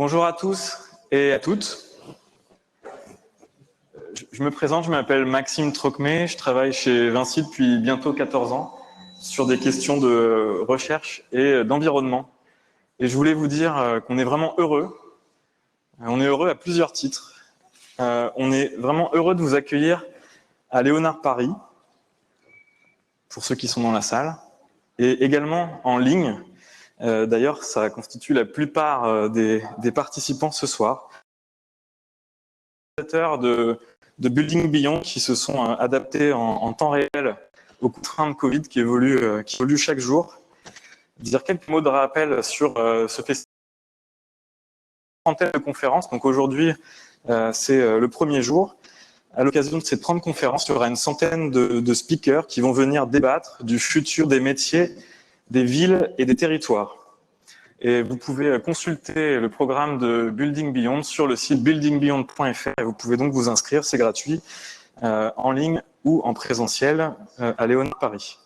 Bonjour à tous et à toutes. Je me présente, je m'appelle Maxime Trocmé, je travaille chez Vinci depuis bientôt 14 ans sur des questions de recherche et d'environnement. Et je voulais vous dire qu'on est vraiment heureux. On est heureux à plusieurs titres. On est vraiment heureux de vous accueillir à Léonard Paris, pour ceux qui sont dans la salle, et également en ligne. D'ailleurs, ça constitue la plupart des participants ce soir. De Building Beyond qui se sont adaptés en temps réel aux contraintes Covid qui évoluent chaque jour. Dire quelques mots de rappel sur ce festival de conférences. Donc aujourd'hui, c'est le premier jour. À l'occasion de ces 30 conférences, il y aura une centaine de speakers qui vont venir débattre du futur des métiers, des villes et des territoires. Et vous pouvez consulter le programme de Building Beyond sur le site buildingbeyond.fr. Vous pouvez donc vous inscrire, c'est gratuit, en ligne ou en présentiel à Léonard Paris.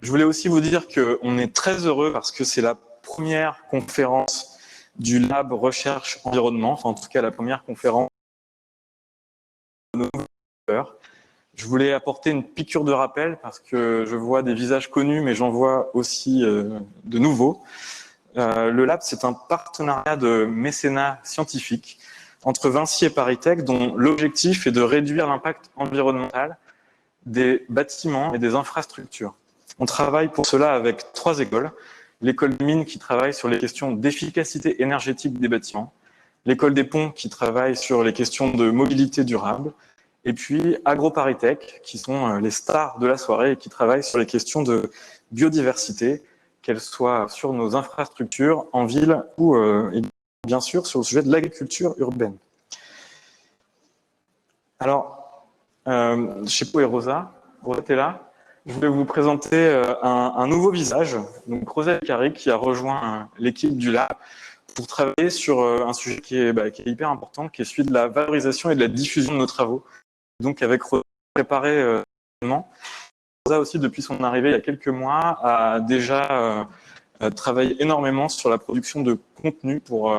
Je voulais aussi vous dire qu'on est très heureux parce que c'est la première conférence du Lab Recherche Environnement, enfin en tout cas la première conférence de nos développeurs. Je voulais apporter une piqûre de rappel parce que je vois des visages connus, mais j'en vois aussi de nouveaux. Le Lab, c'est un partenariat de mécénat scientifique entre Vinci et ParisTech, dont l'objectif est de réduire l'impact environnemental des bâtiments et des infrastructures. On travaille pour cela avec 3 écoles. L'école des mines qui travaille sur les questions d'efficacité énergétique des bâtiments, l'école des ponts qui travaille sur les questions de mobilité durable, et puis AgroParisTech, qui sont les stars de la soirée et qui travaillent sur les questions de biodiversité, qu'elles soient sur nos infrastructures en ville ou bien sûr sur le sujet de l'agriculture urbaine. Alors, Chepo et Rosa, t'es là. Je voulais vous présenter un nouveau visage, donc Rosa Carré, qui a rejoint l'équipe du Lab pour travailler sur un sujet qui est hyper important, qui est celui de la valorisation et de la diffusion de nos travaux. Donc avec Rosa, préparé Rosa aussi, depuis son arrivée il y a quelques mois, a déjà travaillé énormément sur la production de contenu pour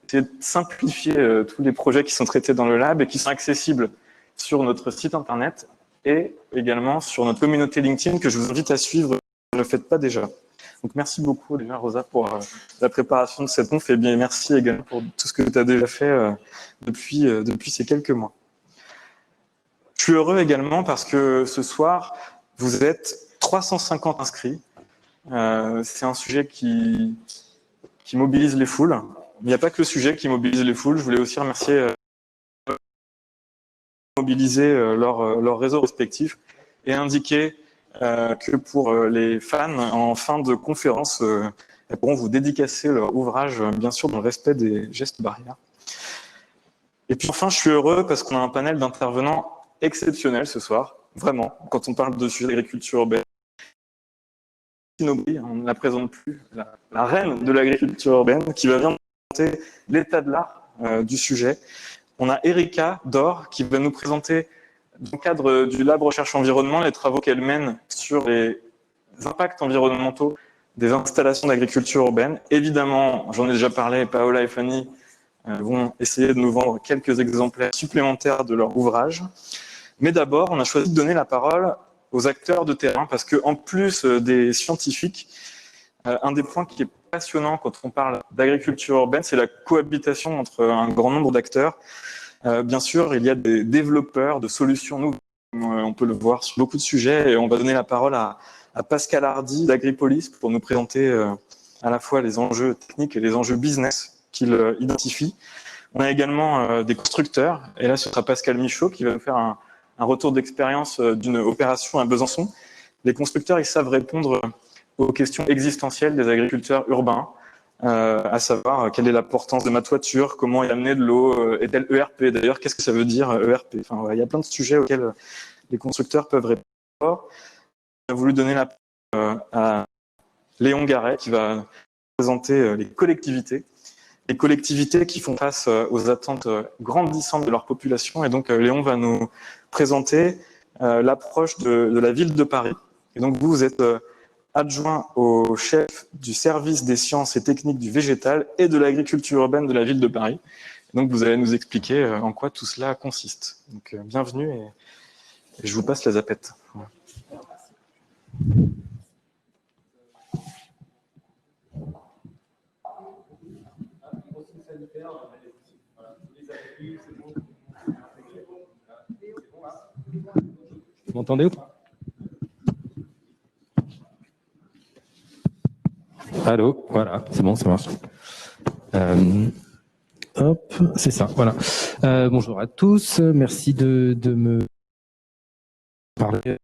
essayer de simplifier tous les projets qui sont traités dans le Lab et qui sont accessibles sur notre site internet et également sur notre communauté LinkedIn que je vous invite à suivre si vous ne le faites pas déjà. Donc merci beaucoup déjà Rosa pour la préparation de cette conf et bien merci également pour tout ce que tu as déjà fait depuis ces quelques mois. Je suis heureux également parce que ce soir, vous êtes 350 inscrits. C'est un sujet qui mobilise les foules. Il n'y a pas que le sujet qui mobilise les foules. Je voulais aussi remercier mobiliser leurs réseaux respectifs et indiquer que pour les fans, en fin de conférence, elles pourront vous dédicacer leur ouvrage, bien sûr, dans le respect des gestes barrières. Et puis enfin, je suis heureux parce qu'on a un panel d'intervenants exceptionnels ce soir, vraiment, quand on parle de sujet d'agriculture urbaine. On ne la présente plus, la reine de l'agriculture urbaine, qui va venir présenter l'état de l'art du sujet. On a Erika Dor qui va nous présenter, dans le cadre du Lab Recherche Environnement, les travaux qu'elle mène sur les impacts environnementaux des installations d'agriculture urbaine. Évidemment, j'en ai déjà parlé, Paola et Fanny vont essayer de nous vendre quelques exemplaires supplémentaires de leur ouvrage. Mais d'abord, on a choisi de donner la parole aux acteurs de terrain parce qu'en plus des scientifiques, un des points qui est passionnant quand on parle d'agriculture urbaine, c'est la cohabitation entre un grand nombre d'acteurs. Bien sûr, il y a des développeurs de solutions nouvelles. On peut le voir sur beaucoup de sujets et on va donner la parole à Pascal Hardy d'Agripolis pour nous présenter à la fois les enjeux techniques et les enjeux business qu'il identifie. On a également des constructeurs et là ce sera Pascal Michaud qui va nous faire un retour d'expérience d'une opération à Besançon. Les constructeurs, ils savent répondre aux questions existentielles des agriculteurs urbains, à savoir quelle est l'importance de ma toiture, comment y amener de l'eau, est-elle ERP d'ailleurs, qu'est-ce que ça veut dire ERP. Enfin, ouais, il y a plein de sujets auxquels les constructeurs peuvent répondre. On a voulu donner la parole à Léon Garret qui va présenter les collectivités qui font face aux attentes grandissantes de leur population. Et donc Léon va nous présenter l'approche de la ville de Paris. Et donc vous êtes adjoint au chef du service des sciences et techniques du végétal et de l'agriculture urbaine de la ville de Paris. Donc, vous allez nous expliquer en quoi tout cela consiste. Donc, bienvenue et je vous passe la zapette. Vous m'entendez ou pas? Allô, voilà, c'est bon, ça marche. Hop, c'est ça, voilà. Bonjour à tous, merci de me parler de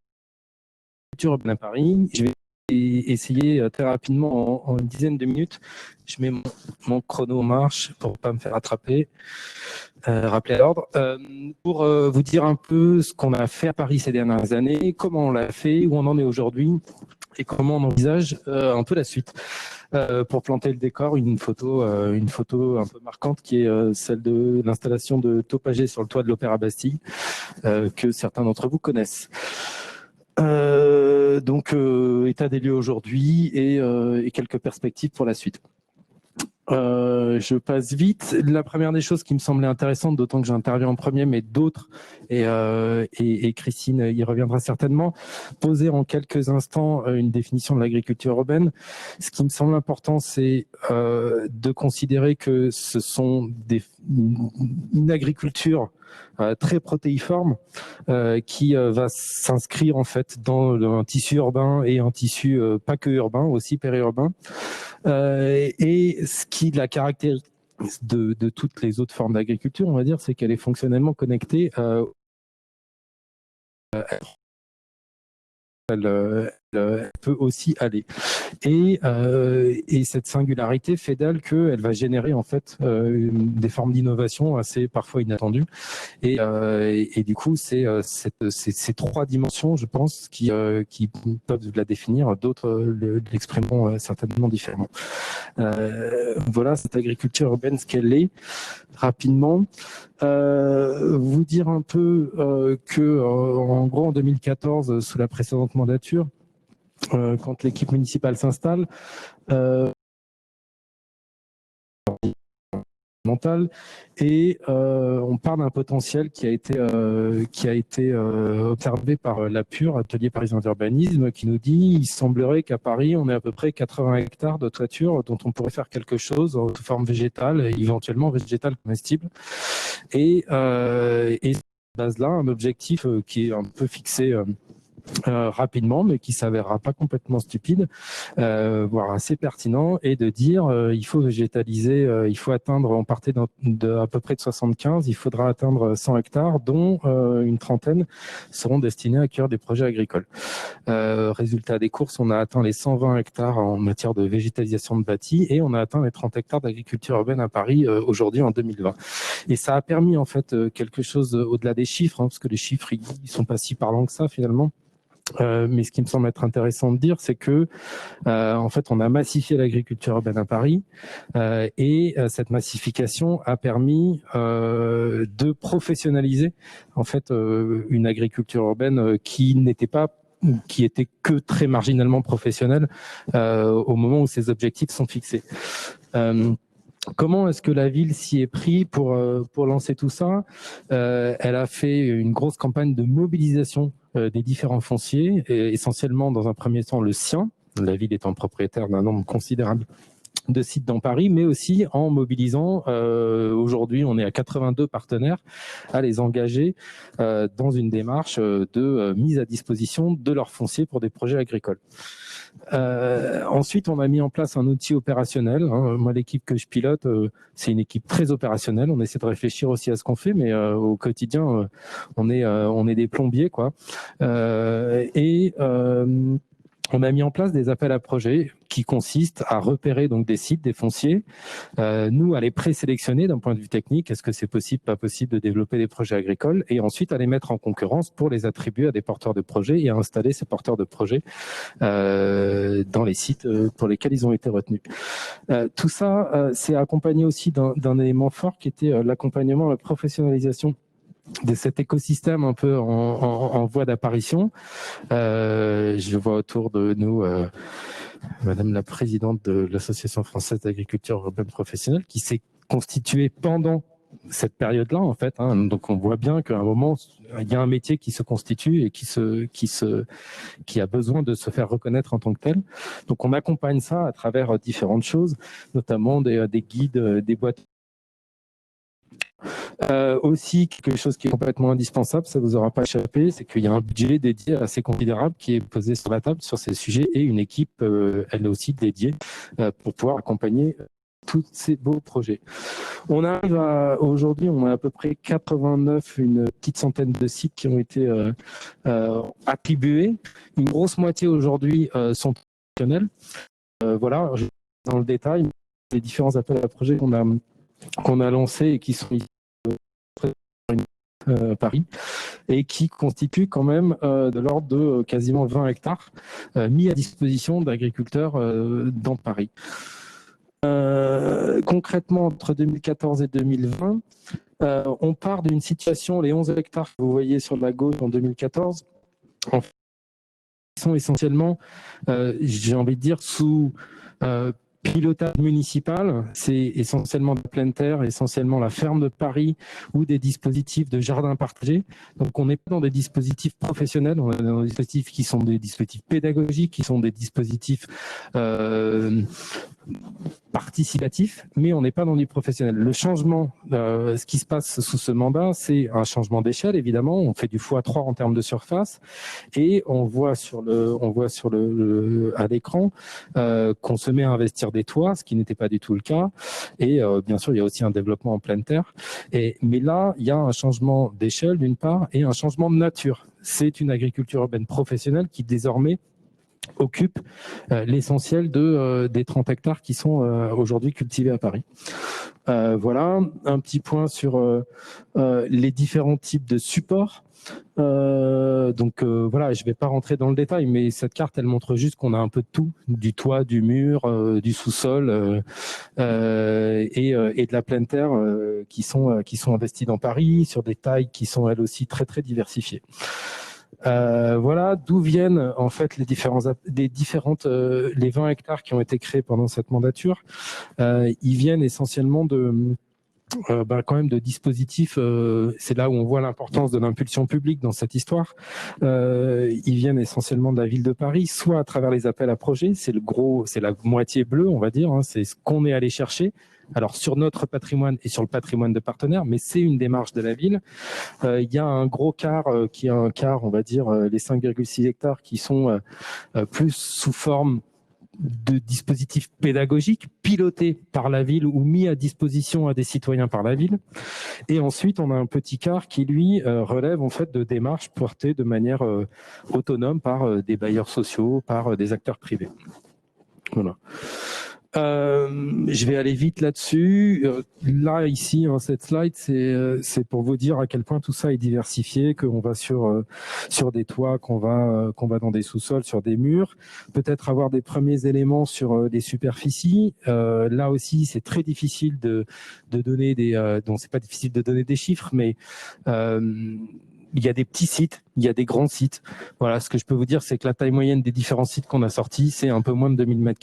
culture urbaine à Paris. Je vais essayer très rapidement, en une dizaine de minutes. Je mets mon chrono en marche pour ne pas me faire attraper. Rappeler à l'ordre, pour vous dire un peu ce qu'on a fait à Paris ces dernières années, comment on l'a fait, où on en est aujourd'hui et comment on envisage un peu la suite. Pour planter le décor, une photo un peu marquante qui est celle de l'installation de Topagé sur le toit de l'Opéra Bastille, que certains d'entre vous connaissent. Donc, état des lieux aujourd'hui et quelques perspectives pour la suite. Je passe vite. La première des choses qui me semblait intéressante, d'autant que j'interviens en premier, mais d'autres, et Christine y reviendra certainement, poser en quelques instants une définition de l'agriculture urbaine. Ce qui me semble important, c'est de considérer que ce sont une agriculture très protéiforme qui va s'inscrire en fait dans un tissu urbain et un tissu pas que urbain, aussi périurbain. Et ce qui la caractérise de toutes les autres formes d'agriculture, on va dire, c'est qu'elle est fonctionnellement connectée elle peut aussi aller. Et cette singularité fait d'elle qu'elle va générer en fait des formes d'innovation assez parfois inattendues. Et du coup, c'est ces trois dimensions, je pense, qui peuvent la définir. D'autres l'exprimeront certainement différemment. Voilà, cette agriculture urbaine, ce qu'elle est, rapidement. Vous dire un peu que, en gros, en 2014, sous la précédente mandature, quand l'équipe municipale s'installe, et on part d'un potentiel qui a été observé par l'APUR, Atelier Parisien d'Urbanisme, qui nous dit il semblerait qu'à Paris, on ait à peu près 80 hectares de toiture dont on pourrait faire quelque chose en forme végétale, éventuellement végétale comestible. Et cette base-là, un objectif qui est un peu fixé rapidement, mais qui s'avérera pas complètement stupide, voire assez pertinent, et de dire il faut végétaliser, il faut atteindre, on partait à peu près de 75, il faudra atteindre 100 hectares, dont une trentaine seront destinés à accueillir des projets agricoles. Résultat des courses, on a atteint les 120 hectares en matière de végétalisation de bâtis, et on a atteint les 30 hectares d'agriculture urbaine à Paris aujourd'hui en 2020. Et ça a permis en fait quelque chose au-delà des chiffres, parce que les chiffres ils sont pas si parlants que ça finalement. Mais ce qui me semble être intéressant de dire, c'est que en fait, on a massifié l'agriculture urbaine à Paris et cette massification a permis de professionnaliser en fait une agriculture urbaine qui était que très marginalement professionnelle au moment où ces objectifs sont fixés. Comment est-ce que la ville s'y est pris pour lancer tout ça? Elle a fait une grosse campagne de mobilisation des différents fonciers, et essentiellement dans un premier temps le sien, la ville étant propriétaire d'un nombre considérable de sites dans Paris, mais aussi en mobilisant, aujourd'hui on est à 82 partenaires, à les engager dans une démarche de mise à disposition de leurs fonciers pour des projets agricoles. Ensuite, on a mis en place un outil opérationnel. Moi, l'équipe que je pilote, c'est une équipe très opérationnelle. On essaie de réfléchir aussi à ce qu'on fait, mais au quotidien, on est des plombiers, quoi. On a mis en place des appels à projets qui consistent à repérer donc des sites, des fonciers, nous à les présélectionner d'un point de vue technique, est-ce que c'est possible, pas possible de développer des projets agricoles, et ensuite à les mettre en concurrence pour les attribuer à des porteurs de projets et à installer ces porteurs de projets dans les sites pour lesquels ils ont été retenus. Tout ça, c'est accompagné aussi d'un élément fort qui était l'accompagnement, la professionnalisation cet écosystème un peu en voie d'apparition. Je vois autour de nous Madame la présidente de l'Association française d'agriculture urbaine professionnelle qui s'est constituée pendant cette période-là, en fait. Donc, on voit bien qu'à un moment, il y a un métier qui se constitue et qui a besoin de se faire reconnaître en tant que tel. Donc, on accompagne ça à travers différentes choses, notamment des guides, des boîtes. Aussi, quelque chose qui est complètement indispensable, ça ne vous aura pas échappé, c'est qu'il y a un budget dédié assez considérable qui est posé sur la table sur ces sujets et une équipe, elle aussi dédiée, pour pouvoir accompagner tous ces beaux projets. On arrive aujourd'hui, on a à peu près 89, une petite centaine de sites qui ont été attribués. Une grosse moitié aujourd'hui sont professionnels. Voilà, dans le détail, les différents appels à projets qu'on a lancés et qui sont ici Paris et qui constituent quand même de l'ordre de quasiment 20 hectares mis à disposition d'agriculteurs dans Paris. Concrètement, entre 2014 et 2020, on part d'une situation, les 11 hectares que vous voyez sur la gauche en 2014, en fait, sont essentiellement, j'ai envie de dire, sous pilotage municipal. C'est essentiellement de la pleine terre, essentiellement la ferme de Paris ou des dispositifs de jardins partagés. Donc, on n'est pas dans des dispositifs professionnels, on est dans des dispositifs qui sont des dispositifs pédagogiques, qui sont des dispositifs participatif, mais on n'est pas dans du professionnel. Le changement, ce qui se passe sous ce mandat, c'est un changement d'échelle, évidemment. On fait du x3 en termes de surface et on voit à l'écran qu'on se met à investir des toits, ce qui n'était pas du tout le cas. Et bien sûr, il y a aussi un développement en pleine terre. Mais là, il y a un changement d'échelle d'une part et un changement de nature. C'est une agriculture urbaine professionnelle qui désormais occupe l'essentiel des 30 hectares qui sont aujourd'hui cultivés à Paris. Voilà, un petit point sur les différents types de supports. Voilà, je ne vais pas rentrer dans le détail, mais cette carte, elle montre juste qu'on a un peu de tout, du toit, du mur, du sous-sol et de la pleine terre qui sont investis dans Paris sur des tailles qui sont elles aussi très très diversifiées. Voilà d'où viennent en fait les 20 hectares qui ont été créés pendant cette mandature. Ils viennent essentiellement quand même de dispositifs, c'est là où on voit l'importance de l'impulsion publique dans cette histoire. Ils viennent essentiellement de la ville de Paris, soit à travers les appels à projets, c'est la moitié bleue, on va dire, c'est ce qu'on est allé chercher. Alors sur notre patrimoine et sur le patrimoine de partenaires, mais c'est une démarche de la ville. Il y a un gros quart qui est un quart, on va dire, les 5,6 hectares qui sont plus sous forme de dispositifs pédagogiques pilotés par la ville ou mis à disposition à des citoyens par la ville. Et ensuite, on a un petit quart qui, lui, relève en fait de démarches portées de manière autonome par des bailleurs sociaux, par des acteurs privés. Voilà. Je vais aller vite là-dessus. Là, ici, cette slide, c'est pour vous dire à quel point tout ça est diversifié, qu'on va sur des toits, qu'on va dans des sous-sols, sur des murs, peut-être avoir des premiers éléments sur des superficies. Là aussi, c'est très difficile de donner c'est pas difficile de donner des chiffres, mais il y a des petits sites, il y a des grands sites. Voilà, ce que je peux vous dire, c'est que la taille moyenne des différents sites qu'on a sortis, c'est un peu moins de 2000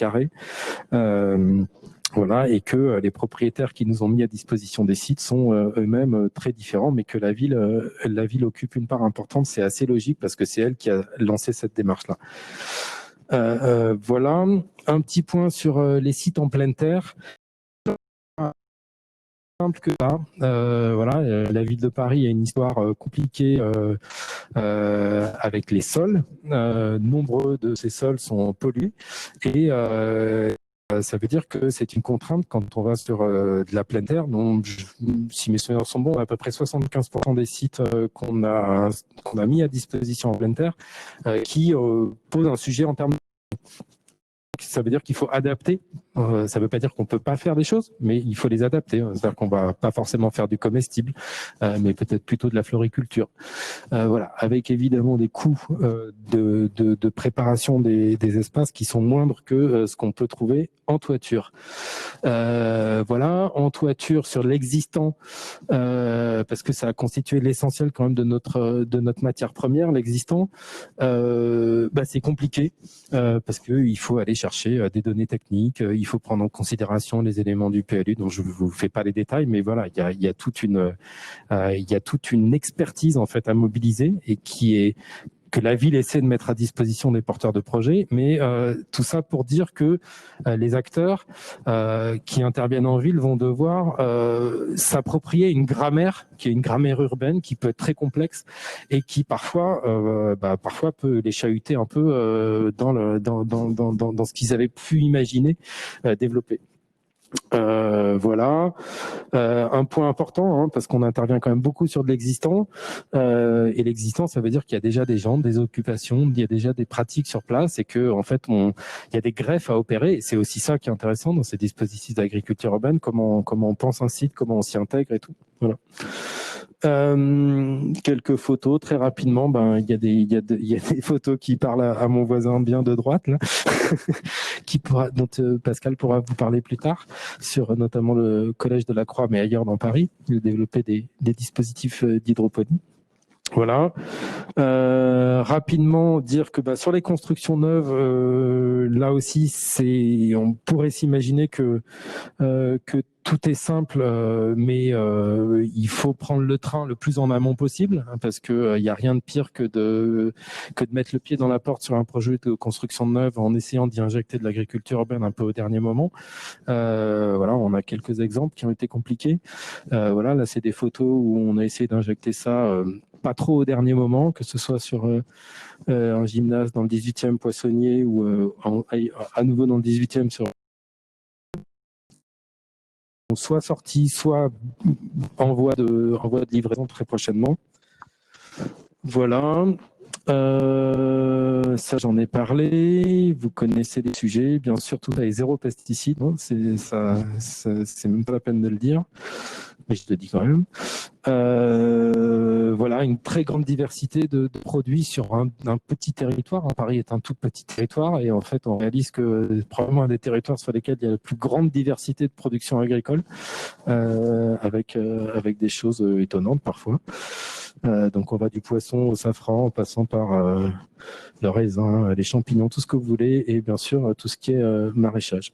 m². Voilà, et que les propriétaires qui nous ont mis à disposition des sites sont eux-mêmes très différents, mais que la ville occupe une part importante. C'est assez logique parce que c'est elle qui a lancé cette démarche-là. Voilà, un petit point sur les sites en pleine terre. Simple que ça. Voilà, la ville de Paris a une histoire compliquée avec les sols. Nombreux de ces sols sont pollués et ça veut dire que c'est une contrainte quand on va sur de la pleine terre. Donc, si mes souvenirs sont bons, à peu près 75% des sites qu'on a mis à disposition en pleine terre qui posent un sujet en termes de... Ça veut dire qu'il faut adapter. Ça ne veut pas dire qu'on ne peut pas faire des choses, mais il faut les adapter. C'est-à-dire qu'on ne va pas forcément faire du comestible, mais peut-être plutôt de la floriculture. Voilà, avec évidemment des coûts de préparation des espaces qui sont moindres que ce qu'on peut trouver en toiture. Voilà, en toiture sur l'existant, parce que ça a constitué l'essentiel quand même de notre matière première, l'existant, c'est compliqué parce qu'il faut aller chercher des données techniques, il faut prendre en considération les éléments du PLU dont je ne vous fais pas les détails, mais voilà, il y a toute une expertise en fait à mobiliser et que la ville essaie de mettre à disposition des porteurs de projets, mais tout ça pour dire que les acteurs qui interviennent en ville vont devoir s'approprier une grammaire qui est une grammaire urbaine qui peut être très complexe et qui parfois peut les chahuter un peu dans ce qu'ils avaient pu imaginer développer. Voilà. Un point important, parce qu'on intervient quand même beaucoup sur de l'existant. Et l'existant, ça veut dire qu'il y a déjà des gens, des occupations, il y a déjà des pratiques sur place et que en fait, il y a des greffes à opérer. Et c'est aussi ça qui est intéressant dans ces dispositifs d'agriculture urbaine, comment on pense un site, comment on s'y intègre et tout. Voilà. Quelques photos très rapidement. Il y a des photos qui parlent à mon voisin bien de droite là, dont Pascal pourra vous parler plus tard, sur notamment le collège de la Croix, mais ailleurs dans Paris. Il a développé des dispositifs d'hydroponie. Voilà. Rapidement dire que sur les constructions neuves, là aussi, on pourrait s'imaginer que tout est simple, mais il faut prendre le train le plus en amont possible, parce que il y a rien de pire que de mettre le pied dans la porte sur un projet de construction neuve en essayant d'y injecter de l'agriculture urbaine un peu au dernier moment. Voilà, on a quelques exemples qui ont été compliqués. Voilà, là c'est des photos où on a essayé d'injecter ça pas trop au dernier moment, que ce soit sur un gymnase dans le 18e Poissonnier ou à nouveau dans le 18e sur soit sorti, soit en voie de livraison très prochainement. Voilà. Ça, j'en ai parlé. Vous connaissez les sujets. Bien sûr, tout ça est zéro pesticide. Hein. C'est même pas la peine de le dire. Mais je le dis quand même. Voilà, une très grande diversité de produits sur un petit territoire. Paris est un tout petit territoire et en fait, on réalise que probablement un des territoires sur lesquels il y a la plus grande diversité de production agricole, avec des choses étonnantes parfois. Donc, on va du poisson au safran, en passant par le raisin, les champignons, tout ce que vous voulez, et bien sûr tout ce qui est maraîchage.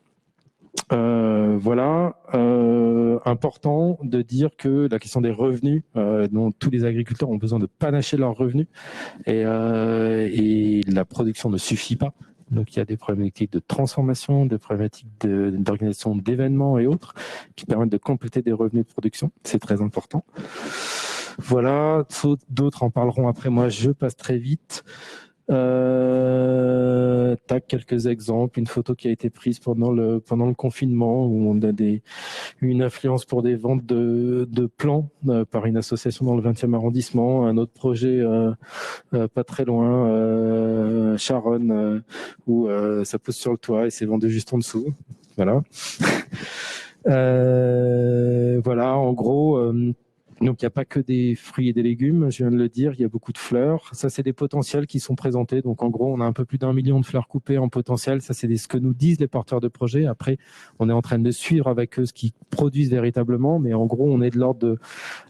Voilà, important de dire que la question des revenus, dont tous les agriculteurs ont besoin de panacher leurs revenus, et la production ne suffit pas. Donc, il y a des problématiques de transformation, des problématiques d'organisation d'événements et autres qui permettent de compléter des revenus de production. C'est très important. Voilà, d'autres en parleront après moi, je passe très vite. Quelques exemples, une photo qui a été prise pendant le confinement où on a une influence pour des ventes de plants par une association dans le 20e arrondissement, un autre projet pas très loin, Charonne, où ça pousse sur le toit et c'est vendu juste en dessous. Voilà. Voilà, en gros... donc, il n'y a pas que des fruits et des légumes, je viens de le dire, il y a beaucoup de fleurs. Ça, c'est des potentiels qui sont présentés. Donc, en gros, on a un peu plus d'1 million de fleurs coupées en potentiel. Ça, c'est ce que nous disent les porteurs de projets. Après, on est en train de suivre avec eux ce qu'ils produisent véritablement. Mais en gros, on est de l'ordre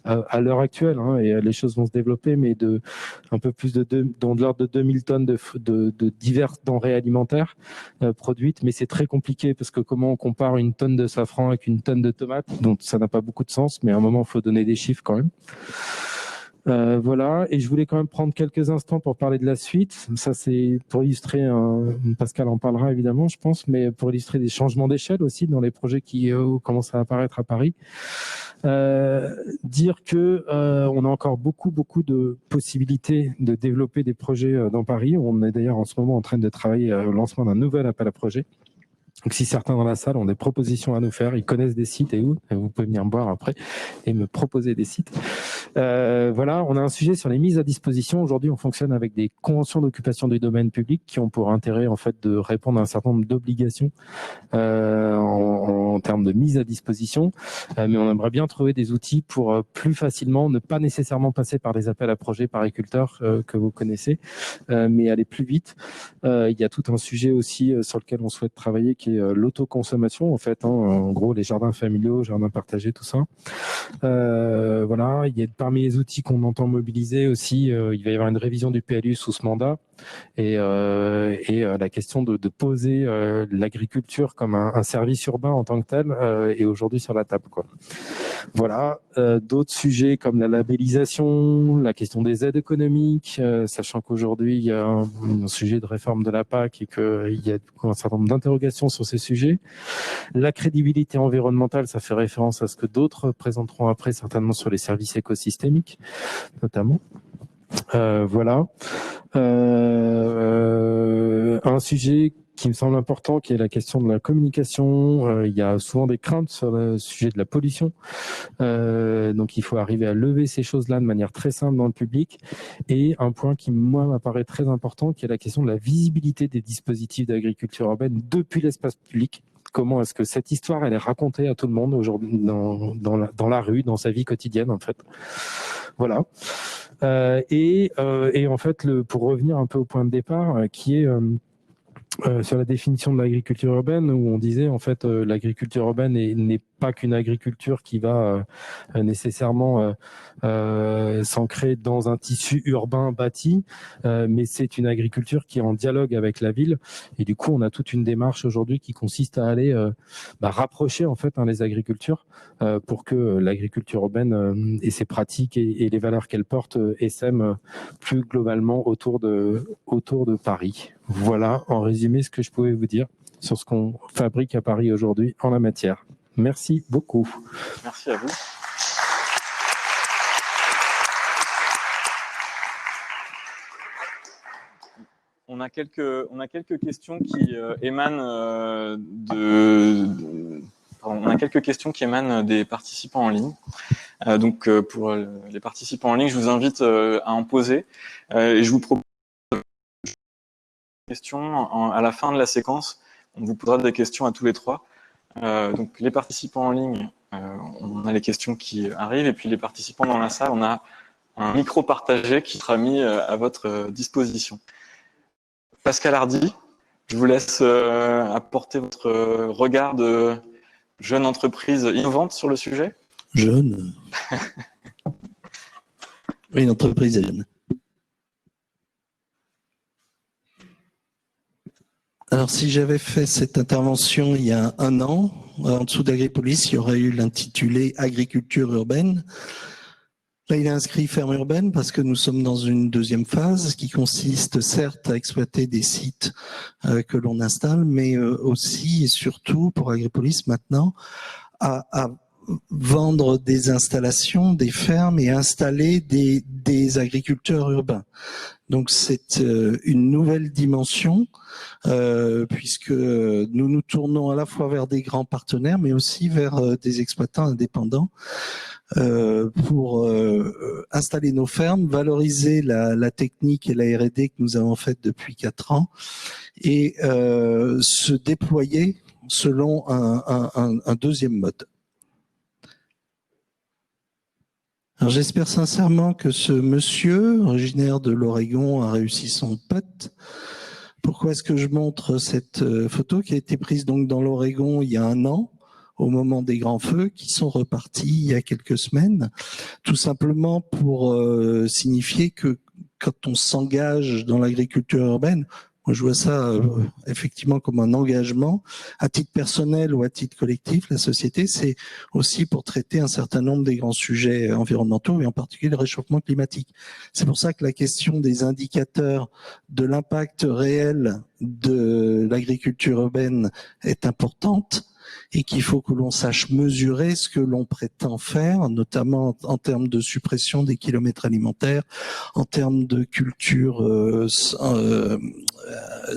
à l'heure actuelle, et les choses vont se développer, mais un peu plus dans de l'ordre de 2000 tonnes de diverses denrées alimentaires produites. Mais c'est très compliqué parce que comment on compare une tonne de safran avec une tonne de tomates? Donc, ça n'a pas beaucoup de sens. Mais à un moment, il faut donner des chiffres quand même. Voilà, et je voulais quand même prendre quelques instants pour parler de la suite. Ça, c'est pour illustrer, Pascal en parlera évidemment, je pense, mais pour illustrer des changements d'échelle aussi dans les projets qui commencent à apparaître à Paris. Dire que on a encore beaucoup de possibilités de développer des projets dans Paris. On est d'ailleurs en ce moment en train de travailler au lancement d'un nouvel appel à projet. Donc, si certains dans la salle ont des propositions à nous faire, ils connaissent des sites et où, vous pouvez venir me voir après et me proposer des sites. Voilà, on a un sujet sur les mises à disposition. Aujourd'hui, on fonctionne avec des conventions d'occupation du domaine public qui ont pour intérêt en fait de répondre à un certain nombre d'obligations en termes de mise à disposition. Mais on aimerait bien trouver des outils pour plus facilement ne pas nécessairement passer par des appels à projets par agriculteurs que vous connaissez, mais aller plus vite. Il y a tout un sujet aussi sur lequel on souhaite travailler qui qui est l'autoconsommation, en fait, hein, en gros, les jardins familiaux, jardins partagés, tout ça. Voilà, il y a parmi les outils qu'on entend mobiliser aussi, il va y avoir une révision du PLU sous ce mandat et la question de poser l'agriculture comme un service urbain en tant que tel est aujourd'hui sur la table, quoi. Voilà, d'autres sujets comme la labellisation, la question des aides économiques, sachant qu'aujourd'hui il y a un sujet de réforme de la PAC et qu'il y a un certain nombre d'interrogations sur ces sujets. La crédibilité environnementale, ça fait référence à ce que d'autres présenteront après, certainement sur les services écosystémiques, notamment. Voilà. Un sujet qui me semble important, qui est la question de la communication. Il y a souvent des craintes sur le sujet de la pollution. Donc, il faut arriver à lever ces choses-là de manière très simple dans le public. Et un point qui, moi, m'apparaît très important, qui est la question de la visibilité des dispositifs d'agriculture urbaine depuis l'espace public. Comment est-ce que cette histoire, elle est racontée à tout le monde aujourd'hui dans la rue, dans sa vie quotidienne, en fait. Voilà. Et en fait, pour revenir un peu au point de départ, qui est sur la définition de l'agriculture urbaine, où on disait en fait l'agriculture urbaine n'est pas qu'une agriculture qui va nécessairement s'ancrer dans un tissu urbain bâti, mais c'est une agriculture qui est en dialogue avec la ville. Et du coup, on a toute une démarche aujourd'hui qui consiste à aller rapprocher en fait les agricultures pour que l'agriculture urbaine et ses pratiques et les valeurs qu'elle porte essaiment plus globalement autour de Paris. Voilà, en résumé, ce que je pouvais vous dire sur ce qu'on fabrique à Paris aujourd'hui en la matière. Merci beaucoup. Merci à vous. On a quelques questions qui émanent on a quelques questions qui émanent des participants en ligne. Donc, pour les participants en ligne, je vous invite à en poser. Et je vous propose une question à la fin de la séquence. On vous posera des questions à tous les trois. Donc, les participants en ligne, on a les questions qui arrivent. Et puis, les participants dans la salle, on a un micro partagé qui sera mis à votre disposition. Pascal Hardy, je vous laisse apporter votre regard de jeune entreprise innovante sur le sujet. Jeune. Oui, une entreprise jeune. Alors, si j'avais fait cette intervention il y a un an, en dessous d'Agripolis, il y aurait eu l'intitulé « Agriculture urbaine ». Là, il est inscrit ferme urbaine parce que nous sommes dans une deuxième phase qui consiste certes à exploiter des sites que l'on installe, mais aussi et surtout pour Agripolis maintenant à vendre des installations, des fermes et installer des agriculteurs urbains. Donc c'est une nouvelle dimension puisque nous nous tournons à la fois vers des grands partenaires mais aussi vers des exploitants indépendants pour installer nos fermes, valoriser la technique et la R&D que nous avons faite depuis 4 ans et se déployer selon un deuxième mode. Alors j'espère sincèrement que ce monsieur, originaire de l'Oregon, a réussi son putt. Pourquoi est-ce que je montre cette photo qui a été prise donc dans l'Oregon il y a 1 an, au moment des grands feux, qui sont repartis il y a quelques semaines, tout simplement pour signifier que quand on s'engage dans l'agriculture urbaine, moi je vois ça effectivement comme un engagement, à titre personnel ou à titre collectif, la société, c'est aussi pour traiter un certain nombre des grands sujets environnementaux et en particulier le réchauffement climatique. C'est pour ça que la question des indicateurs de l'impact réel de l'agriculture urbaine est importante et qu'il faut que l'on sache mesurer ce que l'on prétend faire, notamment en termes de suppression des kilomètres alimentaires, en termes de culture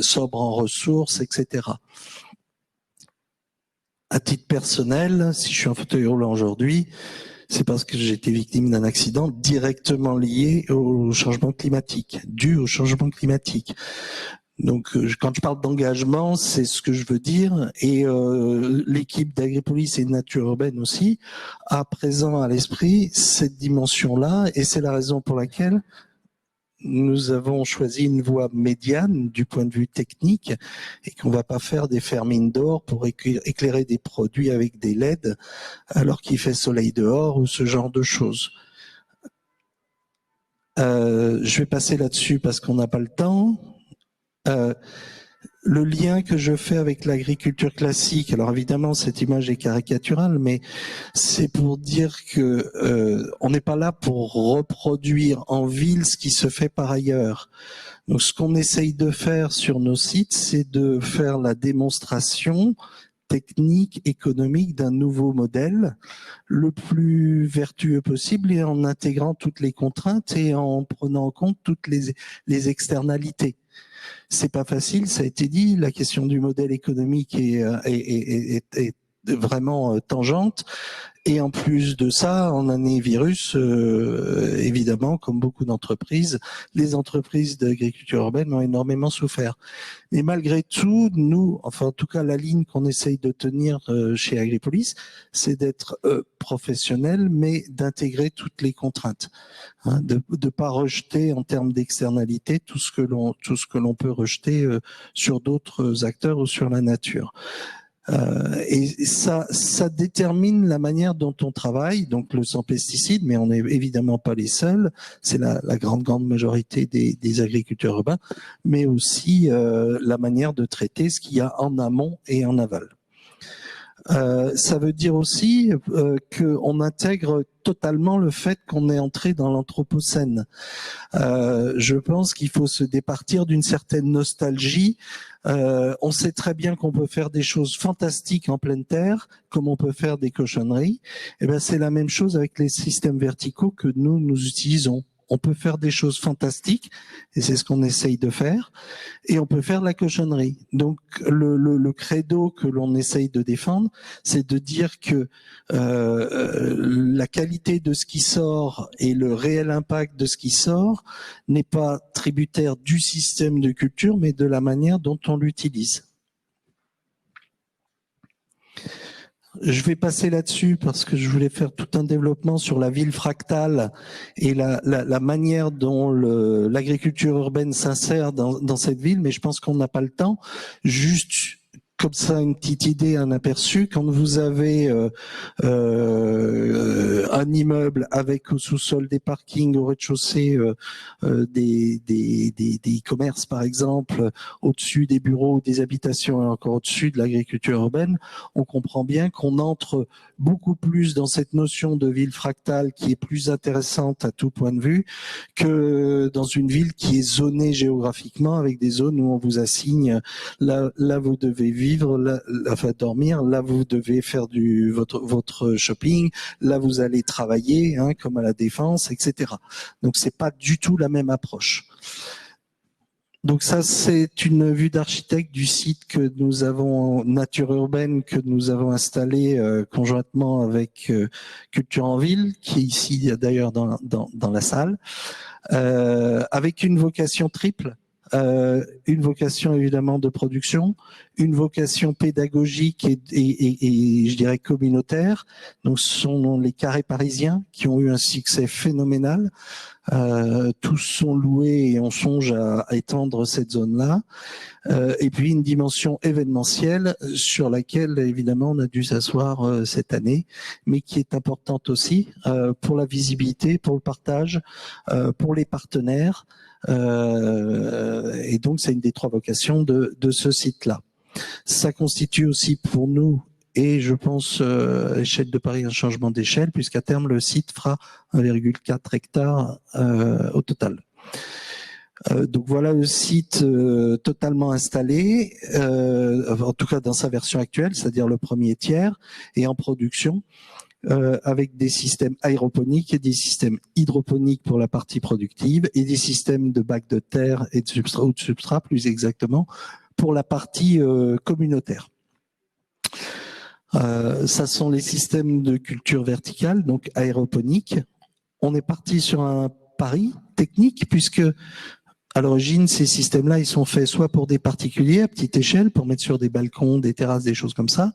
sobre en ressources, etc. À titre personnel, si je suis en fauteuil roulant aujourd'hui, c'est parce que j'ai été victime d'un accident directement lié au changement climatique, dû au changement climatique. Donc, quand je parle d'engagement, c'est ce que je veux dire. Et l'équipe d'Agripolis et de Nature Urbaine aussi a présent à l'esprit cette dimension-là. Et c'est la raison pour laquelle nous avons choisi une voie médiane du point de vue technique et qu'on ne va pas faire des fermes indoor pour éclairer des produits avec des LED alors qu'il fait soleil dehors ou ce genre de choses. Je vais passer là-dessus parce qu'on n'a pas le temps. Le lien que je fais avec l'agriculture classique, alors évidemment cette image est caricaturale, mais c'est pour dire que on n'est pas là pour reproduire en ville ce qui se fait par ailleurs. Donc ce qu'on essaye de faire sur nos sites, c'est de faire la démonstration technique, économique d'un nouveau modèle le plus vertueux possible et en intégrant toutes les contraintes et en prenant en compte toutes les externalités. C'est pas facile, ça a été dit, la question du modèle économique est vraiment tangente. Et en plus de ça, en année virus, évidemment, comme beaucoup d'entreprises, les entreprises d'agriculture urbaine ont énormément souffert. Mais malgré tout, nous, enfin en tout cas la ligne qu'on essaye de tenir chez Agripolis, c'est d'être professionnel, mais d'intégrer toutes les contraintes, hein, de pas rejeter en termes d'externalité tout ce que l'on peut rejeter sur d'autres acteurs ou sur la nature. Et ça détermine la manière dont on travaille, donc le sans pesticides, mais on n'est évidemment pas les seuls, c'est la grande majorité des agriculteurs urbains, mais aussi la manière de traiter ce qu'il y a en amont et en aval. Ça veut dire aussi qu'on intègre totalement le fait qu'on est entré dans l'anthropocène. Je pense qu'il faut se départir d'une certaine nostalgie. On sait très bien qu'on peut faire des choses fantastiques en pleine terre, comme on peut faire des cochonneries. Et ben c'est la même chose avec les systèmes verticaux que nous utilisons. On peut faire des choses fantastiques, et c'est ce qu'on essaye de faire, et on peut faire de la cochonnerie. Donc le credo que l'on essaye de défendre, c'est de dire que la qualité de ce qui sort et le réel impact de ce qui sort n'est pas tributaire du système de culture, mais de la manière dont on l'utilise. Je vais passer là-dessus parce que je voulais faire tout un développement sur la ville fractale et la manière dont l'agriculture urbaine s'insère dans cette ville, mais je pense qu'on n'a pas le temps. Juste comme ça, une petite idée, un aperçu. Quand vous avez un immeuble avec au sous-sol des parkings, au rez-de-chaussée des commerces, par exemple, au-dessus des bureaux, des habitations et encore au-dessus de l'agriculture urbaine, on comprend bien qu'on entre beaucoup plus dans cette notion de ville fractale qui est plus intéressante à tout point de vue que dans une ville qui est zonée géographiquement avec des zones où on vous assigne là vous devez vivre, là, enfin dormir, là vous devez faire votre shopping, là vous allez travailler, hein, comme à la Défense, etc. Donc c'est pas du tout la même approche. Donc ça, c'est une vue d'architecte du site que nous avons, Nature Urbaine, que nous avons installé conjointement avec Culture en Ville, qui est ici d'ailleurs dans la salle, avec une vocation triple. Une vocation évidemment de production, une vocation pédagogique et je dirais communautaire. Donc ce sont les carrés parisiens qui ont eu un succès phénoménal. Tous sont loués et on songe à étendre cette zone-là. Et puis une dimension événementielle sur laquelle évidemment on a dû s'asseoir cette année, mais qui est importante aussi pour la visibilité, pour le partage, pour les partenaires. Et donc c'est une des trois vocations de ce site-là. Ça constitue aussi pour nous, et je pense à l'échelle de Paris, un changement d'échelle, puisqu'à terme le site fera 1,4 hectares au total. Donc voilà le site totalement installé, en tout cas dans sa version actuelle, c'est-à-dire le premier tiers, et en production. Avec des systèmes aéroponiques et des systèmes hydroponiques pour la partie productive et des systèmes de bacs de terre et de substrat, ou de substrat plus exactement, pour la partie communautaire. Ça sont les systèmes de culture verticale, donc aéroponique. On est parti sur un pari technique puisque à l'origine, ces systèmes-là, ils sont faits soit pour des particuliers à petite échelle, pour mettre sur des balcons, des terrasses, des choses comme ça,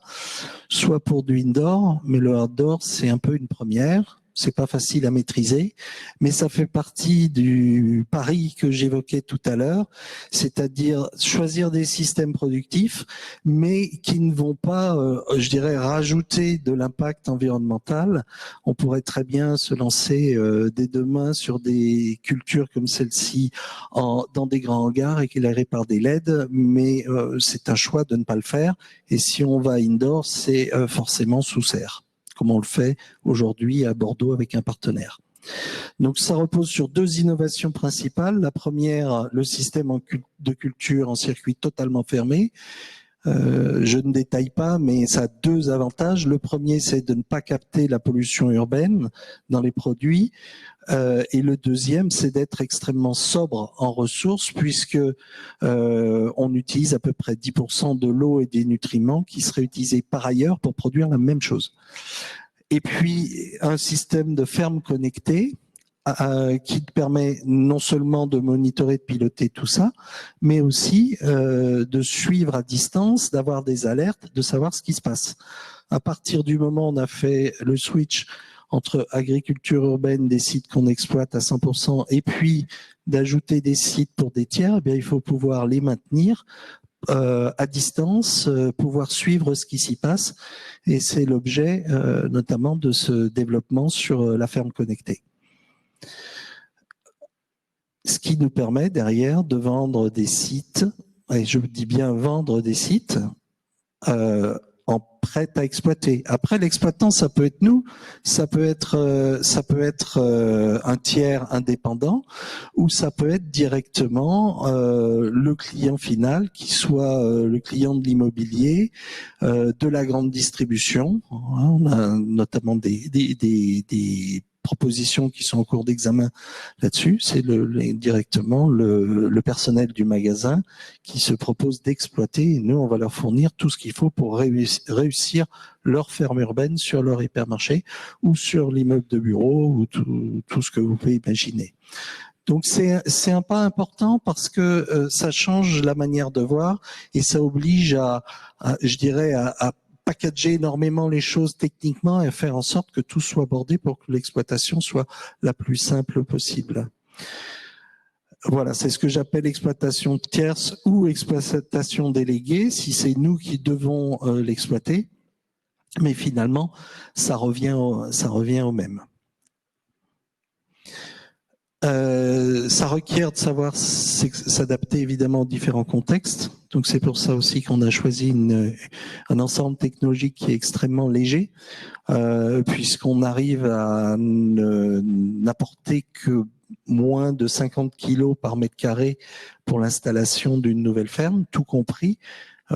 soit pour du indoor, mais le outdoor, c'est un peu une première. c'est pas facile à maîtriser, mais ça fait partie du pari que j'évoquais tout à l'heure, c'est-à-dire choisir des systèmes productifs, mais qui ne vont pas, je dirais, rajouter de l'impact environnemental. On pourrait très bien se lancer dès demain sur des cultures comme celle-ci dans des grands hangars éclairés par des LED, mais c'est un choix de ne pas le faire. Et si on va indoor, c'est forcément sous serre, comme on le fait aujourd'hui à Bordeaux avec un partenaire. Donc ça repose sur deux innovations principales. La première, le système de culture en circuit totalement fermé. Je ne détaille pas, mais ça a deux avantages. Le premier, c'est de ne pas capter la pollution urbaine dans les produits. Et le deuxième, c'est d'être extrêmement sobre en ressources, puisque on utilise à peu près 10% de l'eau et des nutriments qui seraient utilisés par ailleurs pour produire la même chose. Et puis, un système de ferme connectée qui te permet non seulement de monitorer, de piloter tout ça, mais aussi de suivre à distance, d'avoir des alertes, de savoir ce qui se passe. À partir du moment où on a fait le switch entre agriculture urbaine, des sites qu'on exploite à 100%, et puis d'ajouter des sites pour des tiers, eh bien, il faut pouvoir les maintenir à distance, pouvoir suivre ce qui s'y passe. Et c'est l'objet notamment de ce développement sur la ferme connectée. Ce qui nous permet derrière de vendre des sites, et je dis bien vendre des sites, en prêt à exploiter. Après, l'exploitant, ça peut être nous, ça peut être un tiers indépendant, ou ça peut être directement le client final, qui soit le client de l'immobilier, de la grande distribution. On a notamment des propositions qui sont en cours d'examen là-dessus. C'est directement le personnel du magasin qui se propose d'exploiter. Et nous, on va leur fournir tout ce qu'il faut pour réussir leur ferme urbaine sur leur hypermarché ou sur l'immeuble de bureau ou tout ce que vous pouvez imaginer. Donc c'est un pas important parce que ça change la manière de voir et ça oblige je dirais, à packager énormément les choses techniquement et faire en sorte que tout soit bordé pour que l'exploitation soit la plus simple possible. Voilà, c'est ce que j'appelle exploitation tierce ou exploitation déléguée, si c'est nous qui devons l'exploiter. Mais finalement, ça revient au même. Ça requiert de savoir s'adapter évidemment aux différents contextes. Donc c'est pour ça aussi qu'on a choisi un ensemble technologique qui est extrêmement léger, puisqu'on arrive à n'apporter que moins de 50 kilos par mètre carré pour l'installation d'une nouvelle ferme, tout compris,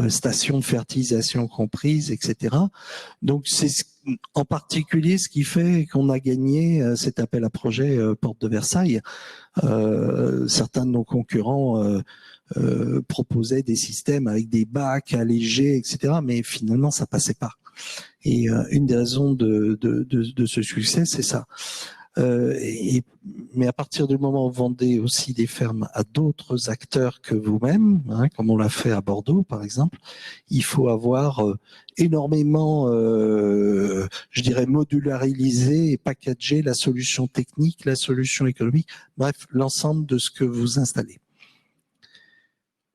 station de fertilisation comprise, etc. Donc c'est en particulier ce qui fait qu'on a gagné cet appel à projet Porte de Versailles. Certains de nos concurrents proposaient des systèmes avec des bacs allégés, etc. Mais finalement, ça passait pas. Et une des raisons de ce succès, c'est ça. Mais à partir du moment où vous vendez aussi des fermes à d'autres acteurs que vous-même, hein, comme on l'a fait à Bordeaux par exemple, il faut avoir énormément, je dirais, modularisé et packagé la solution technique, la solution économique, bref, l'ensemble de ce que vous installez.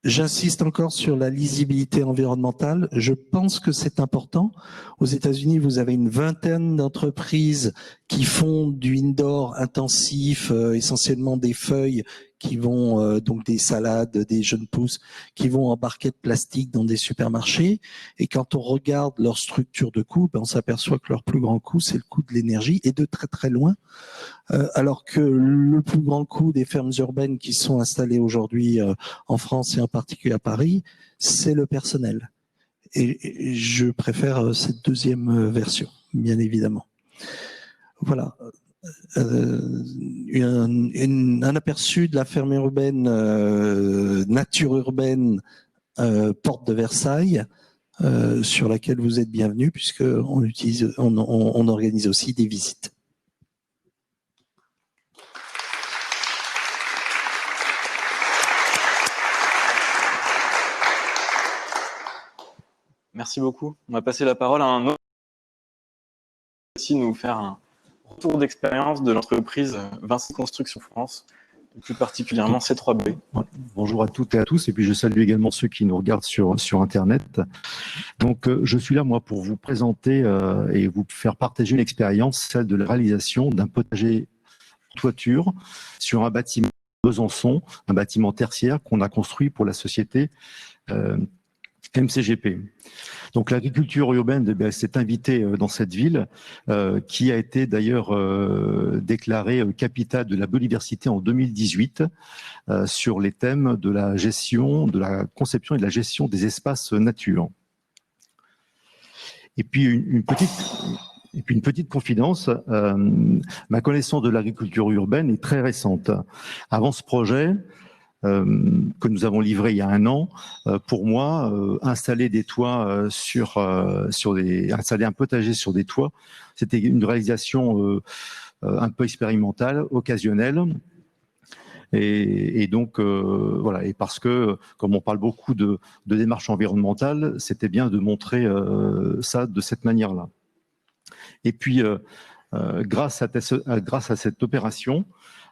J'insiste encore sur la lisibilité environnementale. Je pense que c'est important. Aux États-Unis, vous avez une vingtaine d'entreprises qui font du indoor intensif, essentiellement des feuilles qui vont, donc des salades, des jeunes pousses, qui vont en barquettes plastiques dans des supermarchés. Et quand on regarde leur structure de coût, on s'aperçoit que leur plus grand coût, c'est le coût de l'énergie et de très très loin. Alors que le plus grand coût des fermes urbaines qui sont installées aujourd'hui en France et en particulier à Paris, c'est le personnel. Et je préfère cette deuxième version, bien évidemment. Voilà. Un aperçu de la ferme urbaine, nature urbaine, Porte de Versailles, sur laquelle vous êtes bienvenus puisqu'on organise aussi des visites. Merci beaucoup. On va passer la parole à un autre aussi nous faire un retour d'expérience de l'entreprise Vinci Construction France, et plus particulièrement C3B. Bonjour à toutes et à tous, et puis je salue également ceux qui nous regardent sur Internet. Donc, je suis là, moi, pour vous présenter et vous faire partager une expérience, celle de la réalisation d'un potager toiture sur un bâtiment de Besançon, un bâtiment tertiaire qu'on a construit pour la société MCGP. Donc l'agriculture urbaine s'est invitée dans cette ville qui a été d'ailleurs déclarée capitale de la biodiversité en 2018 sur les thèmes de la gestion, de la conception et de la gestion des espaces nature. Et puis une petite confidence, ma connaissance de l'agriculture urbaine est très récente. Avant ce projet, que nous avons livré il y a 1 an, pour moi, installer des toits installer un potager sur des toits, c'était une réalisation un peu expérimentale, occasionnelle. Et donc, voilà, et parce que, comme on parle beaucoup de démarche environnementale, c'était bien de montrer ça de cette manière-là. Et puis, grâce à cette opération,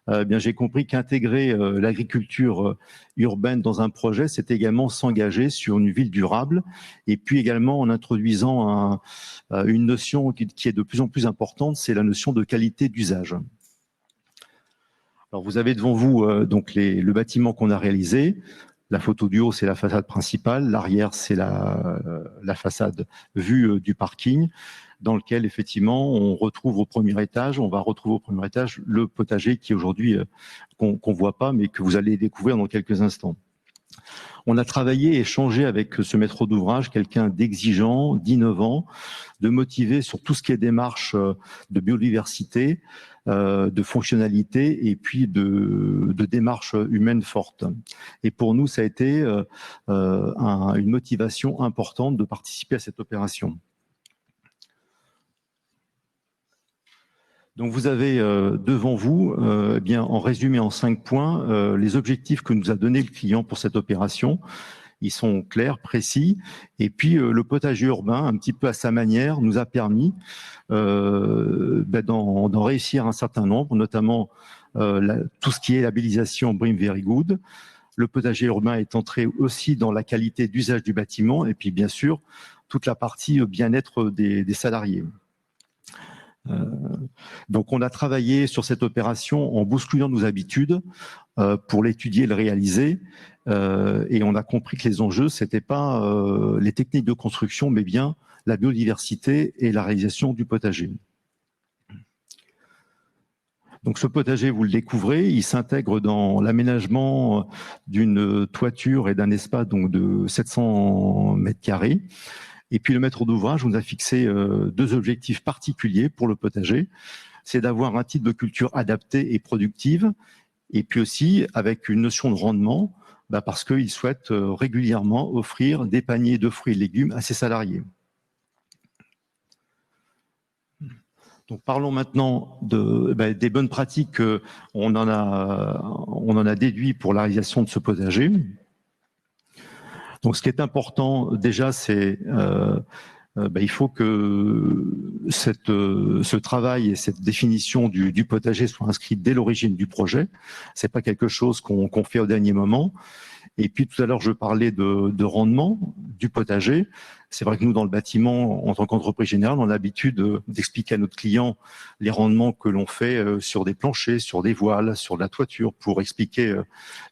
bien, j'ai compris qu'intégrer l'agriculture urbaine dans un projet, c'est également s'engager sur une ville durable, et puis également en introduisant une notion qui est de plus en plus importante, c'est la notion de qualité d'usage. Alors, vous avez devant vous donc le bâtiment qu'on a réalisé. La photo du haut, c'est la façade principale. L'arrière, c'est la façade vue du parking, dans lequel, effectivement, on va retrouver au premier étage le potager qui, aujourd'hui, qu'on ne voit pas, mais que vous allez découvrir dans quelques instants. On a travaillé et échangé avec ce maître d'ouvrage, quelqu'un d'exigeant, d'innovant, de motivé sur tout ce qui est démarche de biodiversité, de fonctionnalité et puis de démarche humaine forte. Et pour nous, ça a été une motivation importante de participer à cette opération. Donc vous avez devant vous, eh bien, en résumé en 5 points, les objectifs que nous a donné le client pour cette opération. Ils sont clairs, précis. Et puis le potager urbain, un petit peu à sa manière, nous a permis d'en réussir un certain nombre, notamment tout ce qui est labellisation BREEAM Very Good. Le potager urbain est entré aussi dans la qualité d'usage du bâtiment et puis bien sûr toute la partie bien-être des salariés. Donc on a travaillé sur cette opération en bousculant nos habitudes pour l'étudier et le réaliser, et on a compris que les enjeux c'était pas les techniques de construction mais bien la biodiversité et la réalisation du potager. Donc ce potager, vous le découvrez, il s'intègre dans l'aménagement d'une toiture et d'un espace donc de 700 mètres carrés. Et puis le maître d'ouvrage nous a fixé 2 objectifs particuliers pour le potager. C'est d'avoir un type de culture adapté et productive, et puis aussi avec une notion de rendement, parce qu'il souhaite régulièrement offrir des paniers de fruits et légumes à ses salariés. Donc parlons maintenant des bonnes pratiques qu'on en a déduit pour la réalisation de ce potager. Donc ce qui est important déjà, c'est il faut que ce travail et cette définition du potager soient inscrits dès l'origine du projet. C'est pas quelque chose qu'on fait au dernier moment. Et puis tout à l'heure, je parlais de rendement du potager. C'est vrai que nous, dans le bâtiment, en tant qu'entreprise générale, on a l'habitude d'expliquer à notre client les rendements que l'on fait sur des planchers, sur des voiles, sur de la toiture, pour expliquer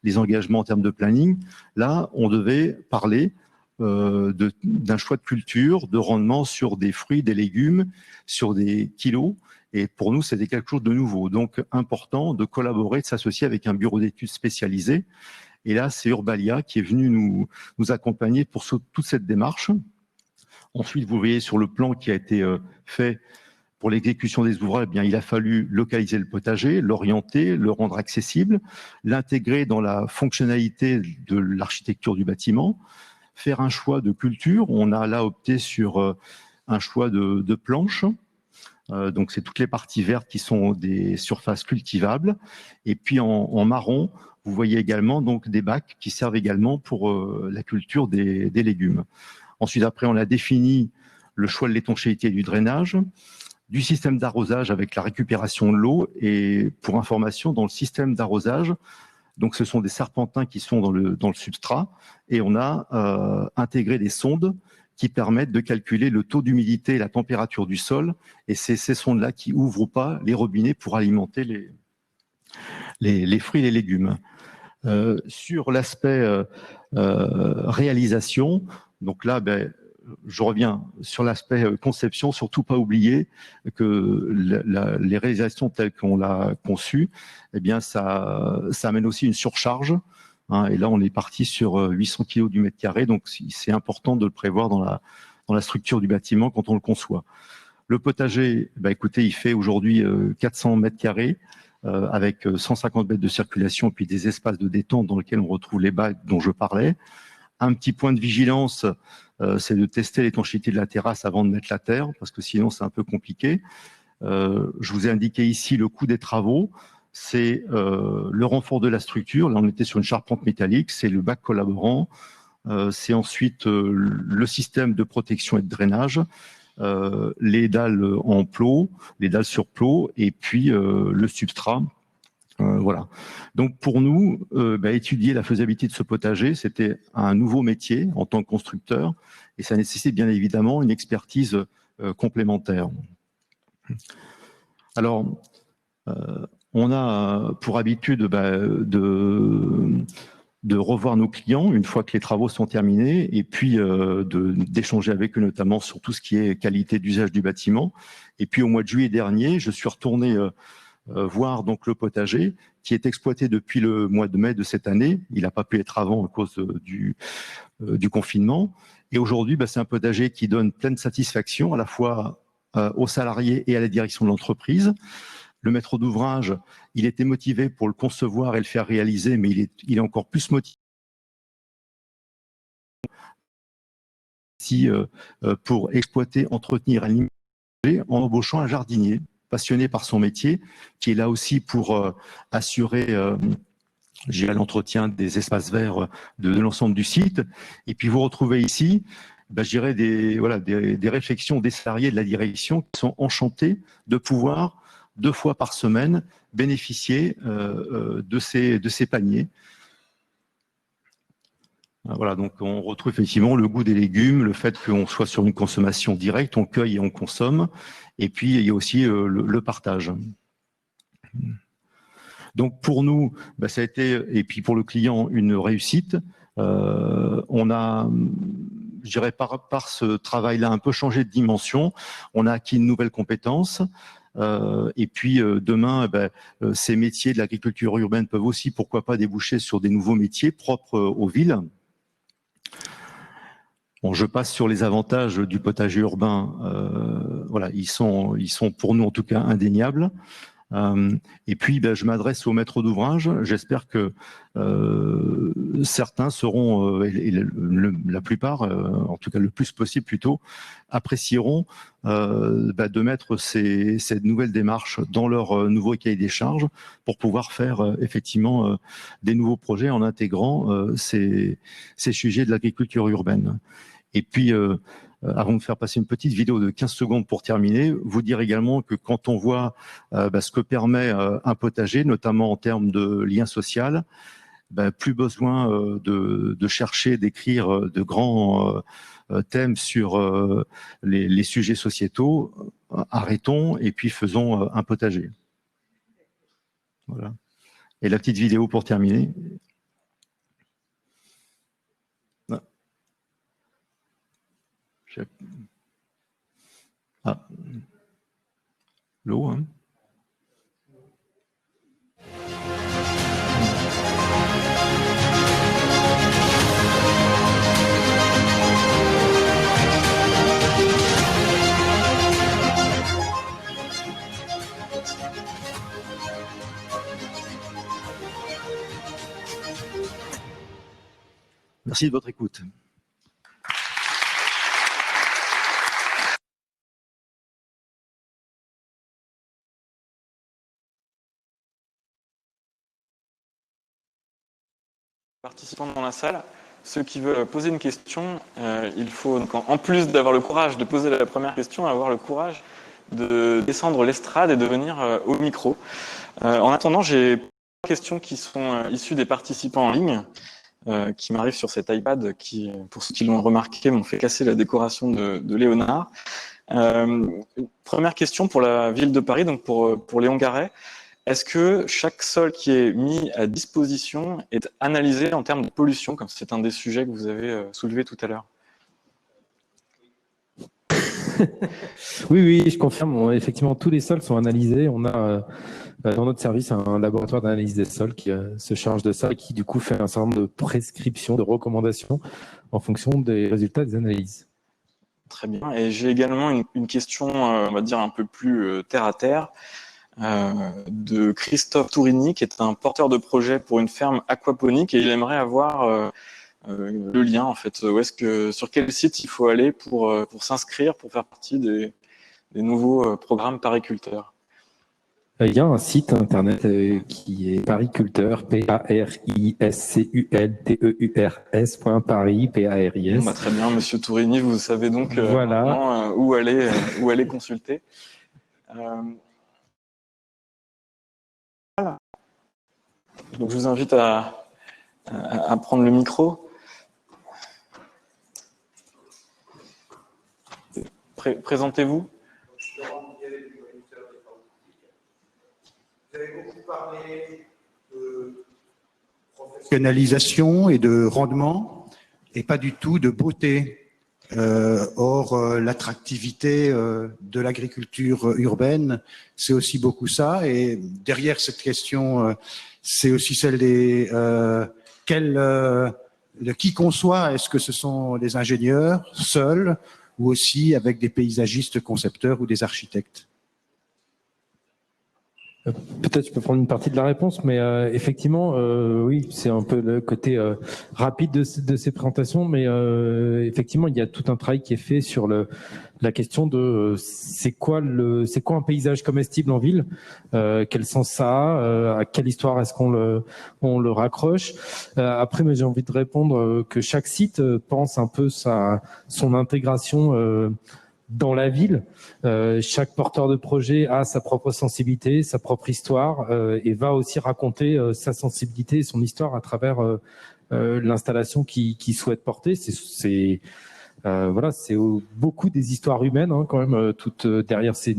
les engagements en termes de planning. Là, on devait parler d'un choix de culture, de rendement sur des fruits, des légumes, sur des kilos. Et pour nous, c'était quelque chose de nouveau. Donc, important de collaborer, de s'associer avec un bureau d'études spécialisé. Et là, c'est Urbalia qui est venu nous accompagner pour toute cette démarche. Ensuite, vous voyez sur le plan qui a été fait pour l'exécution des ouvrages, eh bien, il a fallu localiser le potager, l'orienter, le rendre accessible, l'intégrer dans la fonctionnalité de l'architecture du bâtiment, faire un choix de culture. On a là opté sur un choix de planches. Donc, c'est toutes les parties vertes qui sont des surfaces cultivables. Et puis, en marron, vous voyez également donc des bacs qui servent également pour la culture des légumes. Ensuite, après, on a défini le choix de l'étanchéité et du drainage. du système d'arrosage avec la récupération de l'eau. Et pour information, dans le système d'arrosage, donc ce sont des serpentins qui sont dans le substrat, et on a intégré des sondes qui permettent de calculer le taux d'humidité et la température du sol, et c'est ces sondes-là qui ouvrent ou pas les robinets pour alimenter les fruits et les légumes. Sur l'aspect réalisation, donc là, je reviens sur l'aspect conception, surtout pas oublier que les réalisations telles qu'on l'a conçues, eh bien ça amène aussi une surcharge. Hein, et là, on est parti sur 800 kg du mètre carré, donc c'est important de le prévoir dans la structure du bâtiment quand on le conçoit. Le potager, écoutez, il fait aujourd'hui 400 mètres carrés avec 150 mètres de circulation, puis des espaces de détente dans lesquels on retrouve les bacs dont je parlais. Un petit point de vigilance, c'est de tester l'étanchéité de la terrasse avant de mettre la terre, parce que sinon c'est un peu compliqué. Je vous ai indiqué ici le coût des travaux. C'est le renfort de la structure. Là, on était sur une charpente métallique. C'est le bac collaborant. C'est ensuite le système de protection et de drainage, les dalles en plot, les dalles sur plot, et puis le substrat. Voilà. Donc pour nous, étudier la faisabilité de ce potager, c'était un nouveau métier en tant que constructeur, et ça nécessite bien évidemment une expertise complémentaire. Alors, on a pour habitude de revoir nos clients une fois que les travaux sont terminés, et puis d'échanger avec eux notamment sur tout ce qui est qualité d'usage du bâtiment. Et puis au mois de juillet dernier, je suis retourné voir donc le potager qui est exploité depuis le mois de mai de cette année. Il n'a pas pu être avant à cause du confinement. Et aujourd'hui, c'est un potager qui donne pleine satisfaction à la fois aux salariés et à la direction de l'entreprise. Le maître d'ouvrage, il était motivé pour le concevoir et le faire réaliser, mais il est encore plus motivé pour exploiter, entretenir, alimenter en embauchant un jardinier passionné par son métier, qui est là aussi pour assurer l'entretien des espaces verts de l'ensemble du site. Et puis vous retrouvez ici, je dirais des réflexions des salariés de la direction qui sont enchantés de pouvoir 2 fois par semaine bénéficier de ces paniers. Voilà, donc on retrouve effectivement le goût des légumes, le fait qu'on soit sur une consommation directe, on cueille et on consomme, et puis il y a aussi le partage. Donc pour nous, ça a été, et puis pour le client, une réussite. On a, je dirais par ce travail-là, un peu changé de dimension. On a acquis une nouvelle compétence. Et puis demain, ces métiers de l'agriculture urbaine peuvent aussi, pourquoi pas, déboucher sur des nouveaux métiers propres aux villes. Bon, je passe sur les avantages du potager urbain. Voilà, ils sont pour nous en tout cas indéniables. Et puis, je m'adresse aux maîtres d'ouvrage. J'espère que certains seront, la plupart, en tout cas le plus possible plutôt, apprécieront de mettre cette nouvelle démarche dans leur nouveau cahier des charges pour pouvoir faire effectivement des nouveaux projets en intégrant ces sujets de l'agriculture urbaine. Et puis, avant de faire passer une petite vidéo de 15 secondes pour terminer, vous dire également que quand on voit ce que permet un potager, notamment en termes de lien social, plus besoin de chercher, d'écrire de grands thèmes sur les sujets sociétaux. Arrêtons et puis faisons un potager. Voilà. Et la petite vidéo pour terminer. Ah, l'eau, hein. Merci de votre écoute. Participants dans la salle, ceux qui veulent poser une question, il faut, en plus d'avoir le courage de poser la première question, avoir le courage de descendre l'estrade et de venir au micro. En attendant, j'ai des questions qui sont issues des participants en ligne, qui m'arrivent sur cet iPad, qui, pour ceux qui l'ont remarqué, m'ont fait casser la décoration de Léonard. Première question pour la ville de Paris, donc pour Léon Garet. Est-ce que chaque sol qui est mis à disposition est analysé en termes de pollution, comme c'est un des sujets que vous avez soulevé tout à l'heure? Oui, je confirme. Effectivement, tous les sols sont analysés. On a dans notre service un laboratoire d'analyse des sols qui se charge de ça et qui, du coup, fait un certain nombre de prescriptions, de recommandations en fonction des résultats des analyses. Très bien. Et j'ai également une question, on va dire, un peu plus terre à terre. De Christophe Tourini, qui est un porteur de projet pour une ferme aquaponique, et il aimerait avoir le lien, en fait. Sur quel site il faut aller pour s'inscrire, pour faire partie des nouveaux programmes pariculteurs? Il y a un site internet qui est pariculteur, PARISCULTEURS.paris, PARIS. Bon, très bien, monsieur Tourini, vous savez donc voilà. où aller consulter. Voilà. Donc je vous invite à prendre le micro. Présentez-vous. Vous avez beaucoup parlé de professionnalisation et de rendement, et pas du tout de beauté. Or, l'attractivité de l'agriculture urbaine, c'est aussi beaucoup ça. Et derrière cette question, c'est aussi celle des de qui conçoit. Est-ce que ce sont des ingénieurs seuls ou aussi avec des paysagistes concepteurs ou des architectes? Peut-être je peux prendre une partie de la réponse, mais effectivement, oui, c'est un peu le côté rapide de ces présentations, mais effectivement, il y a tout un travail qui est fait sur la question de c'est quoi un paysage comestible en ville, quel sens ça a, à quelle histoire est-ce qu'on le raccroche. Après, mais j'ai envie de répondre que chaque site pense un peu son intégration dans la ville. Chaque porteur de projet a sa propre sensibilité, sa propre histoire et va aussi raconter sa sensibilité et son histoire à travers l'installation qu'il souhaite porter. C'est beaucoup des histoires humaines hein, quand même, toutes derrière ces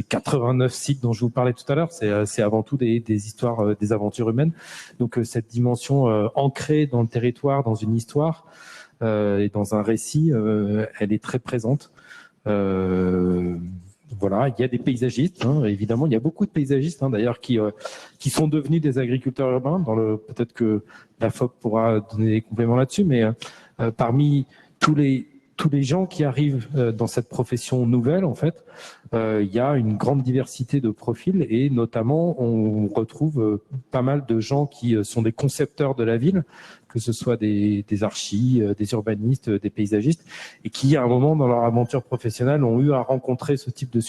89 sites dont je vous parlais tout à l'heure. C'est avant tout des histoires, des aventures humaines. Donc cette dimension ancrée dans le territoire, dans une histoire et dans un récit, elle est très présente. Voilà, il y a des paysagistes, hein, évidemment, il y a beaucoup de paysagistes hein, d'ailleurs qui sont devenus des agriculteurs urbains. Peut-être que la FOP pourra donner des compléments là-dessus, mais parmi tous les gens qui arrivent dans cette profession nouvelle, en fait, il y a une grande diversité de profils et notamment on retrouve pas mal de gens qui sont des concepteurs de la ville, que ce soit des archis, des urbanistes, des paysagistes, et qui à un moment dans leur aventure professionnelle ont eu à rencontrer ce type de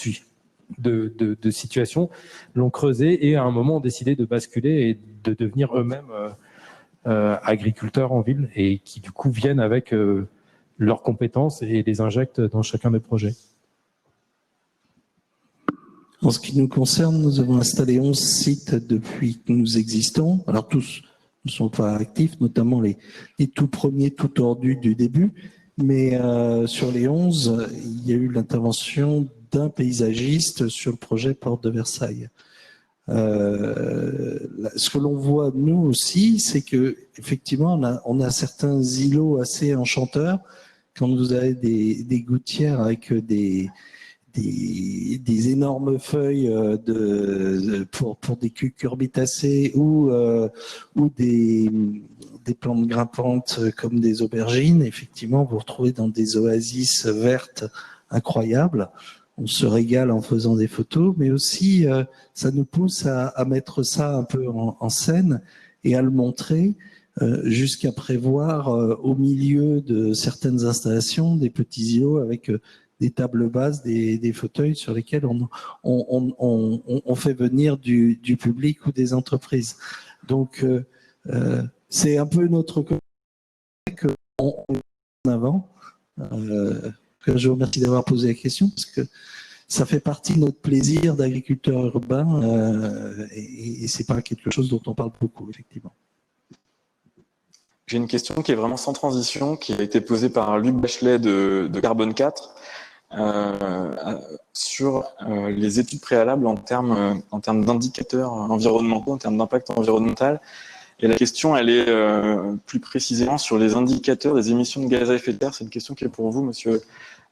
situation, l'ont creusé et à un moment ont décidé de basculer et de devenir eux-mêmes agriculteurs en ville et qui du coup viennent avec leurs compétences et les injectent dans chacun des projets. En ce qui nous concerne, nous avons installé 11 sites depuis que nous existons. Alors tous ne sont pas actifs, notamment les tout premiers, tout tordus du début. Mais sur les 11, il y a eu l'intervention d'un paysagiste sur le projet Porte de Versailles. Ce que l'on voit nous aussi, c'est que effectivement on a certains îlots assez enchanteurs. Quand vous avez des gouttières avec des énormes feuilles pour des cucurbitacées ou des plantes grimpantes comme des aubergines, effectivement, vous retrouvez dans des oasis vertes incroyables. On se régale en faisant des photos, mais aussi ça nous pousse à mettre ça un peu en scène et à le montrer jusqu'à prévoir au milieu de certaines installations des petits îlots avec des tables basses, des fauteuils sur lesquels on fait venir du public ou des entreprises. Donc, c'est un peu notre côté qu'on met en avant. Je vous remercie d'avoir posé la question parce que ça fait partie de notre plaisir d'agriculteur urbain et c'est pas quelque chose dont on parle beaucoup, effectivement. J'ai une question qui est vraiment sans transition, qui a été posée par Luc Bachelet de Carbone 4 sur les études préalables en termes d'indicateurs environnementaux, en termes d'impact environnemental. Et la question, elle est plus précisément sur les indicateurs des émissions de gaz à effet de serre. C'est une question qui est pour vous, Monsieur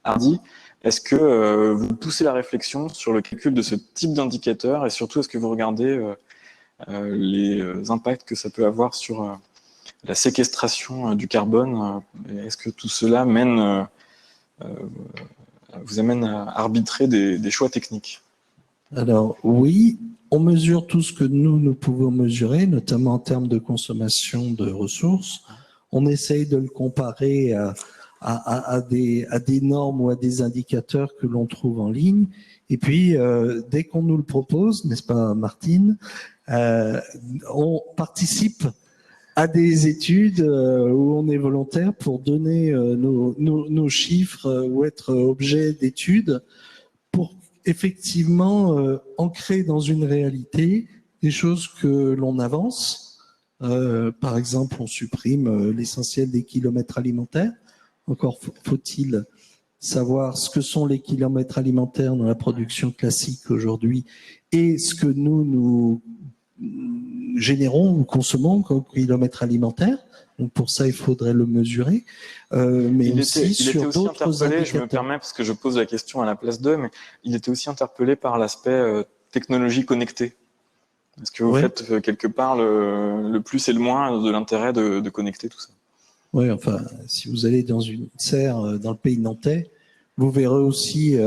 Hardy. Est-ce que vous poussez la réflexion sur le calcul de ce type d'indicateur et surtout, est-ce que vous regardez les impacts que ça peut avoir sur la séquestration du carbone? Est-ce que tout cela vous amène à arbitrer des choix techniques? Alors oui, on mesure tout ce que nous pouvons mesurer, notamment en termes de consommation de ressources. On essaye de le comparer à des normes ou à des indicateurs que l'on trouve en ligne. Et puis, dès qu'on nous le propose, n'est-ce pas Martine, on participe à des études où on est volontaire pour donner nos chiffres ou être objet d'études pour effectivement ancrer dans une réalité des choses que l'on avance. Par exemple, on supprime l'essentiel des kilomètres alimentaires. Encore faut-il savoir ce que sont les kilomètres alimentaires dans la production classique aujourd'hui et ce que nous générons ou consommons comme kilomètres alimentaires. Donc pour ça, il faudrait le mesurer. Mais il aussi était sur aussi d'autres interpellé, indicateurs. je me permets parce que je pose la question à la place d'eux, mais il était aussi interpellé par l'aspect technologie connectée. Est-ce que vous faites quelque part le plus et le moins de l'intérêt de connecter tout ça? Oui, enfin, si vous allez dans une serre dans le pays nantais, vous verrez aussi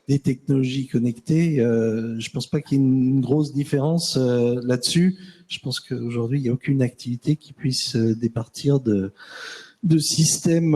des technologies connectées. Je pense pas qu'il y ait une grosse différence là-dessus. Je pense qu'aujourd'hui, il n'y a aucune activité qui puisse départir de systèmes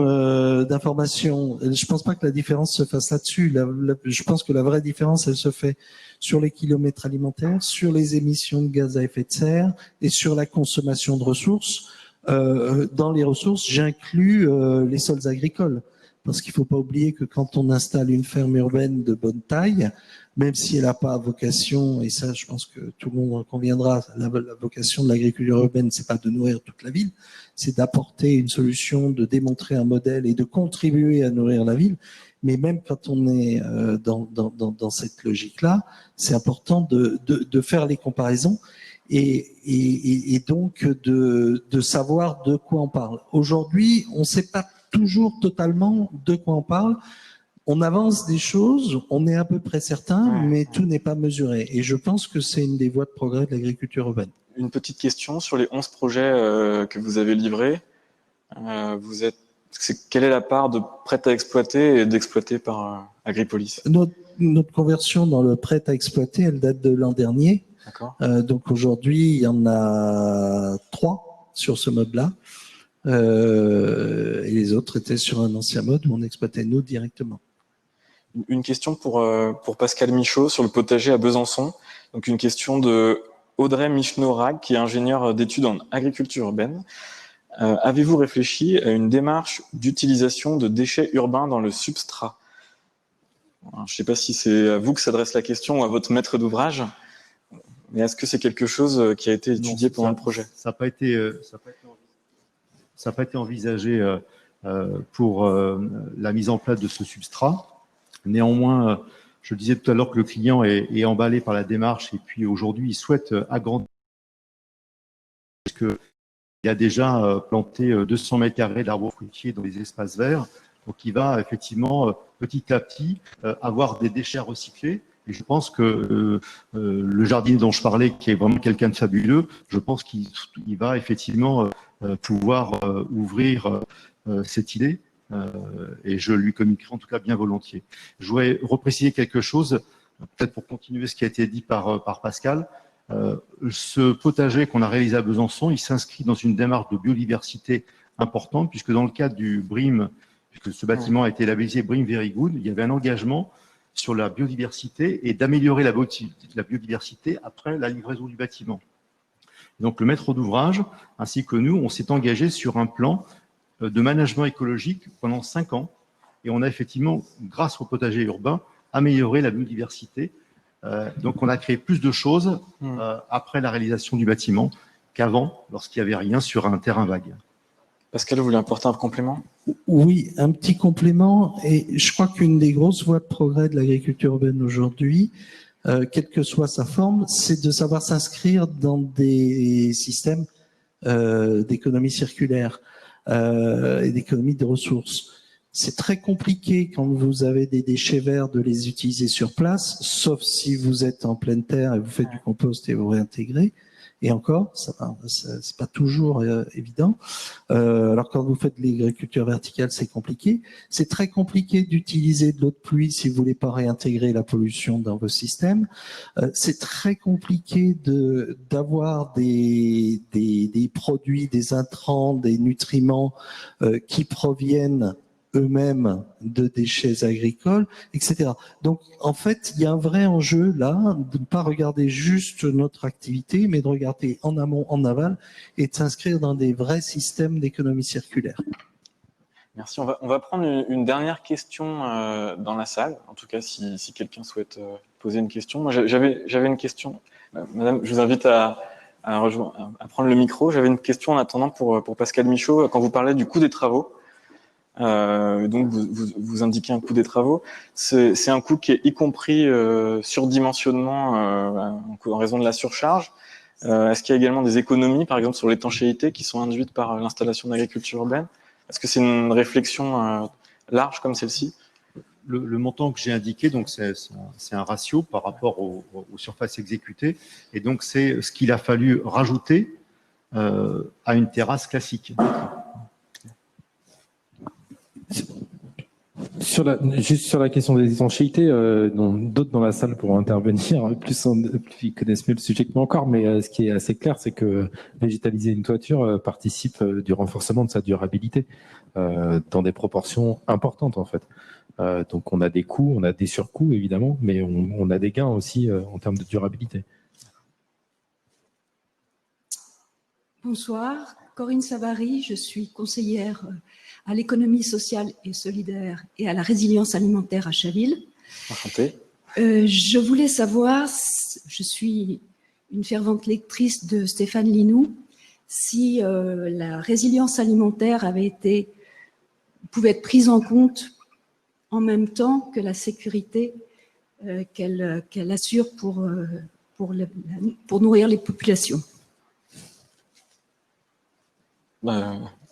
d'information. Je pense pas que la différence se fasse là-dessus. Je pense que la vraie différence, elle se fait sur les kilomètres alimentaires, sur les émissions de gaz à effet de serre et sur la consommation de ressources. Dans les ressources, j'inclus les sols agricoles. Parce qu'il ne faut pas oublier que quand on installe une ferme urbaine de bonne taille, même si elle n'a pas vocation, et ça je pense que tout le monde en conviendra, la vocation de l'agriculture urbaine, c'est pas de nourrir toute la ville, c'est d'apporter une solution, de démontrer un modèle et de contribuer à nourrir la ville. Mais même quand on est dans cette logique-là, c'est important de faire les comparaisons et donc de savoir de quoi on parle. Aujourd'hui, on ne sait pas toujours totalement de quoi on parle. On avance des choses, on est à peu près certain, mais tout n'est pas mesuré. Et je pense que c'est une des voies de progrès de l'agriculture urbaine. Une petite question sur les 11 projets que vous avez livrés. Quelle est la part de prêt à exploiter et d'exploiter par Agripolis? Notre conversion dans le prêt à exploiter, elle date de l'an dernier. D'accord. Donc aujourd'hui, il y en a 3 sur ce mode-là. Et les autres étaient sur un ancien mode où on exploitait nous directement. Une question pour Pascal Michaud sur le potager à Besançon. Donc une question de Audrey Michno-Rag, qui est ingénieure d'études en agriculture urbaine. Avez-vous réfléchi à une démarche d'utilisation de déchets urbains dans le substrat? Alors, je ne sais pas si c'est à vous que s'adresse la question ou à votre maître d'ouvrage, mais est-ce que c'est quelque chose qui a été étudié pendant le projet? Ça n'a pas été envisagé pour la mise en place de ce substrat. Néanmoins, je disais tout à l'heure que le client est emballé par la démarche et puis aujourd'hui, il souhaite agrandir parce qu'il a déjà planté 200 mètres carrés d'arbres fruitiers dans les espaces verts. Donc, il va effectivement petit à petit avoir des déchets à recycler. Et je pense que le jardinier dont je parlais, qui est vraiment quelqu'un de fabuleux, je pense qu'il va effectivement pouvoir ouvrir cette idée. Et je lui communiquerai en tout cas bien volontiers. Je voudrais repréciser quelque chose, peut-être pour continuer ce qui a été dit par Pascal. Ce potager qu'on a réalisé à Besançon, il s'inscrit dans une démarche de biodiversité importante, puisque dans le cadre du BRIM, puisque ce bâtiment a été labellisé BRIM Very Good, il y avait un engagement sur la biodiversité et d'améliorer la biodiversité après la livraison du bâtiment. Donc le maître d'ouvrage, ainsi que nous, on s'est engagé sur un plan de management écologique pendant 5 ans. Et on a effectivement, grâce au potager urbain, améliorer la biodiversité. Donc on a créé plus de choses après la réalisation du bâtiment qu'avant, lorsqu'il n'y avait rien sur un terrain vague. Pascal, vous voulez apporter un complément? Oui, un petit complément. Et je crois qu'une des grosses voies de progrès de l'agriculture urbaine aujourd'hui, quelle que soit sa forme, c'est de savoir s'inscrire dans des systèmes d'économie circulaire et d'économie de ressources. C'est très compliqué quand vous avez des déchets verts de les utiliser sur place, sauf si vous êtes en pleine terre et vous faites du compost et vous réintégrez. Et encore, c'est pas toujours évident. Alors quand vous faites de l'agriculture verticale, c'est compliqué. C'est très compliqué d'utiliser de l'eau de pluie si vous voulez pas réintégrer la pollution dans vos systèmes. C'est très compliqué d'avoir des produits, des intrants, des nutriments qui proviennent eux-mêmes de déchets agricoles, etc. Donc, en fait, il y a un vrai enjeu là, de ne pas regarder juste notre activité, mais de regarder en amont, en aval, et de s'inscrire dans des vrais systèmes d'économie circulaire. Merci. On va prendre une dernière question dans la salle, en tout cas si quelqu'un souhaite poser une question. Moi, j'avais une question. Madame, je vous invite à prendre le micro. J'avais une question en attendant pour Pascal Michaud. Quand vous parlez du coût des travaux, donc vous indiquez un coût des travaux, c'est un coût qui est y compris surdimensionnement en raison de la surcharge. Est-ce qu'il y a également des économies, par exemple sur l'étanchéité, qui sont induites par l'installation d'agriculture urbaine? Est-ce que c'est une réflexion large comme celle-ci? Le montant que j'ai indiqué, donc c'est un ratio par rapport aux surfaces exécutées, et donc c'est ce qu'il a fallu rajouter à une terrasse classique. Juste sur la question des étanchéités, d'autres dans la salle pourront intervenir, ils connaissent mieux le sujet que moi encore, mais ce qui est assez clair, c'est que végétaliser une toiture participe du renforcement de sa durabilité dans des proportions importantes en fait. Donc on a des coûts, on a des surcoûts évidemment, mais on a des gains aussi en termes de durabilité. Bonsoir, Corinne Savary, je suis conseillère à l'économie sociale et solidaire et à la résilience alimentaire à Chaville. Enchanté. Je voulais savoir, je suis une fervente lectrice de Stéphane Linou, si la résilience alimentaire pouvait être prise en compte en même temps que la sécurité qu'elle assure pour nourrir les populations.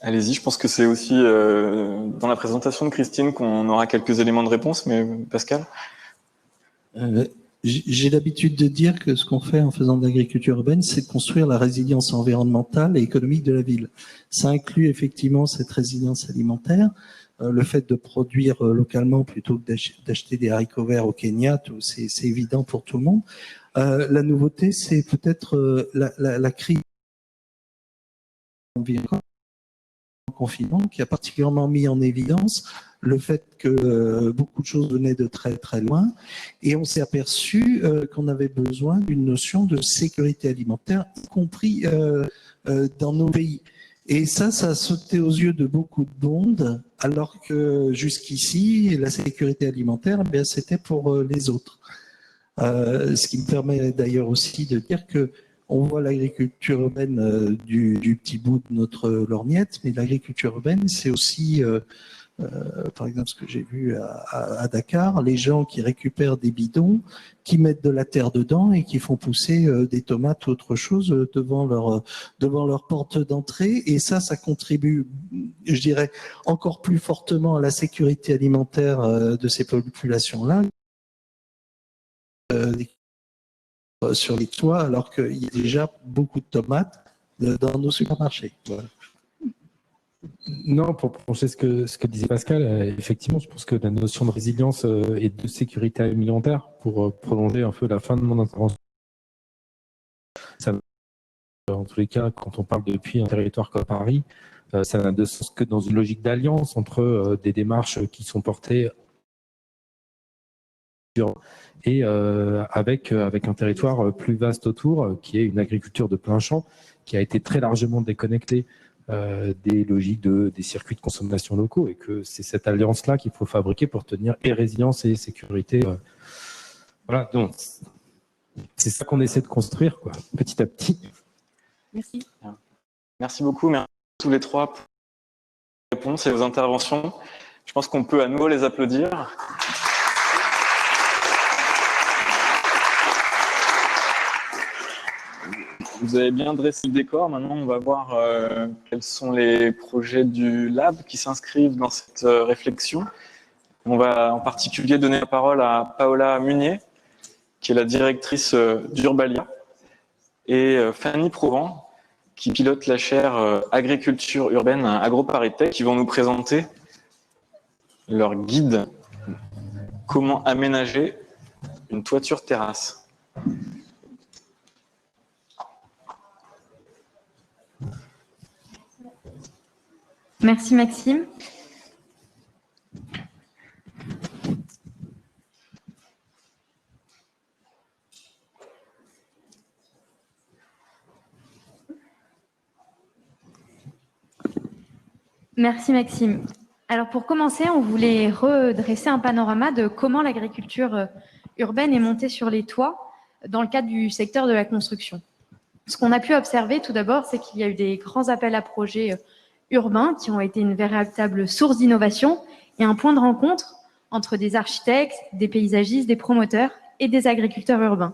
Allez-y, je pense que c'est aussi dans la présentation de Christine qu'on aura quelques éléments de réponse, mais Pascal? J'ai l'habitude de dire que ce qu'on fait en faisant de l'agriculture urbaine, c'est de construire la résilience environnementale et économique de la ville. Ça inclut effectivement cette résilience alimentaire, le fait de produire localement plutôt que d'acheter des haricots verts au Kenya, c'est évident pour tout le monde. La nouveauté, c'est peut-être la crise confinement qui a particulièrement mis en évidence le fait que beaucoup de choses venaient de très très loin et on s'est aperçu qu'on avait besoin d'une notion de sécurité alimentaire, y compris dans nos pays. Et ça a sauté aux yeux de beaucoup de monde, alors que jusqu'ici, la sécurité alimentaire, bien, c'était pour les autres. Ce qui me permet d'ailleurs aussi de dire que on voit l'agriculture urbaine du petit bout de notre lorgnette, mais l'agriculture urbaine, c'est aussi, par exemple, ce que j'ai vu à Dakar, les gens qui récupèrent des bidons, qui mettent de la terre dedans et qui font pousser des tomates ou autre chose devant leur porte d'entrée. Et ça contribue, je dirais, encore plus fortement à la sécurité alimentaire de ces populations-là. Sur les toits, alors qu'il y a déjà beaucoup de tomates dans nos supermarchés. Voilà. Non, pour prolonger ce que disait Pascal, effectivement, je pense que la notion de résilience et de sécurité alimentaire, pour prolonger un peu la fin de mon intervention, ça, en tous les cas, quand on parle depuis un territoire comme Paris, ça n'a de sens que dans une logique d'alliance entre des démarches qui sont portées et avec un territoire plus vaste autour, qui est une agriculture de plein champ, qui a été très largement déconnectée des logiques des circuits de consommation locaux, et que c'est cette alliance-là qu'il faut fabriquer pour tenir et résilience et sécurité. Voilà, donc c'est ça qu'on essaie de construire, quoi, petit à petit. Merci. Merci beaucoup, merci à tous les trois pour vos réponses et vos interventions. Je pense qu'on peut à nouveau les applaudir. Vous avez bien dressé le décor. Maintenant, on va voir quels sont les projets du Lab qui s'inscrivent dans cette réflexion. On va en particulier donner la parole à Paola Munier, qui est la directrice d'Urbalia, et Fanny Provan, qui pilote la chaire Agriculture urbaine à AgroParisTech, qui vont nous présenter leur guide « Comment aménager une toiture terrasse ». Merci Maxime. Merci Maxime. Alors pour commencer, on voulait redresser un panorama de comment l'agriculture urbaine est montée sur les toits dans le cadre du secteur de la construction. Ce qu'on a pu observer tout d'abord, c'est qu'il y a eu des grands appels à projets urbains qui ont été une véritable source d'innovation et un point de rencontre entre des architectes, des paysagistes, des promoteurs et des agriculteurs urbains.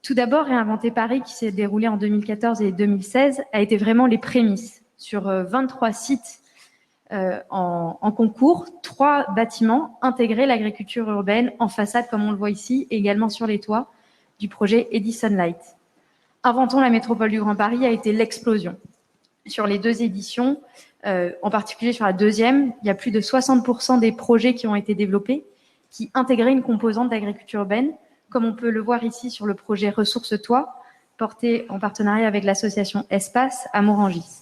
Tout d'abord, Réinventer Paris, qui s'est déroulé en 2014 et 2016, a été vraiment les prémices. Sur 23 sites en concours, 3 bâtiments intégraient l'agriculture urbaine en façade, comme on le voit ici, et également sur les toits du projet Edison Light. Inventons la métropole du Grand Paris a été l'explosion. Sur les 2 éditions, en particulier sur la deuxième, il y a plus de 60% des projets qui ont été développés qui intégraient une composante d'agriculture urbaine, comme on peut le voir ici sur le projet Ressources Toits, porté en partenariat avec l'association Espace à Morangis.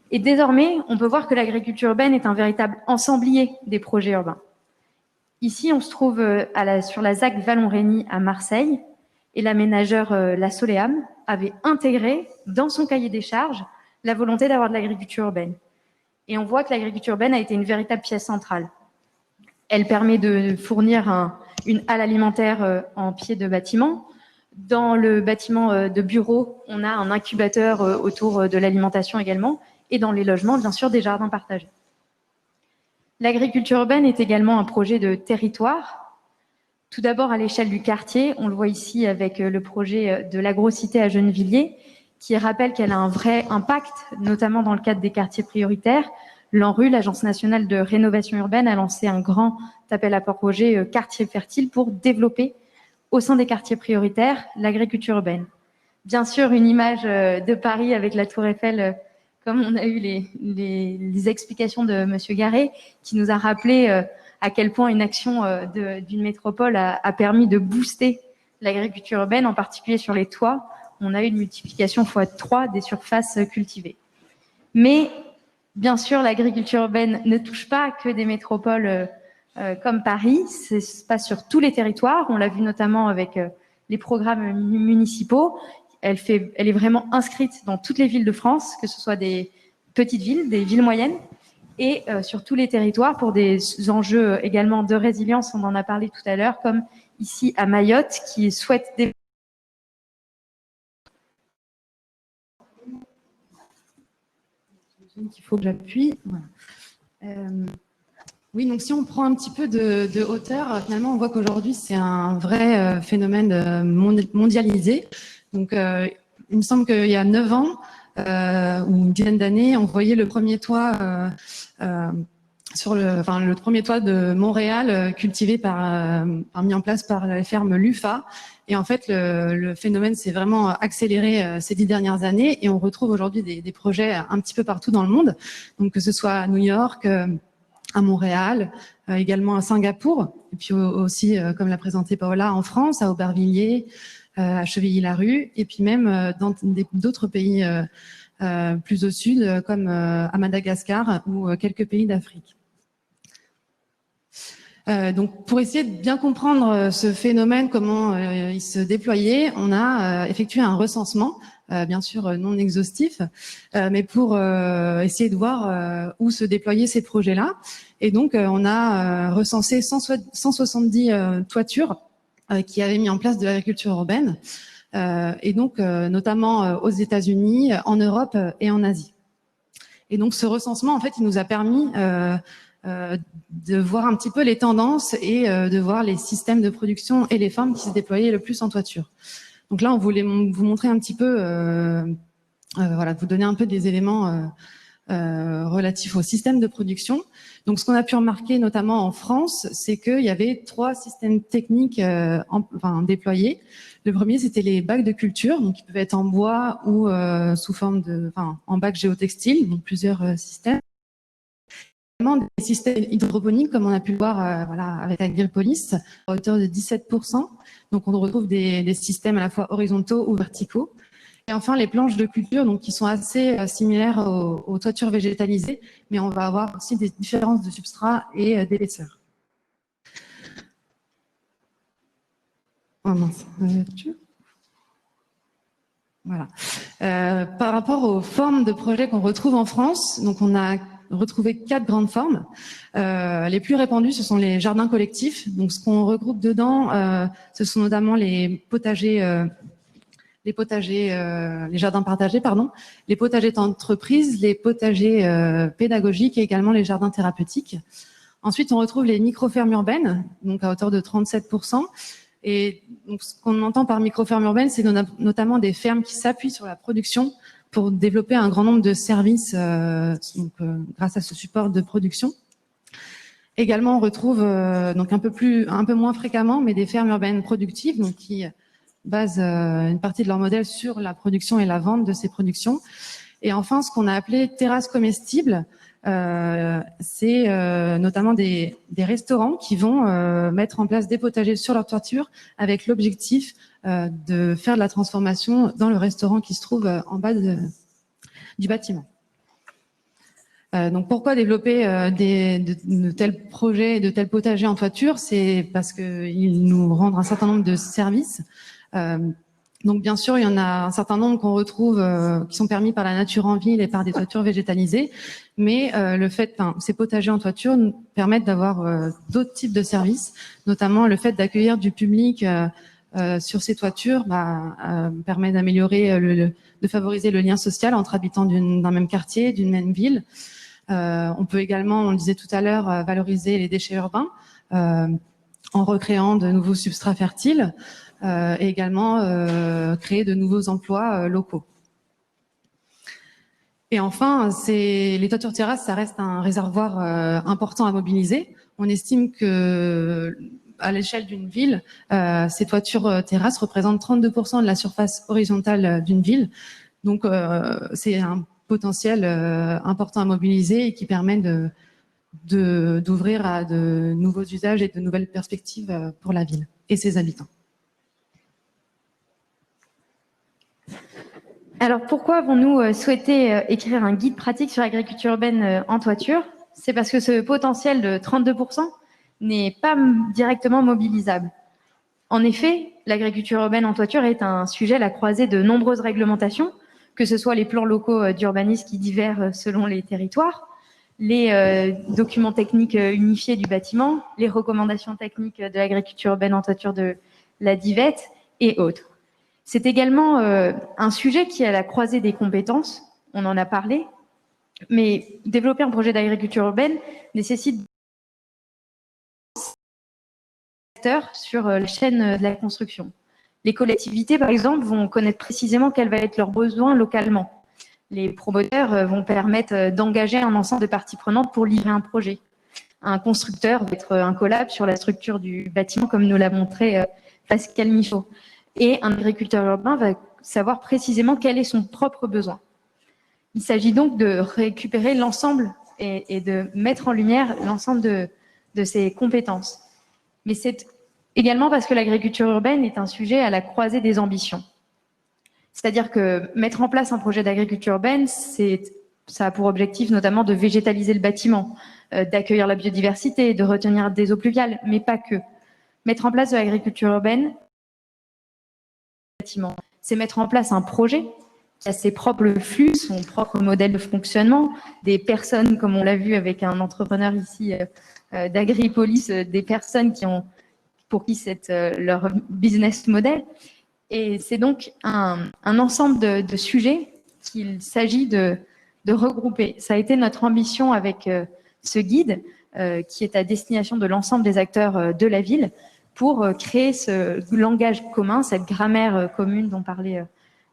Et désormais, on peut voir que l'agriculture urbaine est un véritable ensemblier des projets urbains. Ici, on se trouve sur la ZAC Vallon-Rény à Marseille, et l'aménageur La Soleam avait intégré dans son cahier des charges la volonté d'avoir de l'agriculture urbaine. Et on voit que l'agriculture urbaine a été une véritable pièce centrale. Elle permet de fournir une halle alimentaire en pied de bâtiment. Dans le bâtiment de bureau, on a un incubateur autour de l'alimentation également. Et dans les logements, bien sûr, des jardins partagés. L'agriculture urbaine est également un projet de territoire. Tout d'abord à l'échelle du quartier, on le voit ici avec le projet de l'Agrocité à Gennevilliers, qui rappelle qu'elle a un vrai impact, notamment dans le cadre des quartiers prioritaires. L'ANRU, l'Agence nationale de rénovation urbaine, a lancé un grand appel à projet quartier fertile pour développer au sein des quartiers prioritaires l'agriculture urbaine. Bien sûr, une image de Paris avec la Tour Eiffel, comme on a eu les explications de Monsieur Garret, qui nous a rappelé à quel point une action d'une métropole a permis de booster l'agriculture urbaine, en particulier sur les toits. On a eu une multiplication x3 des surfaces cultivées. Mais bien sûr, l'agriculture urbaine ne touche pas que des métropoles comme Paris, ça se passe sur tous les territoires. On l'a vu notamment avec les programmes municipaux. Elle est vraiment inscrite dans toutes les villes de France, que ce soit des petites villes, des villes moyennes, et sur tous les territoires pour des enjeux également de résilience, on en a parlé tout à l'heure, comme ici à Mayotte, qui souhaite développer. Il faut que j'appuie. Voilà. Oui, donc si on prend un petit peu de hauteur, finalement, on voit qu'aujourd'hui, c'est un vrai phénomène mondialisé. Donc, il me semble qu'il y a 9 ans, ou une dizaine d'années, on voyait le premier toit le premier toit de Montréal cultivé mis en place par la ferme Lufa. Et en fait, le phénomène s'est vraiment accéléré ces 10 dernières années, et on retrouve aujourd'hui des projets un petit peu partout dans le monde. Donc, que ce soit à New York, à Montréal, également à Singapour, et puis aussi, comme l'a présenté Paola, en France, à Aubervilliers, à Chevilly-Larue, et puis même dans d'autres pays plus au sud, comme à Madagascar ou quelques pays d'Afrique. Donc, pour essayer de bien comprendre ce phénomène, comment il se déployait, on a effectué un recensement bien sûr non exhaustif, mais pour essayer de voir où se déployer ces projets-là. Et donc, on a recensé 170 toitures qui avaient mis en place de l'agriculture urbaine, et donc notamment aux États-Unis, en Europe et en Asie. Et donc, ce recensement, en fait, il nous a permis de voir un petit peu les tendances et de voir les systèmes de production et les formes qui se déployaient le plus en toiture. Donc là, on voulait vous montrer un petit peu, voilà, vous donner un peu des éléments relatifs au système de production. Donc, ce qu'on a pu remarquer, notamment en France, c'est qu'il y avait 3 systèmes techniques déployés. Le premier, c'était les bacs de culture, donc qui peuvent être en bois ou sous forme en bac géotextile, donc plusieurs systèmes. Des systèmes hydroponiques, comme on a pu le voir voilà, avec Agripolis, à hauteur de 17%. Donc, on retrouve des systèmes à la fois horizontaux ou verticaux. Et enfin, les planches de culture, donc, qui sont assez similaires aux toitures végétalisées, mais on va avoir aussi des différences de substrat et d'épaisseur. Oh mince, voilà. Par rapport aux formes de projets qu'on retrouve en France, donc on a retrouvé 4 grandes formes. Les plus répandues, ce sont les jardins collectifs. Donc, ce qu'on regroupe dedans, ce sont notamment les jardins partagés, pardon, les potagers d'entreprise, les potagers pédagogiques et également les jardins thérapeutiques. Ensuite, on retrouve les micro-fermes urbaines, donc à hauteur de 37%. Et donc, ce qu'on entend par micro-fermes urbaines, c'est notamment des fermes qui s'appuient sur la production pour développer un grand nombre de services grâce à ce support de production. Également, on retrouve donc un peu moins fréquemment, mais des fermes urbaines productives, donc qui basent une partie de leur modèle sur la production et la vente de ces productions. Et enfin, ce qu'on a appelé terrasses comestibles, c'est notamment des restaurants qui vont mettre en place des potagers sur leur toiture avec l'objectif de faire de la transformation dans le restaurant qui se trouve en bas du bâtiment. Donc, pourquoi développer de tels projets, de tels potagers en toiture? C'est parce qu'ils nous rendent un certain nombre de services. Donc, bien sûr, il y en a un certain nombre qu'on retrouve qui sont permis par la nature en ville et par des toitures végétalisées. Mais ces potagers en toiture nous permettent d'avoir d'autres types de services, notamment le fait d'accueillir du public sur ces toitures permet d'améliorer, de favoriser le lien social entre habitants d'un même quartier, d'une même ville. On peut également, on le disait tout à l'heure, valoriser les déchets urbains en recréant de nouveaux substrats fertiles et également créer de nouveaux emplois locaux. Et enfin, les toitures terrasses, ça reste un réservoir important à mobiliser. On estime que à l'échelle d'une ville, ces toitures terrasses représentent 32% de la surface horizontale d'une ville. Donc, c'est un potentiel important à mobiliser et qui permet d'ouvrir à de nouveaux usages et de nouvelles perspectives pour la ville et ses habitants. Alors, pourquoi avons-nous souhaité écrire un guide pratique sur l'agriculture urbaine en toiture? C'est parce que ce potentiel de 32% n'est pas directement mobilisable. En effet, l'agriculture urbaine en toiture est un sujet à la croisée de nombreuses réglementations, que ce soit les plans locaux d'urbanisme qui diffèrent selon les territoires, les documents techniques unifiés du bâtiment, les recommandations techniques de l'agriculture urbaine en toiture de la DIVET et autres. C'est également un sujet qui est à la croisée des compétences, on en a parlé, mais développer un projet d'agriculture urbaine nécessite sur la chaîne de la construction. Les collectivités, par exemple, vont connaître précisément quels vont être leurs besoins localement. Les promoteurs vont permettre d'engager un ensemble de parties prenantes pour livrer un projet. Un constructeur va être un collab sur la structure du bâtiment, comme nous l'a montré Pascal Michaud. Et un agriculteur urbain va savoir précisément quel est son propre besoin. Il s'agit donc de récupérer l'ensemble et de mettre en lumière l'ensemble de ses compétences. Mais c'est également parce que l'agriculture urbaine est un sujet à la croisée des ambitions. C'est-à-dire que mettre en place un projet d'agriculture urbaine, ça a pour objectif notamment de végétaliser le bâtiment, d'accueillir la biodiversité, de retenir des eaux pluviales, mais pas que. Mettre en place de l'agriculture urbaine, c'est mettre en place un projet qui a ses propres flux, son propre modèle de fonctionnement, des personnes, comme on l'a vu avec un entrepreneur ici d'Agripolis, des personnes pour qui c'est leur business model. Et c'est donc un ensemble de sujets qu'il s'agit de regrouper. Ça a été notre ambition avec ce guide, qui est à destination de l'ensemble des acteurs de la ville, pour créer ce langage commun, cette grammaire commune dont parlait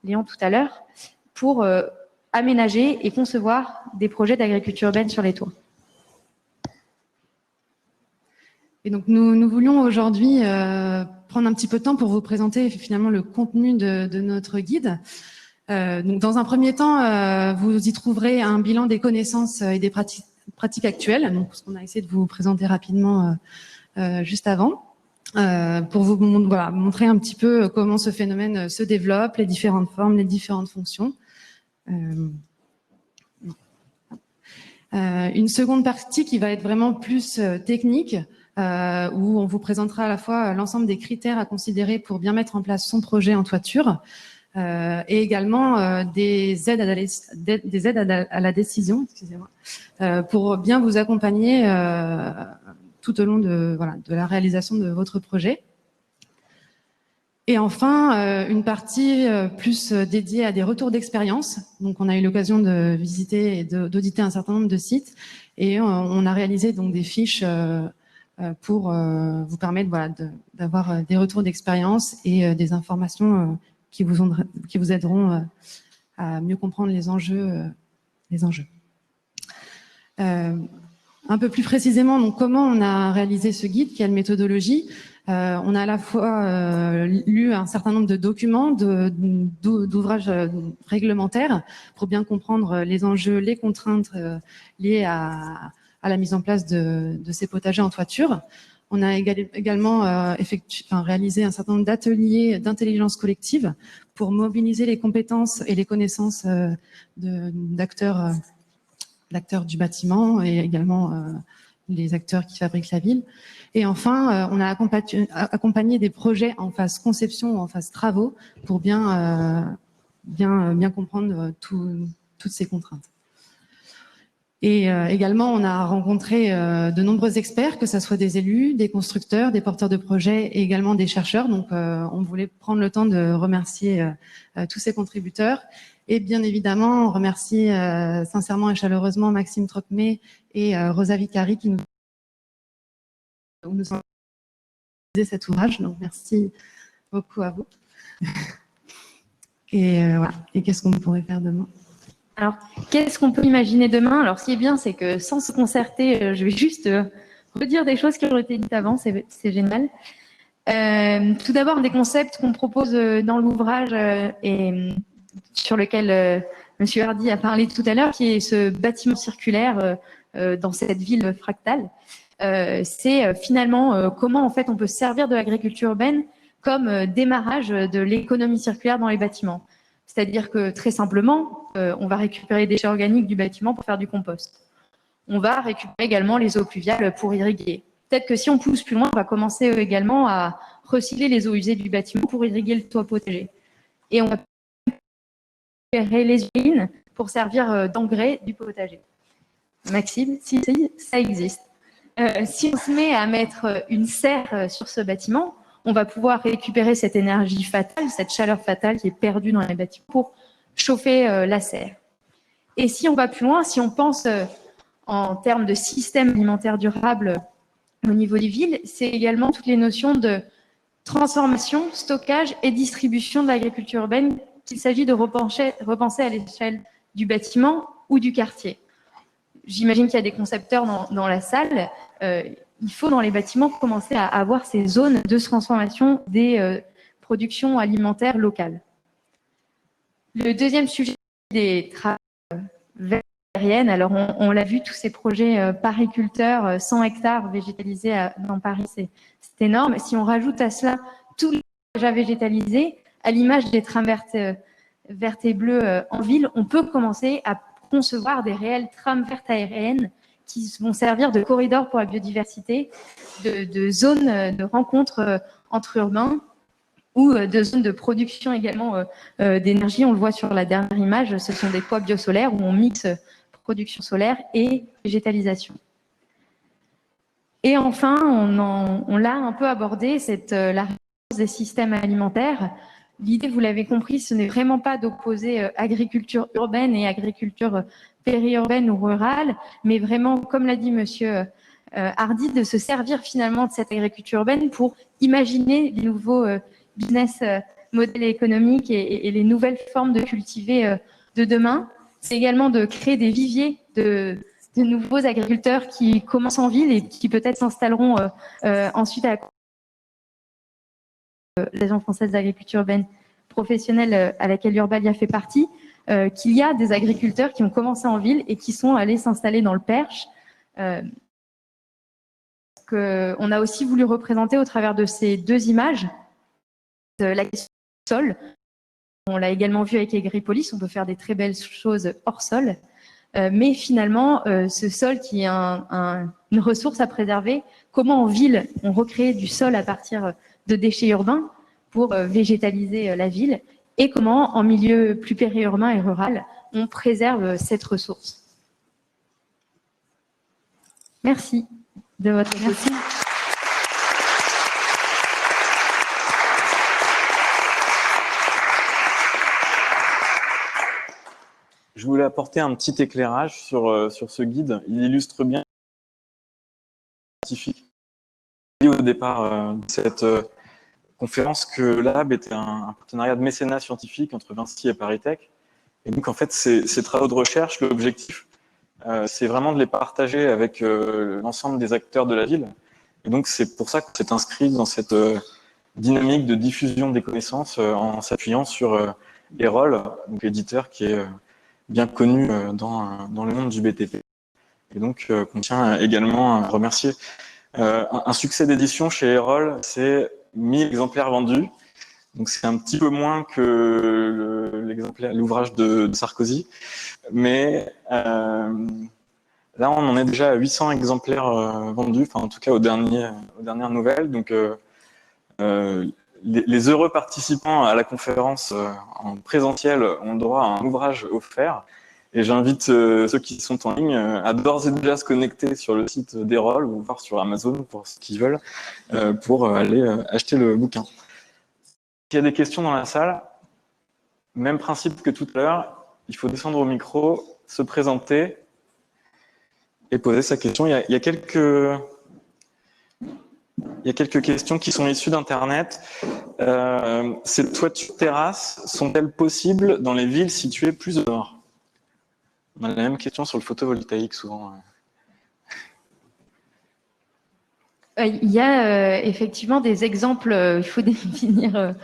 Léon tout à l'heure, pour aménager et concevoir des projets d'agriculture urbaine sur les toits. Et donc, nous voulions aujourd'hui prendre un petit peu de temps pour vous présenter finalement le contenu de notre guide. Donc, dans un premier temps, vous y trouverez un bilan des connaissances et des pratiques actuelles, donc ce qu'on a essayé de vous présenter rapidement juste avant, pour vous montrer un petit peu comment ce phénomène se développe, les différentes formes, les différentes fonctions. Une seconde partie qui va être vraiment plus technique, où on vous présentera à la fois l'ensemble des critères à considérer pour bien mettre en place son projet en toiture, et également des aides à la décision, excusez-moi, pour bien vous accompagner tout au long de la réalisation de votre projet. Et enfin, une partie plus dédiée à des retours d'expérience. Donc, on a eu l'occasion de visiter et d'auditer un certain nombre de sites, et on a réalisé donc des fiches pour vous permettre d'avoir des retours d'expérience et des informations qui vous aideront à mieux comprendre les enjeux. Un peu plus précisément, donc, comment on a réalisé ce guide, quelle méthodologie. On a à la fois lu un certain nombre de documents, d'ouvrages réglementaires pour bien comprendre les enjeux, les contraintes liées à la mise en place de ces potagers en toiture. On a également réalisé un certain nombre d'ateliers d'intelligence collective pour mobiliser les compétences et les connaissances d'acteurs du bâtiment et également les acteurs qui fabriquent la ville. Et enfin, on a accompagné des projets en phase conception ou en phase travaux pour bien comprendre toutes ces contraintes. Et également, on a rencontré de nombreux experts, que ce soit des élus, des constructeurs, des porteurs de projets et également des chercheurs. Donc, on voulait prendre le temps de remercier tous ces contributeurs. Et bien évidemment, on remercie sincèrement et chaleureusement Maxime Trocmé et Rosa Vicari qui nous ont réalisé cet ouvrage. Donc, merci beaucoup à vous. Et voilà. Et qu'est-ce qu'on pourrait faire demain ? Alors, qu'est-ce qu'on peut imaginer demain? Alors, ce qui est bien, c'est que sans se concerter, je vais juste redire des choses qui ont été dites avant, c'est génial. Tout d'abord, des concepts qu'on propose dans l'ouvrage et sur lequel Monsieur Hardy a parlé tout à l'heure, qui est ce bâtiment circulaire dans cette ville fractale. C'est finalement comment en fait on peut servir de l'agriculture urbaine comme démarrage de l'économie circulaire dans les bâtiments. C'est-à-dire que très simplement, on va récupérer les déchets organiques du bâtiment pour faire du compost. On va récupérer également les eaux pluviales pour irriguer. Peut-être que si on pousse plus loin, on va commencer également à recycler les eaux usées du bâtiment pour irriguer le toit potager. Et on va récupérer les urines pour servir d'engrais du potager. Maxime, si ça existe. Si on se met à mettre une serre sur ce bâtiment, on va pouvoir récupérer cette énergie fatale, cette chaleur fatale qui est perdue dans les bâtiments pour chauffer la serre. Et si on va plus loin, si on pense en termes de système alimentaire durable au niveau des villes, c'est également toutes les notions de transformation, stockage et distribution de l'agriculture urbaine qu'il s'agit de repenser à l'échelle du bâtiment ou du quartier. J'imagine qu'il y a des concepteurs dans la salle. Il faut dans les bâtiments commencer à avoir ces zones de transformation des productions alimentaires locales. Le deuxième sujet des travaux verts aériennes. Alors on l'a vu, tous ces projets pariculteurs, 100 hectares végétalisés dans Paris, c'est énorme. Si on rajoute à cela tous les déjà végétalisés, à l'image des trames vertes et bleues en ville, on peut commencer à concevoir des réelles trames vertes aériennes qui vont servir de corridors pour la biodiversité, de zones de rencontre entre urbains ou de zones de production également d'énergie. On le voit sur la dernière image, ce sont des toits biosolaires où on mixe production solaire et végétalisation. Et enfin, on l'a un peu abordé, la résilience des systèmes alimentaires. L'idée, vous l'avez compris, ce n'est vraiment pas d'opposer agriculture urbaine et agriculture périurbaine ou rurale, mais vraiment, comme l'a dit monsieur Hardy, de se servir finalement de cette agriculture urbaine pour imaginer les nouveaux business modèles économiques et les nouvelles formes de cultiver de demain. C'est également de créer des viviers de nouveaux agriculteurs qui commencent en ville et qui peut-être s'installeront ensuite à l'Agence française d'agriculture urbaine professionnelle à laquelle Urbalia fait partie, qu'il y a des agriculteurs qui ont commencé en ville et qui sont allés s'installer dans le Perche. On a aussi voulu représenter au travers de ces deux images la question du sol. On l'a également vu avec Agripolis, on peut faire des très belles choses hors sol. Mais finalement, ce sol qui est une ressource à préserver, comment en ville on recrée du sol à partir de déchets urbains pour végétaliser la ville, et comment en milieu plus périurbain et rural on préserve cette ressource. Merci de votre attention. Je voulais apporter un petit éclairage sur ce guide. Il illustre bien scientifique. Au départ de cette conférence que Lab était un partenariat de mécénat scientifique entre Vinci et ParisTech. Et donc, en fait, ces travaux de recherche, l'objectif, c'est vraiment de les partager avec l'ensemble des acteurs de la ville. Et donc, c'est pour ça qu'on s'est inscrit dans cette dynamique de diffusion des connaissances en s'appuyant sur Erol, donc éditeur qui est bien connu dans le monde du BTP. Et donc, qu'on tient également à remercier. Un succès d'édition chez Erol, c'est 1000 exemplaires vendus. Donc, c'est un petit peu moins que l'ouvrage de Sarkozy. Mais là, on en est déjà à 800 exemplaires vendus, enfin, en tout cas aux dernières nouvelles. Donc, les heureux participants à la conférence en présentiel ont droit à un ouvrage offert. Et j'invite ceux qui sont en ligne à d'ores et déjà se connecter sur le site d'Erol ou voir sur Amazon pour ceux qui veulent, pour aller acheter le bouquin. S'il y a des questions dans la salle, même principe que tout à l'heure, il faut descendre au micro, se présenter et poser sa question. Il y a quelques questions qui sont issues d'Internet. Ces toitures terrasses sont-elles possibles dans les villes situées plus au nord? On a la même question sur le photovoltaïque souvent. Il y a effectivement des exemples, il faut définir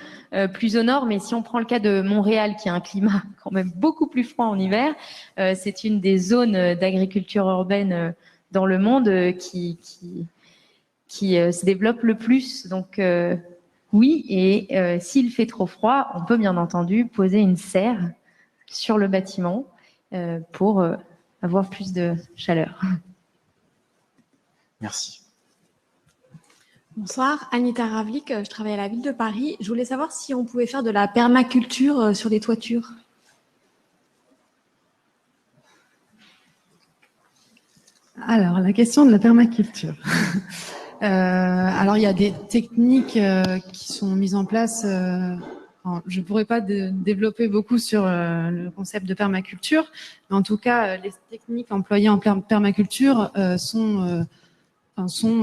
plus au nord, mais si on prend le cas de Montréal, qui a un climat quand même beaucoup plus froid en hiver, c'est une des zones d'agriculture urbaine dans le monde qui se développe le plus. Donc oui, et s'il fait trop froid, on peut bien entendu poser une serre sur le bâtiment pour avoir plus de chaleur. Merci. Bonsoir, Anita Ravlik, je travaille à la ville de Paris. Je voulais savoir si on pouvait faire de la permaculture sur les toitures. Alors, la question de la permaculture. Alors, il y a des techniques qui sont mises en place. Je ne pourrais pas développer beaucoup sur le concept de permaculture, mais en tout cas, les techniques employées en permaculture sont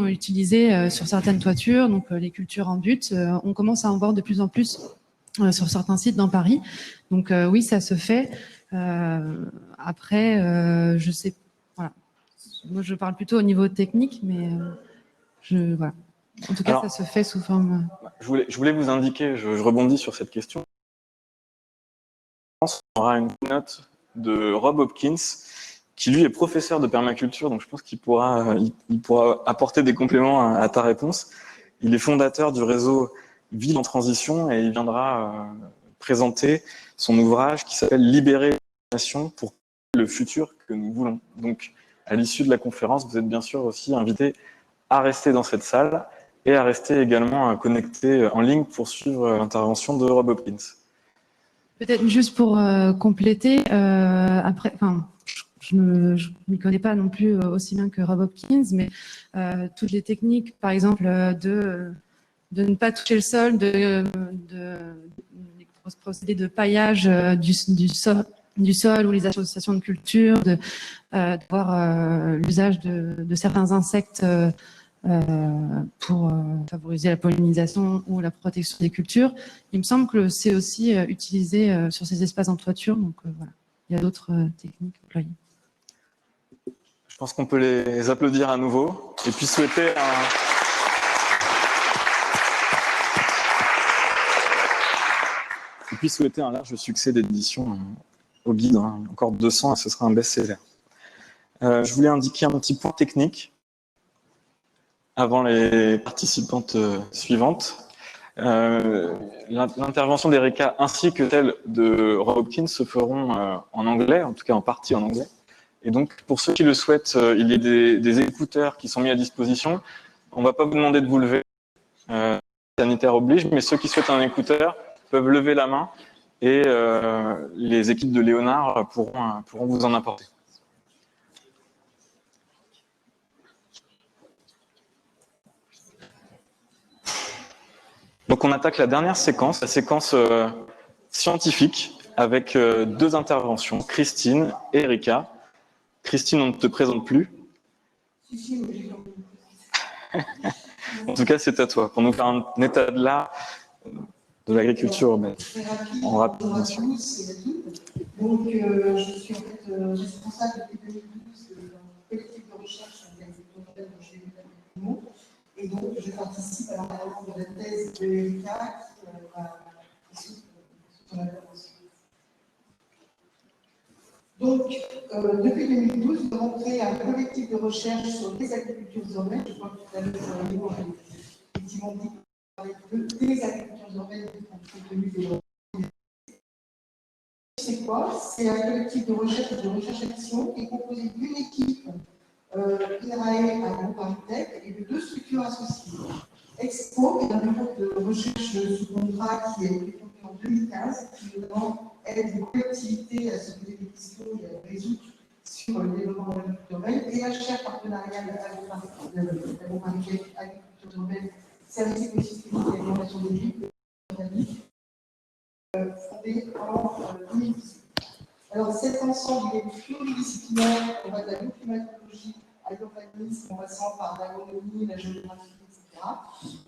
utilisées sur certaines toitures, donc les cultures en butte. On commence à en voir de plus en plus sur certains sites dans Paris. Donc oui, ça se fait. Après, je sais, voilà. Moi, je parle plutôt au niveau technique, mais voilà. En tout cas, ça se fait sous forme. Je voulais vous indiquer, je rebondis sur cette question. On aura une note de Rob Hopkins, qui lui est professeur de permaculture, donc je pense qu'il pourra apporter des compléments à ta réponse. Il est fondateur du réseau Ville en transition et il viendra présenter son ouvrage qui s'appelle Libérer la nation pour le futur que nous voulons. Donc, à l'issue de la conférence, vous êtes bien sûr aussi invité à rester dans cette salle et à rester également connecté en ligne pour suivre l'intervention de Rob Hopkins. Peut-être juste pour compléter, après, enfin, je ne m'y connais pas non plus aussi bien que Rob Hopkins, mais toutes les techniques, par exemple, de ne pas toucher le sol, de procéder de paillage du sol ou les associations de culture, de voir l'usage de certains insectes pour favoriser la pollinisation ou la protection des cultures. Il me semble que c'est aussi utilisé sur ces espaces en toiture, donc voilà, il y a d'autres techniques employées. Je pense qu'on peut les applaudir à nouveau et puis souhaiter un large succès d'édition au guide. Encore 200, ce sera un best-seller. Je voulais indiquer un petit point technique avant les participantes suivantes. L'intervention d'Erika ainsi que celle de Rob Hopkins se feront en anglais, en tout cas en partie en anglais. Et donc, pour ceux qui le souhaitent, il y a des écouteurs qui sont mis à disposition. On ne va pas vous demander de vous lever, sanitaire oblige, mais ceux qui souhaitent un écouteur peuvent lever la main et les équipes de Léonard pourront vous en apporter. Donc, on attaque la dernière séquence, la séquence scientifique, avec deux interventions, Christine et Erika. Christine, on ne te présente plus. En tout cas, c'est à toi, pour nous faire un état de l'art de l'agriculture urbaine. En rapide, bien sûr. Donc, je suis en fait responsable depuis 2012 d'un collectif de recherche sur l'agriculture urbaine dont j'ai eu l'agriculture. Et donc, je participe à l'encadrement de la thèse de Erika qui va suivre son intervention. Donc, depuis 2012, nous avons créé un collectif de recherche sur les agricultures urbaines. Je crois que tout à l'heure, vous avez effectivement dit des agricultures urbaines compte tenu des lois. C'est quoi? C'est un collectif de recherche-action qui est composé d'une équipe INRAE à Groupe Paris et de deux structures associées. Expo est un bureau de recherche sous contrat qui a été fondé en 2015, qui notamment aide les collectivités à se poser des questions et à résoudre sur le développement de l'agriculture urbaine, et la chaire partenariale agriculture urbaine, service écosystémique et alimentation des villes, fondée en 2018. Alors cet ensemble est pluridisciplinaire, on va de la bioclimatologie à l'urbanisme, en passant par l'agronomie, la géographie, etc.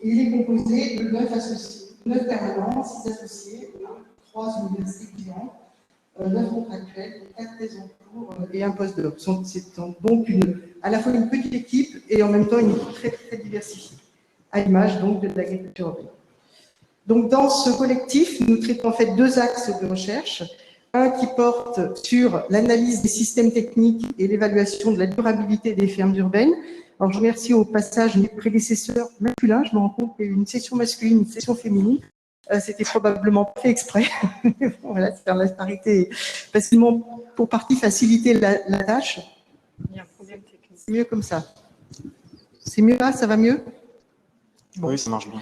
Et il est composé de 9 associés, 9 permanents, 6 associés, 3 universités clientes, 9 contractuels, 4 thèses en cours et un postdoc. C'est donc à la fois une petite équipe et en même temps une équipe très, très diversifiée, à l'image donc de l'agriculture urbaine. Donc dans ce collectif, nous traitons en fait deux axes de recherche. Un qui porte sur l'analyse des systèmes techniques et l'évaluation de la durabilité des fermes urbaines. Alors, je remercie au passage mes prédécesseurs masculins. Je me rends compte qu'il y a eu une session masculine, une session féminine. C'était probablement fait exprès. Voilà, c'est faire la parité facilement, pour partie, faciliter la tâche. Il y a un problème technique. C'est mieux comme ça. C'est mieux là? Ça va mieux? Bon. Oui, ça marche bien.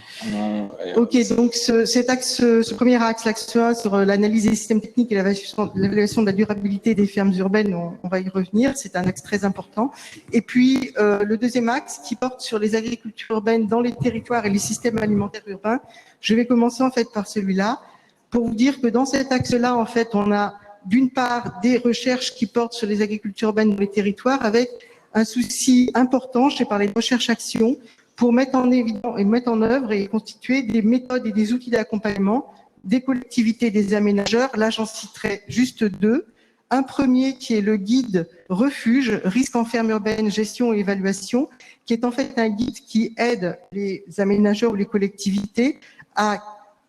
Ok, donc ce premier axe, l'axe 1 sur l'analyse des systèmes techniques et l'évaluation de la durabilité des fermes urbaines, on va y revenir, c'est un axe très important. Et puis le deuxième axe qui porte sur les agricultures urbaines dans les territoires et les systèmes alimentaires urbains, je vais commencer en fait par celui-là, pour vous dire que dans cet axe-là, en fait, on a d'une part des recherches qui portent sur les agricultures urbaines dans les territoires, avec un souci important, je vais parler de recherche-action, pour mettre en évidence et mettre en œuvre et constituer des méthodes et des outils d'accompagnement des collectivités et des aménageurs. Là, j'en citerai juste deux. Un premier qui est le guide refuge, risque en ferme urbaine, gestion et évaluation, qui est en fait un guide qui aide les aménageurs ou les collectivités à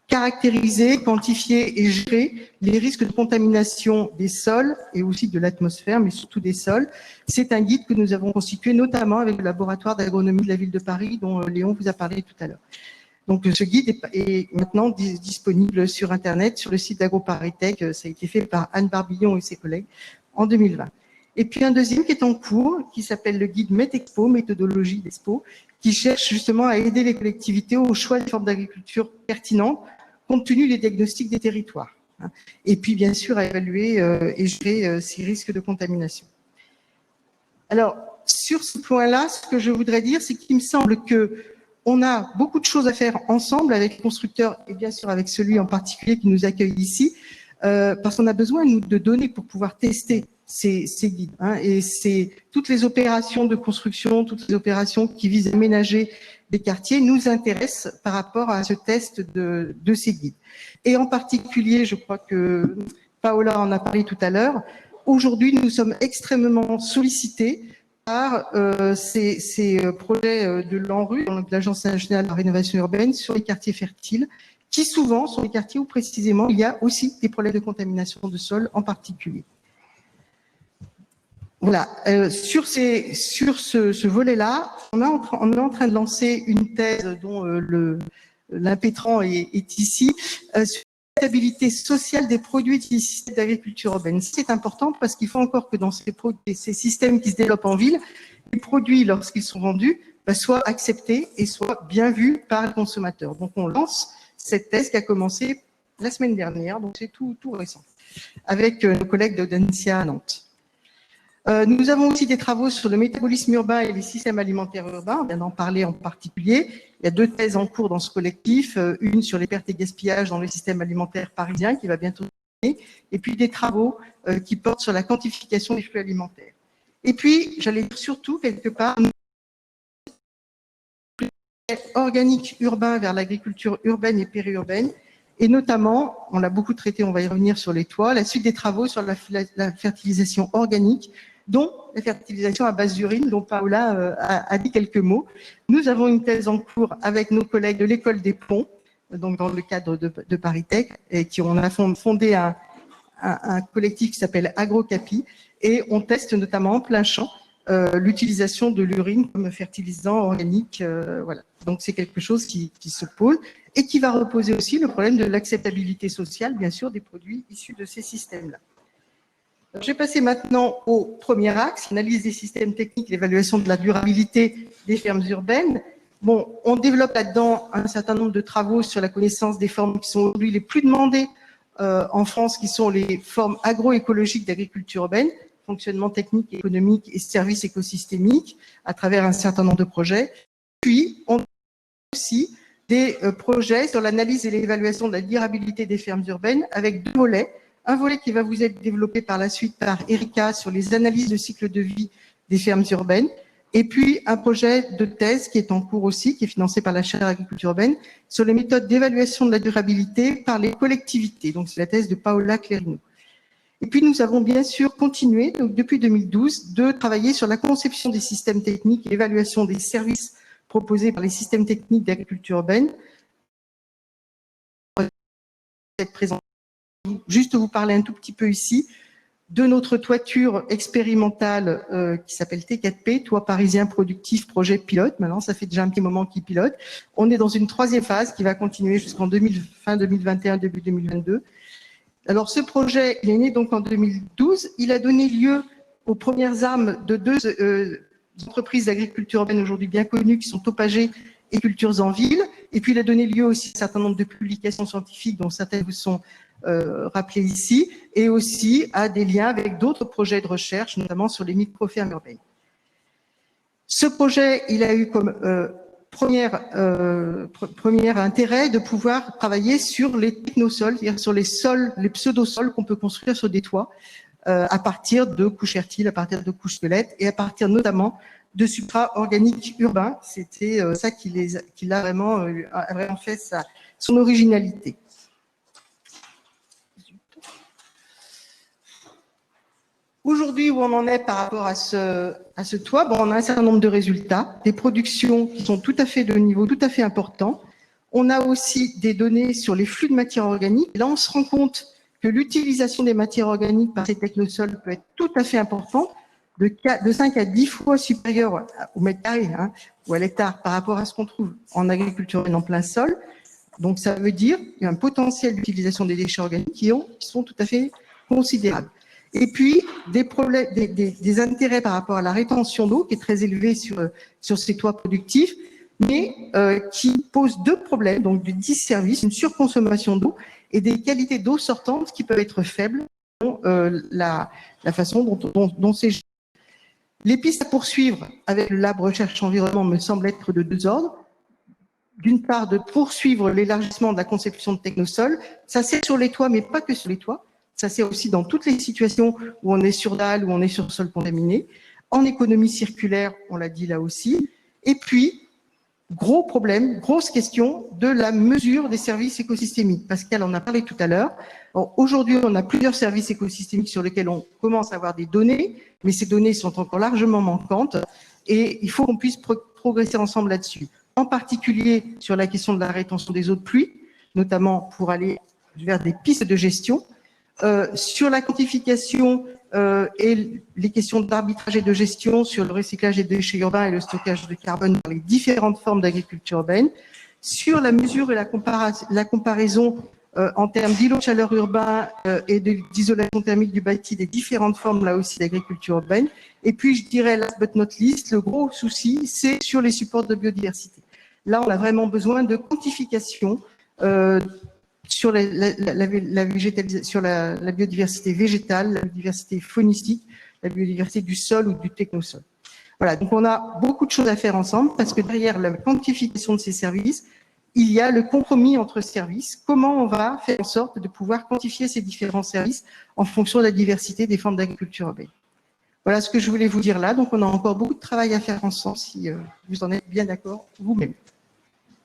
caractériser, quantifier et gérer les risques de contamination des sols et aussi de l'atmosphère, mais surtout des sols. C'est un guide que nous avons constitué notamment avec le laboratoire d'agronomie de la ville de Paris dont Léon vous a parlé tout à l'heure. Donc ce guide est maintenant disponible sur Internet, sur le site d'AgroParisTech. Ça a été fait par Anne Barbillon et ses collègues en 2020. Et puis un deuxième qui est en cours, qui s'appelle le guide METEXPO, méthodologie d'Expo, qui cherche justement à aider les collectivités au choix des formes d'agriculture pertinentes, compte tenu des diagnostics des territoires. Et puis, bien sûr, à évaluer et gérer ces risques de contamination. Alors, sur ce point-là, ce que je voudrais dire, c'est qu'il me semble qu'on a beaucoup de choses à faire ensemble avec les constructeurs et bien sûr avec celui en particulier qui nous accueille ici, parce qu'on a besoin, nous, de données pour pouvoir tester ces guides. Et c'est toutes les opérations de construction, toutes les opérations qui visent à aménager des quartiers nous intéressent par rapport à ce test de ces guides. Et en particulier, je crois que Paola en a parlé tout à l'heure, aujourd'hui, nous sommes extrêmement sollicités par ces projets de l'ANRU, de l'Agence nationale de la rénovation urbaine, sur les quartiers fertiles, qui souvent sont les quartiers où précisément il y a aussi des problèmes de contamination de sol en particulier. Voilà, sur ce volet-là, on est en train de lancer une thèse dont l'impétrant est ici, sur la stabilité sociale des produits des systèmes d'agriculture urbaine. C'est important parce qu'il faut encore que dans ces systèmes qui se développent en ville, les produits, lorsqu'ils sont vendus, soient acceptés et soient bien vus par les consommateurs. Donc on lance cette thèse qui a commencé la semaine dernière, donc c'est tout récent, avec nos collègues d'Audencia à Nantes. Nous avons aussi des travaux sur le métabolisme urbain et les systèmes alimentaires urbains, on vient d'en parler en particulier. Il y a 2 thèses en cours dans ce collectif, une sur les pertes et gaspillages dans le système alimentaire parisien qui va bientôt terminer, et puis des travaux qui portent sur la quantification des flux alimentaires. Et puis, j'allais dire surtout, quelque part, organique urbain vers l'agriculture urbaine et périurbaine, et notamment, on l'a beaucoup traité, on va y revenir sur les toits, la suite des travaux sur la fertilisation organique, dont la fertilisation à base d'urine, dont Paola a dit quelques mots. Nous avons une thèse en cours avec nos collègues de l'école des ponts, donc dans le cadre de ParisTech, et on a fondé un collectif qui s'appelle AgroCapi, et on teste notamment en plein champ l'utilisation de l'urine comme fertilisant organique. Voilà. Donc c'est quelque chose qui se pose et qui va reposer aussi le problème de l'acceptabilité sociale, bien sûr, des produits issus de ces systèmes-là. Je vais passer maintenant au premier axe, l'analyse des systèmes techniques, l'évaluation de la durabilité des fermes urbaines. Bon, on développe là-dedans un certain nombre de travaux sur la connaissance des formes qui sont aujourd'hui les plus demandées en France, qui sont les formes agroécologiques d'agriculture urbaine, fonctionnement technique, économique et services écosystémiques, à travers un certain nombre de projets. Puis, on a aussi des projets sur l'analyse et l'évaluation de la durabilité des fermes urbaines avec 2 volets. Un volet qui va vous être développé par la suite par Erika sur les analyses de cycle de vie des fermes urbaines. Et puis, un projet de thèse qui est en cours aussi, qui est financé par la chaire agriculture urbaine, sur les méthodes d'évaluation de la durabilité par les collectivités. Donc, c'est la thèse de Paola Clérino. Et puis, nous avons bien sûr continué, donc depuis 2012, de travailler sur la conception des systèmes techniques et l'évaluation des services proposés par les systèmes techniques d'agriculture urbaine. Juste vous parler un tout petit peu ici de notre toiture expérimentale qui s'appelle T4P, Toit parisien productif projet pilote. Maintenant, ça fait déjà un petit moment qu'il pilote. On est dans une 3e phase qui va continuer jusqu'en fin 2021, début 2022. Alors, ce projet, il est né donc en 2012. Il a donné lieu aux premières armes de 2 entreprises d'agriculture urbaine aujourd'hui bien connues qui sont Topager et Cultures en Ville. Et puis, il a donné lieu aussi à un certain nombre de publications scientifiques dont certaines vous sont rappelées ici, et aussi à des liens avec d'autres projets de recherche, notamment sur les micro-fermes urbaines. Ce projet, il a eu comme premier intérêt de pouvoir travailler sur les technosols, c'est-à-dire sur les sols, les pseudo-sols qu'on peut construire sur des toits à partir de couches fertiles, à partir de couches squelettes et à partir notamment de substrats organiques urbains. C'était ça qui a vraiment fait son originalité. Aujourd'hui, où on en est par rapport à ce toit, bon, on a un certain nombre de résultats, des productions qui sont tout à fait de niveau tout à fait important. On a aussi des données sur les flux de matières organiques. Et là, on se rend compte que l'utilisation des matières organiques par ces technosols peut être tout à fait importante, de 5 à 10 fois supérieure au mètre carré ou à l'hectare par rapport à ce qu'on trouve en agriculture et en plein sol. Donc, ça veut dire qu'il y a un potentiel d'utilisation des déchets organiques qui sont tout à fait considérables. Et puis, des problèmes, des intérêts par rapport à la rétention d'eau, qui est très élevée sur ces toits productifs, mais qui pose deux problèmes, donc du disservice, une surconsommation d'eau et des qualités d'eau sortante qui peuvent être faibles, la façon dont c'est géré. Les pistes à poursuivre avec le Lab Recherche Environnement me semblent être de deux ordres. D'une part, de poursuivre l'élargissement de la conception de technosols. Ça, c'est sur les toits, mais pas que sur les toits. Ça, c'est aussi dans toutes les situations où on est sur dalle, où on est sur sol contaminé. En économie circulaire, on l'a dit là aussi. Et puis, gros problème, grosse question de la mesure des services écosystémiques. Pascal en a parlé tout à l'heure. Aujourd'hui, on a plusieurs services écosystémiques sur lesquels on commence à avoir des données, mais ces données sont encore largement manquantes et il faut qu'on puisse progresser ensemble là-dessus. En particulier sur la question de la rétention des eaux de pluie, notamment pour aller vers des pistes de gestion. Sur la quantification et les questions d'arbitrage et de gestion sur le recyclage des déchets urbains et le stockage de carbone dans les différentes formes d'agriculture urbaine, sur la mesure et la comparaison en termes d'îlots de chaleur urbains et d'isolation thermique du bâti des différentes formes là aussi d'agriculture urbaine. Et puis je dirais last but not least, le gros souci, c'est sur les supports de biodiversité. Là, on a vraiment besoin de quantification sur la biodiversité végétale, la biodiversité faunistique, la biodiversité du sol ou du technosol. Voilà, donc on a beaucoup de choses à faire ensemble parce que derrière la quantification de ces services, il y a le compromis entre services. Comment on va faire en sorte de pouvoir quantifier ces différents services en fonction de la diversité des formes d'agriculture urbaine. Voilà ce que je voulais vous dire là. Donc on a encore beaucoup de travail à faire ensemble si vous en êtes bien d'accord vous-même.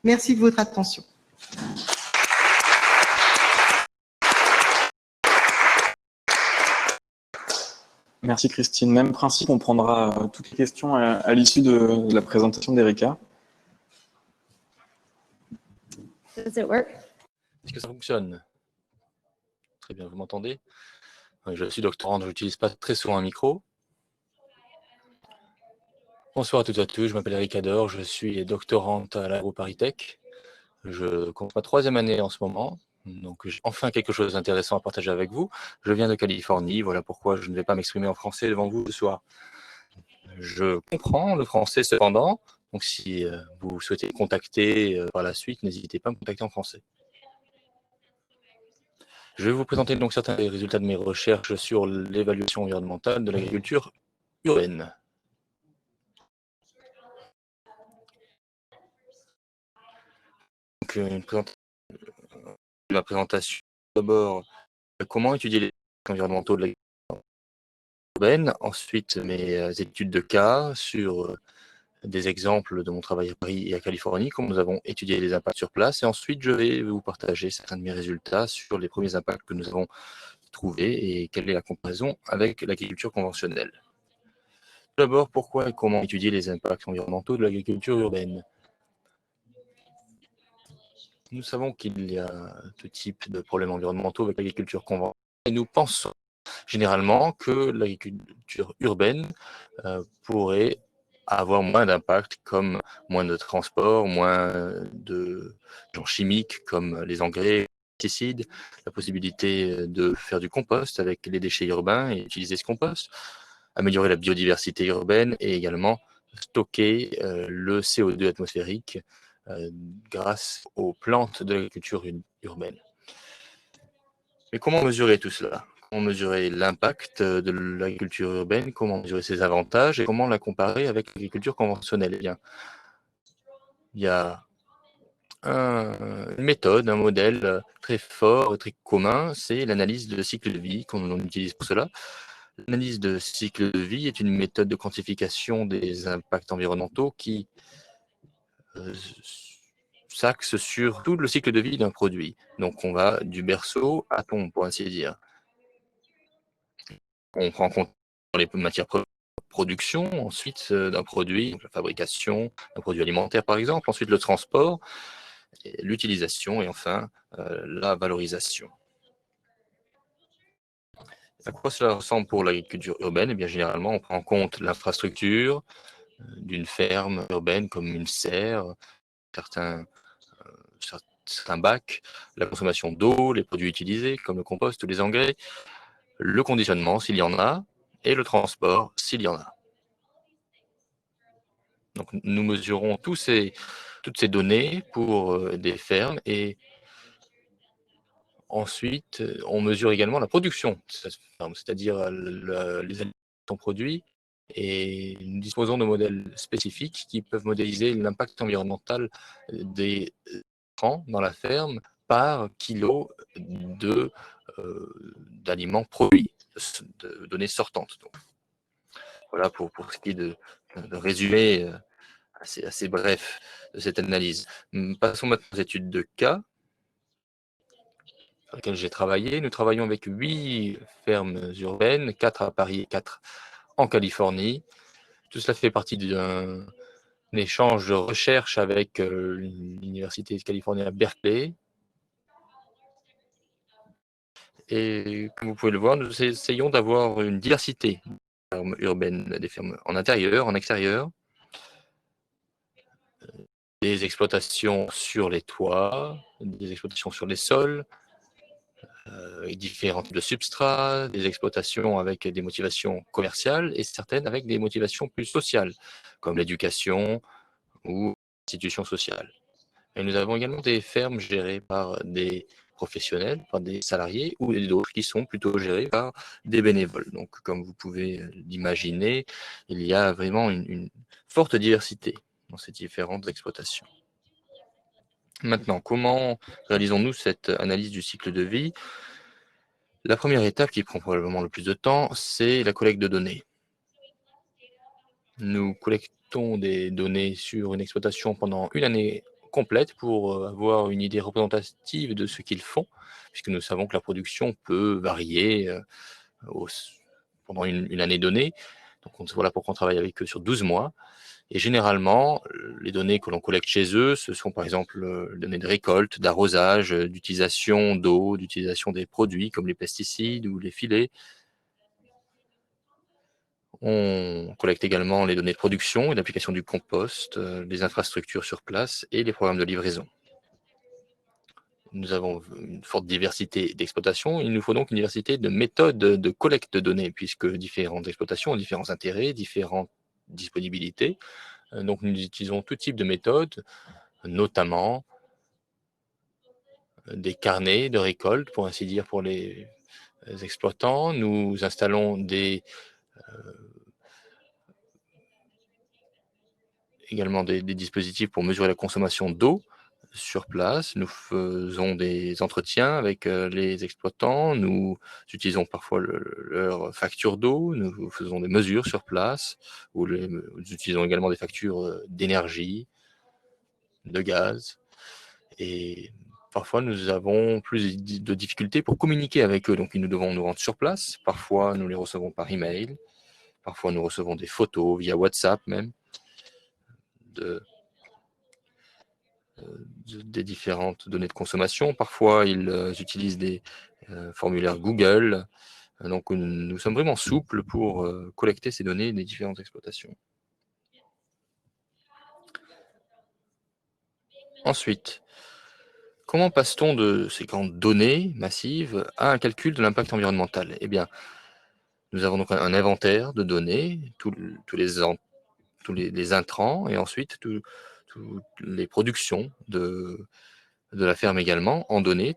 Merci de votre attention. Merci Christine. Même principe, on prendra toutes les questions à l'issue de la présentation d'Erika. Does it work? Est-ce que ça fonctionne? Très bien, vous m'entendez? Je suis doctorante, je n'utilise pas très souvent un micro. Bonsoir à toutes et à tous, je m'appelle Erika Dor, je suis doctorante à l'AgroParisTech. Je compte ma 3e année en ce moment, donc j'ai enfin quelque chose d'intéressant à partager avec vous. Je viens de Californie, voilà pourquoi je ne vais pas m'exprimer en français devant vous ce soir. Je comprends le français cependant, donc si vous souhaitez me contacter par la suite, n'hésitez pas à me contacter en français. Je vais vous présenter donc certains des résultats de mes recherches sur l'évaluation environnementale de l'agriculture urbaine. Donc, ma présentation, d'abord, comment étudier les impacts environnementaux de l'agriculture urbaine, ensuite mes études de cas sur des exemples de mon travail à Paris et à Californie, comment nous avons étudié les impacts sur place, et ensuite je vais vous partager certains de mes résultats sur les premiers impacts que nous avons trouvés et quelle est la comparaison avec l'agriculture conventionnelle. D'abord, pourquoi et comment étudier les impacts environnementaux de l'agriculture urbaine? Nous savons qu'il y a tout type de problèmes environnementaux avec l'agriculture conventionnelle et nous pensons généralement que l'agriculture urbaine pourrait avoir moins d'impact comme moins de transport, moins de gens chimiques comme les engrais, les pesticides, la possibilité de faire du compost avec les déchets urbains et utiliser ce compost, améliorer la biodiversité urbaine et également stocker le CO2 atmosphérique grâce aux plantes de l'agriculture urbaine. Mais comment mesurer tout cela? Comment mesurer l'impact de l'agriculture urbaine? Comment mesurer ses avantages? Et comment la comparer avec l'agriculture conventionnelle? Eh bien, il y a une méthode, un modèle très fort, très commun, c'est l'analyse de cycle de vie qu'on utilise pour cela. L'analyse de cycle de vie est une méthode de quantification des impacts environnementaux qui s'axe sur tout le cycle de vie d'un produit. Donc, on va du berceau à tombe, pour ainsi dire. On prend en compte les matières premières de production, ensuite d'un produit, donc la fabrication d'un produit alimentaire, par exemple, ensuite le transport, l'utilisation et enfin la valorisation. À quoi cela ressemble pour l'agriculture urbaine? Eh bien, généralement, on prend en compte l'infrastructure d'une ferme urbaine comme une serre, certains bacs, la consommation d'eau, les produits utilisés comme le compost ou les engrais, le conditionnement s'il y en a, et le transport s'il y en a. Donc, nous mesurons toutes ces données pour des fermes et ensuite, on mesure également la production de cette ferme, c'est-à-dire les aliments qui sont produits et nous disposons de modèles spécifiques qui peuvent modéliser l'impact environnemental des intrants dans la ferme par kilo d'aliments produits, de données sortantes. Donc, voilà pour ce qui est de résumé assez bref de cette analyse. Passons maintenant aux études de cas sur lesquelles j'ai travaillé. Nous travaillons avec 8 fermes urbaines, 4 à Paris et 4 en Californie. Tout cela fait partie d'un échange de recherche avec l'Université de Californie à Berkeley. Et comme vous pouvez le voir, nous essayons d'avoir une diversité de fermes urbaines, des fermes en intérieur, en extérieur, des exploitations sur les toits, des exploitations sur les sols, différents types de substrats, des exploitations avec des motivations commerciales et certaines avec des motivations plus sociales, comme l'éducation ou l'institution sociale. Et nous avons également des fermes gérées par des professionnels, par des salariés, ou d'autres qui sont plutôt gérées par des bénévoles. Donc, comme vous pouvez l'imaginer, il y a vraiment une forte diversité dans ces différentes exploitations. Maintenant, comment réalisons-nous cette analyse du cycle de vie? La première étape, qui prend probablement le plus de temps, c'est la collecte de données. Nous collectons des données sur une exploitation pendant une année complète pour avoir une idée représentative de ce qu'ils font, puisque nous savons que la production peut varier pendant une année donnée. Donc, voilà pourquoi on travaille avec eux sur 12 mois. Et généralement, les données que l'on collecte chez eux, ce sont par exemple les données de récolte, d'arrosage, d'utilisation d'eau, d'utilisation des produits comme les pesticides ou les filets. On collecte également les données de production et d'application du compost, les infrastructures sur place et les programmes de livraison. Nous avons une forte diversité d'exploitations. Il nous faut donc une diversité de méthodes de collecte de données, puisque différentes exploitations ont différents intérêts, différentes disponibilités. Donc, nous utilisons tout type de méthodes, notamment des carnets de récolte, pour ainsi dire, pour les exploitants. Nous installons également des dispositifs pour mesurer la consommation d'eau sur place. Nous faisons des entretiens avec les exploitants. Nous utilisons parfois leur facture d'eau. Nous faisons des mesures sur place. Nous utilisons également des factures d'énergie, de gaz. Et parfois, nous avons plus de difficultés pour communiquer avec eux. Donc, nous devons nous rendre sur place. Parfois, nous les recevons par email. Parfois, nous recevons des photos via WhatsApp même des différentes données de consommation. Parfois, ils utilisent des formulaires Google. Donc, nous sommes vraiment souples pour collecter ces données des différentes exploitations. Ensuite, comment passe-t-on de ces grandes données massives à un calcul de l'impact environnemental? Eh bien, nous avons donc un inventaire de données, tous les intrants, et ensuite toutes les productions de la ferme également en données.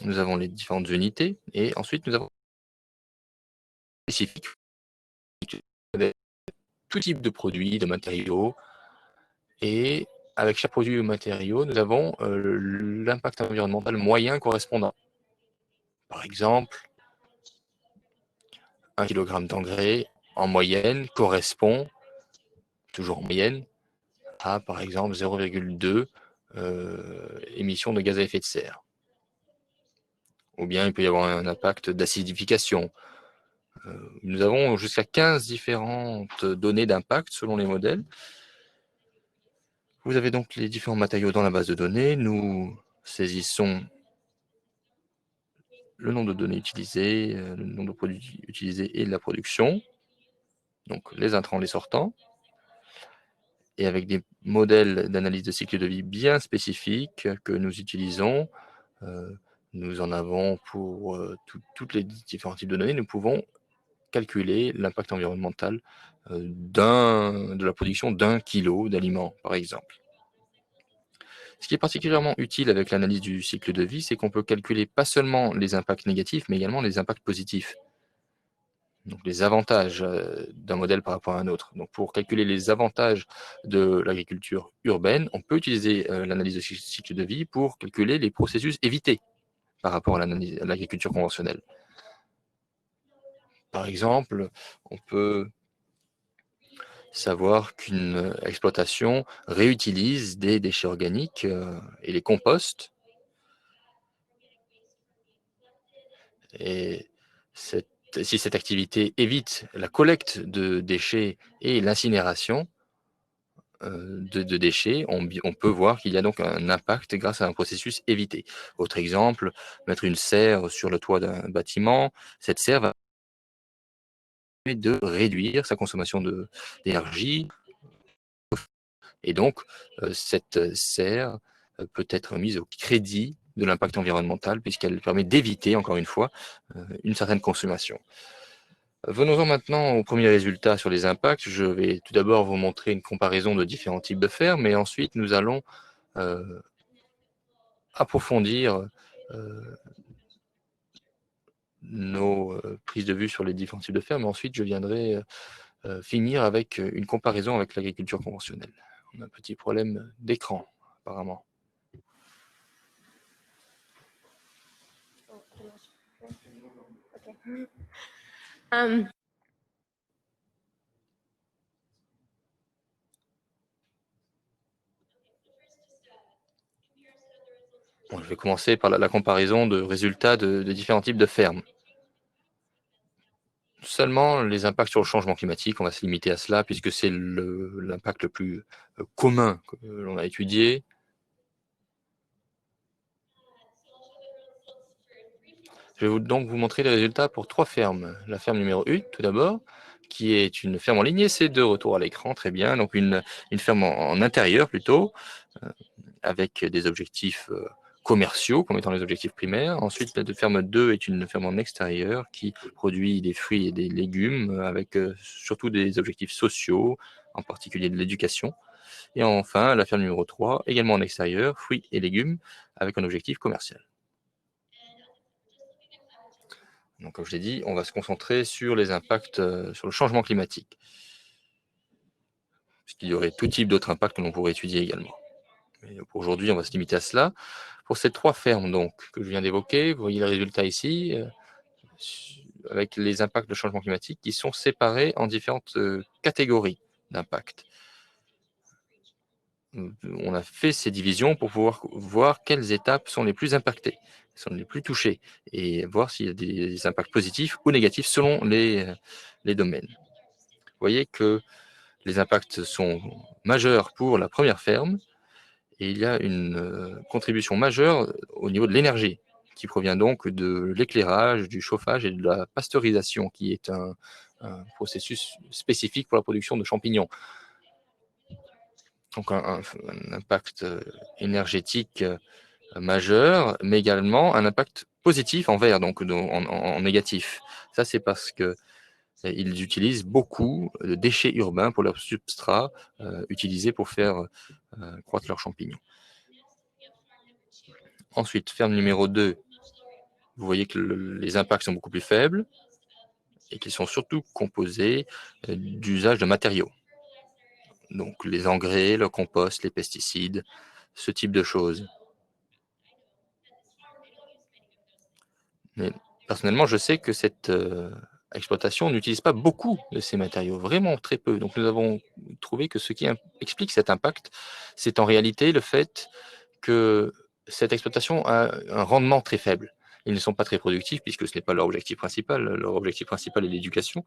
Nous avons les différentes unités et ensuite nous avons spécifiques tout type de produits, de matériaux. Et avec chaque produit ou matériau, nous avons l'impact environnemental moyen correspondant. Par exemple, 1 kg d'engrais en moyenne correspond, toujours en moyenne, à par exemple 0,2 émissions de gaz à effet de serre. Ou bien il peut y avoir un impact d'acidification. Nous avons jusqu'à 15 différentes données d'impact selon les modèles. Vous avez donc les différents matériaux dans la base de données. Nous saisissons le nombre de données utilisées, le nombre de produits utilisés et la production, donc les intrants, les sortants. Et avec des modèles d'analyse de cycle de vie bien spécifiques que nous utilisons, Nous en avons pour toutes les différents types de données. Nous pouvons calculer l'impact environnemental de la production d'1 kilo d'aliments, par exemple. Ce qui est particulièrement utile avec l'analyse du cycle de vie, c'est qu'on peut calculer pas seulement les impacts négatifs, mais également les impacts positifs. Donc les avantages d'un modèle par rapport à un autre. Donc pour calculer les avantages de l'agriculture urbaine, on peut utiliser l'analyse de cycle de vie pour calculer les processus évités par rapport à l'agriculture conventionnelle. Par exemple, on peut savoir qu'une exploitation réutilise des déchets organiques et les composte. Et si cette activité évite la collecte de déchets et l'incinération de déchets, on peut voir qu'il y a donc un impact grâce à un processus évité. Autre exemple, mettre une serre sur le toit d'un bâtiment, cette serre va permettre de réduire sa consommation d'énergie. Et donc, cette serre peut être mise au crédit de l'impact environnemental puisqu'elle permet d'éviter, encore une fois, une certaine consommation. Venons-en maintenant au premier résultat sur les impacts. Je vais tout d'abord vous montrer une comparaison de différents types de fermes, et ensuite nous allons approfondir nos prises de vue sur les différents types de fermes. Et ensuite, je viendrai finir avec une comparaison avec l'agriculture conventionnelle. On a un petit problème d'écran, apparemment. Bon, je vais commencer par la comparaison de résultats de différents types de fermes. Seulement les impacts sur le changement climatique, on va se limiter à cela puisque c'est l'impact le plus commun que l'on a étudié. Je vais donc vous montrer les résultats pour 3 fermes. La ferme numéro 1, tout d'abord, qui est une ferme en ligne, et c'est de retour à l'écran, très bien. Donc une ferme en intérieur plutôt, avec des objectifs commerciaux comme étant les objectifs primaires. Ensuite, la ferme 2 est une ferme en extérieur qui produit des fruits et des légumes avec surtout des objectifs sociaux, en particulier de l'éducation. Et enfin, la ferme numéro 3, également en extérieur, fruits et légumes, avec un objectif commercial. Donc, comme je l'ai dit, on va se concentrer sur les impacts sur le changement climatique. Puisqu'il y aurait tout type d'autres impacts que l'on pourrait étudier également. Mais pour aujourd'hui, on va se limiter à cela. Pour ces 3 fermes donc, que je viens d'évoquer, vous voyez les résultats ici, avec les impacts de changement climatique qui sont séparés en différentes catégories d'impact. On a fait ces divisions pour pouvoir voir quelles étapes sont les plus impactées, sont les plus touchées, et voir s'il y a des impacts positifs ou négatifs selon les domaines. Vous voyez que les impacts sont majeurs pour la première ferme, et il y a une contribution majeure au niveau de l'énergie, qui provient donc de l'éclairage, du chauffage et de la pasteurisation, qui est un processus spécifique pour la production de champignons. Donc un impact énergétique majeur, mais également un impact positif en vert, donc en négatif. Ça, c'est parce qu'ils utilisent beaucoup de déchets urbains pour leur substrat utilisés pour faire croître leurs champignons. Ensuite, ferme numéro 2, vous voyez que les impacts sont beaucoup plus faibles et qu'ils sont surtout composés d'usage de matériaux. Donc les engrais, le compost, les pesticides, ce type de choses. Mais personnellement, je sais que cette exploitation n'utilise pas beaucoup de ces matériaux, vraiment très peu. Donc nous avons trouvé que ce qui explique cet impact, c'est en réalité le fait que cette exploitation a un rendement très faible. Ils ne sont pas très productifs puisque ce n'est pas leur objectif principal. Leur objectif principal est l'éducation.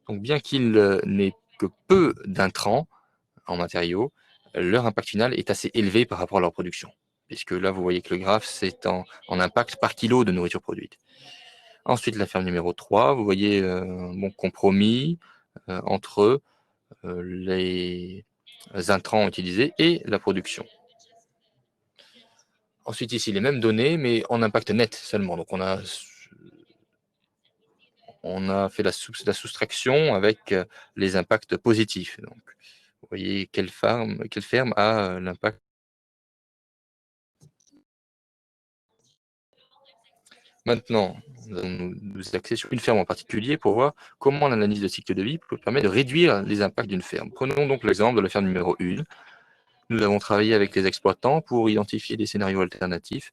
Donc bien qu'il n'ait que peu d'intrants en matériaux, leur impact final est assez élevé par rapport à leur production. Puisque là, vous voyez que le graphe, c'est en impact par kilo de nourriture produite. Ensuite, la ferme numéro 3, vous voyez un bon compromis entre les intrants utilisés et la production. ensuite ici les mêmes données, mais en impact net seulement. Donc on a fait la soustraction avec les impacts positifs. Donc, vous voyez quelle ferme a l'impact. Maintenant, nous allons nous axer sur une ferme en particulier pour voir comment l'analyse de cycle de vie peut permettre de réduire les impacts d'une ferme. Prenons donc l'exemple de la ferme numéro 1. Nous avons travaillé avec les exploitants pour identifier des scénarios alternatifs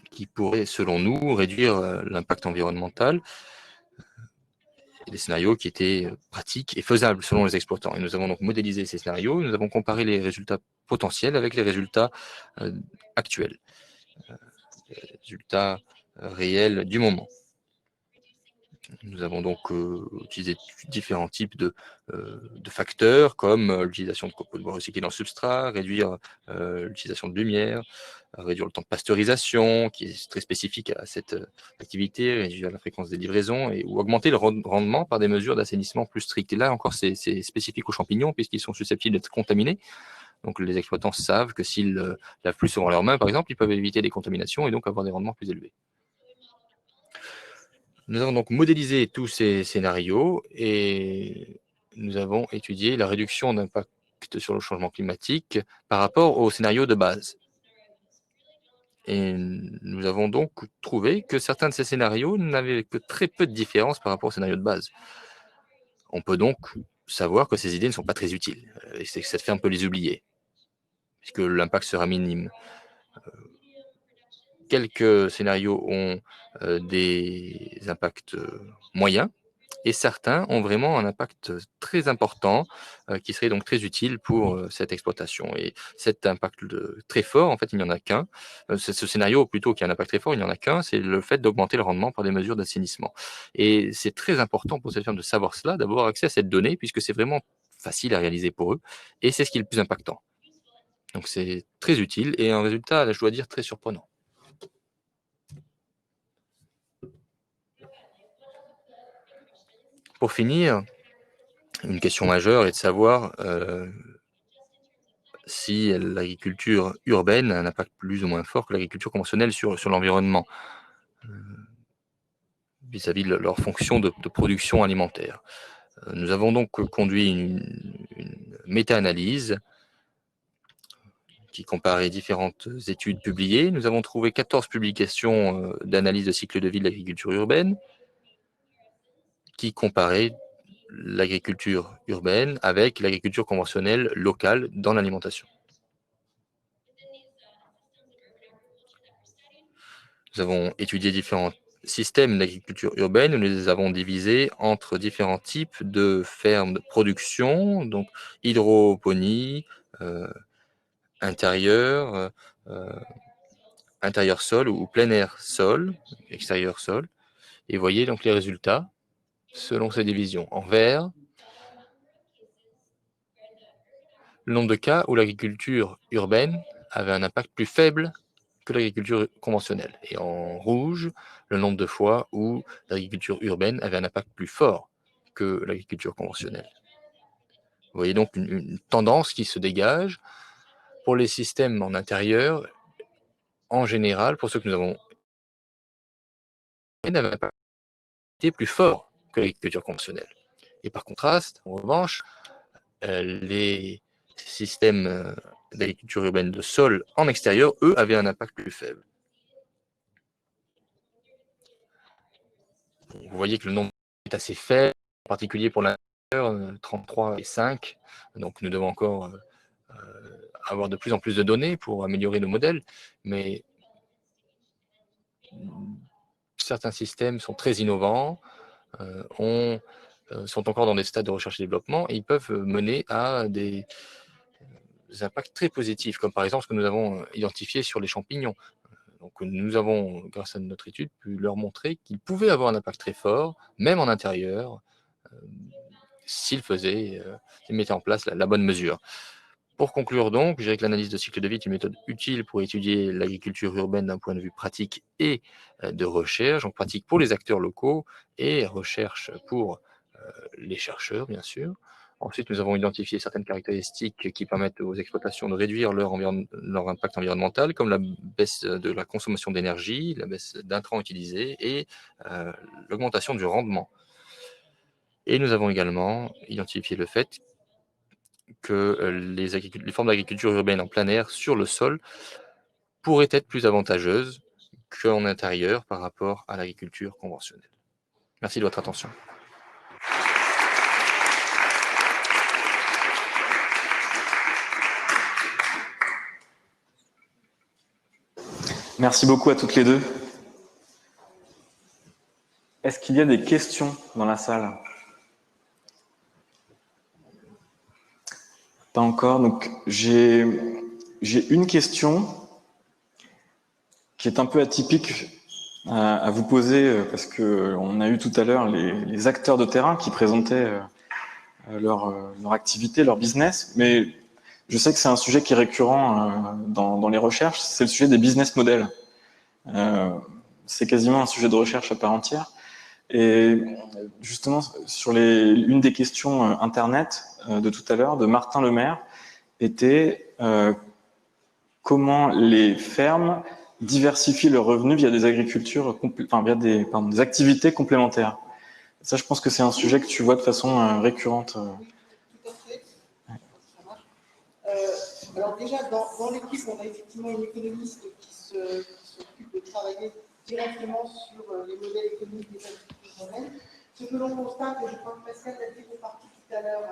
qui pourraient, selon nous, réduire l'impact environnemental, et des scénarios qui étaient pratiques et faisables selon les exploitants. Et nous avons donc modélisé ces scénarios, nous avons comparé les résultats potentiels avec les résultats actuels, les résultats réels du moment. Nous avons donc utilisé différents types de facteurs, comme l'utilisation de copeaux de bois recyclés dans le substrat, réduire l'utilisation de lumière, réduire le temps de pasteurisation, qui est très spécifique à cette activité, réduire la fréquence des livraisons, ou augmenter le rendement par des mesures d'assainissement plus strictes. Et là encore, c'est spécifique aux champignons, puisqu'ils sont susceptibles d'être contaminés. Donc les exploitants savent que s'ils lavent plus souvent leurs mains, par exemple, ils peuvent éviter des contaminations et donc avoir des rendements plus élevés. Nous avons donc modélisé tous ces scénarios et nous avons étudié la réduction d'impact sur le changement climatique par rapport au scénario de base. Et nous avons donc trouvé que certains de ces scénarios n'avaient que très peu de différence par rapport au scénario de base. On peut donc savoir que ces idées ne sont pas très utiles et que cette ferme peut les oublier, puisque l'impact sera minime. Quelques scénarios ont des impacts moyens et certains ont vraiment un impact très important qui serait donc très utile pour cette exploitation. Et cet impact très fort, en fait, il n'y en a qu'un. Ce scénario, plutôt qui a un impact très fort, il n'y en a qu'un, c'est le fait d'augmenter le rendement par des mesures d'assainissement. Et c'est très important pour cette ferme de savoir cela, d'avoir accès à cette donnée, puisque c'est vraiment facile à réaliser pour eux, et c'est ce qui est le plus impactant. Donc c'est très utile et un résultat, je dois dire, très surprenant. Pour finir, une question majeure est de savoir si l'agriculture urbaine a un impact plus ou moins fort que l'agriculture conventionnelle sur l'environnement, vis-à-vis de leur fonction de production alimentaire. Nous avons donc conduit une méta-analyse qui comparait différentes études publiées. Nous avons trouvé 14 publications d'analyse de cycle de vie de l'agriculture urbaine qui comparaient l'agriculture urbaine avec l'agriculture conventionnelle locale dans l'alimentation. Nous avons étudié différents systèmes d'agriculture urbaine, nous les avons divisés entre différents types de fermes de production, donc hydroponie, intérieur sol ou plein air sol, extérieur sol. Et vous voyez donc les résultats selon ces divisions. En vert, le nombre de cas où l'agriculture urbaine avait un impact plus faible que l'agriculture conventionnelle. Et en rouge, le nombre de fois où l'agriculture urbaine avait un impact plus fort que l'agriculture conventionnelle. Vous voyez donc une tendance qui se dégage pour les systèmes en intérieur, en général, pour ceux que nous avons, n'avaient un impact plus fort que l'agriculture conventionnelle. Et par contraste, en revanche, les systèmes d'agriculture urbaine de sol en extérieur, eux, avaient un impact plus faible. Vous voyez que le nombre est assez faible, en particulier pour l'intérieur, 33 et 5. Donc nous devons encore avoir de plus en plus de données pour améliorer nos modèles, mais certains systèmes sont très innovants, sont encore dans des stades de recherche et développement, et ils peuvent mener à des impacts très positifs, comme par exemple ce que nous avons identifié sur les champignons. Donc nous avons, grâce à notre étude, pu leur montrer qu'ils pouvaient avoir un impact très fort, même en intérieur, s'ils mettaient en place la bonne mesure. Pour conclure donc, je dirais que l'analyse de cycle de vie est une méthode utile pour étudier l'agriculture urbaine d'un point de vue pratique et de recherche, donc pratique pour les acteurs locaux et recherche pour les chercheurs, bien sûr. Ensuite, nous avons identifié certaines caractéristiques qui permettent aux exploitations de réduire leur impact environnemental, comme la baisse de la consommation d'énergie, la baisse d'intrants utilisés et l'augmentation du rendement. Et nous avons également identifié le fait que les formes d'agriculture urbaine en plein air sur le sol pourraient être plus avantageuses qu'en intérieur par rapport à l'agriculture conventionnelle. Merci de votre attention. Merci beaucoup à toutes les deux. Est-ce qu'il y a des questions dans la salle? Pas encore. Donc, j'ai une question qui est un peu atypique à vous poser parce qu'on a eu tout à l'heure les acteurs de terrain qui présentaient leur activité, leur business, mais je sais que c'est un sujet qui est récurrent dans les recherches, c'est le sujet des business models. C'est quasiment un sujet de recherche à part entière. Et justement, sur une des questions Internet de tout à l'heure, de Martin Lemaire, était comment les fermes diversifient leurs revenus via des des activités complémentaires. Ça, je pense que c'est un sujet que tu vois de façon récurrente. Tout à fait. Alors déjà, dans l'équipe, on a effectivement une économiste qui s'occupe de travailler directement sur les modèles économiques des agricultures urbaines. Ce que l'on constate, et je crois que Pascal l'a dit en partie tout à l'heure,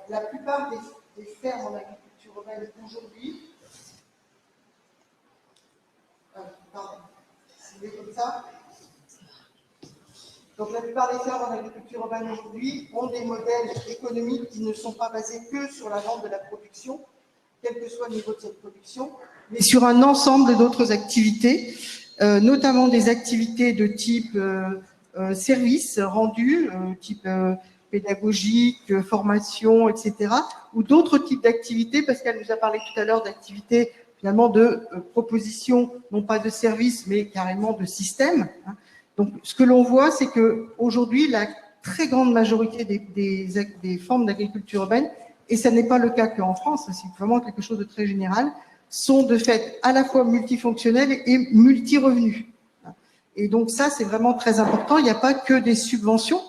la plupart des fermes en agriculture urbaine aujourd'hui, pardon, c'est comme ça. Donc la plupart des fermes en agriculture urbaine aujourd'hui ont des modèles économiques qui ne sont pas basés que sur la vente de la production, quel que soit le niveau de cette production, mais sur un ensemble d'autres activités, notamment des activités de type services rendus, type pédagogique, formation, etc., ou d'autres types d'activités, parce qu'elle nous a parlé tout à l'heure d'activités finalement de propositions, non pas de services, mais carrément de systèmes. Donc, ce que l'on voit, c'est qu'aujourd'hui, la très grande majorité des formes d'agriculture urbaine, et ça n'est pas le cas qu'en France, c'est vraiment quelque chose de très général, sont de fait à la fois multifonctionnelles et multi-revenus. Et donc ça, c'est vraiment très important. Il n'y a pas que des subventions,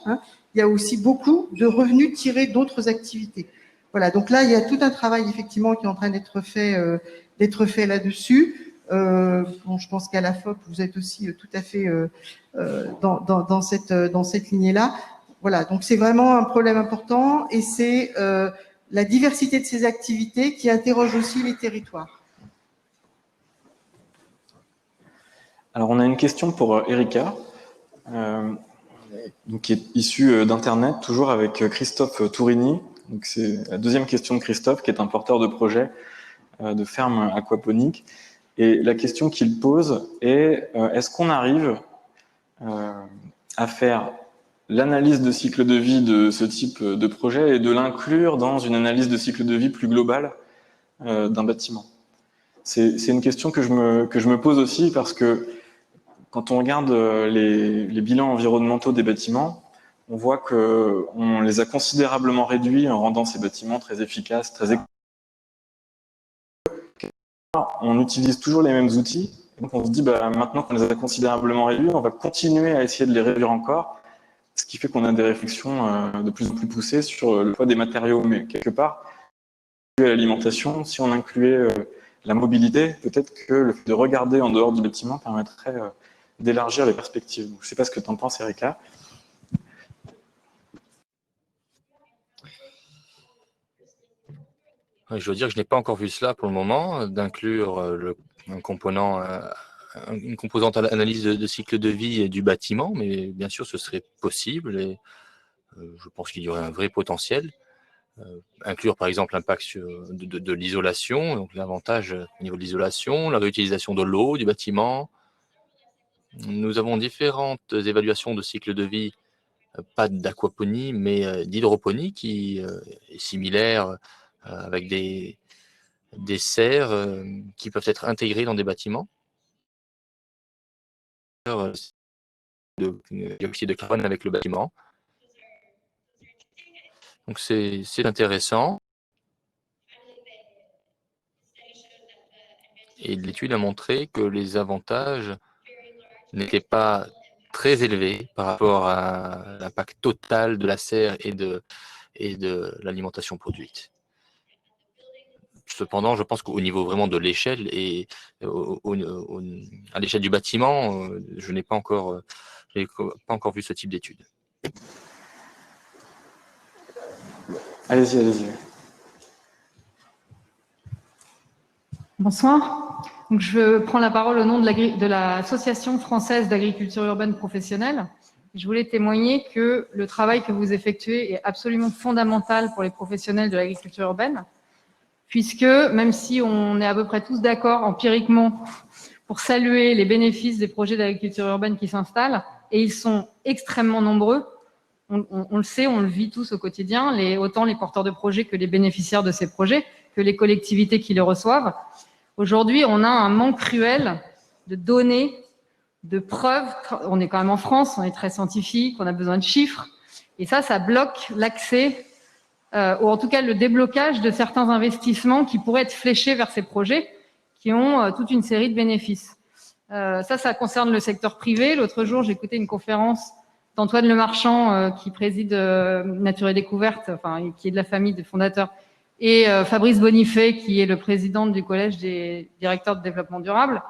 il y a aussi beaucoup de revenus tirés d'autres activités. Voilà, donc là, il y a tout un travail effectivement qui est en train d'être fait là-dessus. Bon, je pense qu'à la FOP, vous êtes aussi tout à fait dans cette lignée-là. Voilà, donc c'est vraiment un problème important et c'est la diversité de ces activités qui interroge aussi les territoires. Alors, on a une question pour Erika, qui est issue d'Internet, toujours avec Christophe Tourini. Donc, c'est la deuxième question de Christophe, qui est un porteur de projet de ferme aquaponique. Et la question qu'il pose est est-ce qu'on arrive à faire l'analyse de cycle de vie de ce type de projet et de l'inclure dans une analyse de cycle de vie plus globale d'un bâtiment? C'est une question que je me pose aussi parce que quand on regarde les bilans environnementaux des bâtiments, on voit qu'on les a considérablement réduits en rendant ces bâtiments très efficaces, très économiques. On utilise toujours les mêmes outils. Donc on se dit, maintenant qu'on les a considérablement réduits, on va continuer à essayer de les réduire encore, ce qui fait qu'on a des réflexions de plus en plus poussées sur le poids des matériaux. Mais quelque part, l'alimentation, si on incluait la mobilité, peut-être que le fait de regarder en dehors du bâtiment permettrait d'élargir les perspectives. Donc, je ne sais pas ce que tu en penses, Erika. Je dois dire que je n'ai pas encore vu cela pour le moment, d'inclure une composante à l'analyse de cycle de vie du bâtiment, mais bien sûr, ce serait possible et je pense qu'il y aurait un vrai potentiel. Inclure par exemple l'impact de l'isolation, donc l'avantage au niveau de l'isolation, la réutilisation de l'eau du bâtiment. Nous avons différentes évaluations de cycle de vie, pas d'aquaponie, mais d'hydroponie qui est similaire avec des serres qui peuvent être intégrées dans des bâtiments. De dioxyde de carbone avec le bâtiment. Donc c'est intéressant. Et l'étude a montré que les avantages n'étaient pas très élevés par rapport à l'impact total de la serre et de l'alimentation produite. Cependant, je pense qu'au niveau vraiment de l'échelle et à l'échelle du bâtiment, je n'ai pas encore vu ce type d'étude. Allez-y, allez-y. Bonsoir. Donc, je prends la parole au nom de l'Association française d'agriculture urbaine professionnelle. Je voulais témoigner que le travail que vous effectuez est absolument fondamental pour les professionnels de l'agriculture urbaine, puisque même si on est à peu près tous d'accord empiriquement pour saluer les bénéfices des projets d'agriculture urbaine qui s'installent, et ils sont extrêmement nombreux, on le sait, on le vit tous au quotidien, autant les porteurs de projets que les bénéficiaires de ces projets, que les collectivités qui les reçoivent. Aujourd'hui, on a un manque cruel de données, de preuves. On est quand même en France, on est très scientifique, on a besoin de chiffres. Et ça bloque l'accès, ou en tout cas le déblocage de certains investissements qui pourraient être fléchés vers ces projets qui ont toute une série de bénéfices. Ça concerne le secteur privé. L'autre jour, j'ai écouté une conférence d'Antoine Lemarchand, qui préside Nature et Découverte, qui est de la famille des fondateurs, et Fabrice Bonifay, qui est le président du Collège des directeurs de développement durable.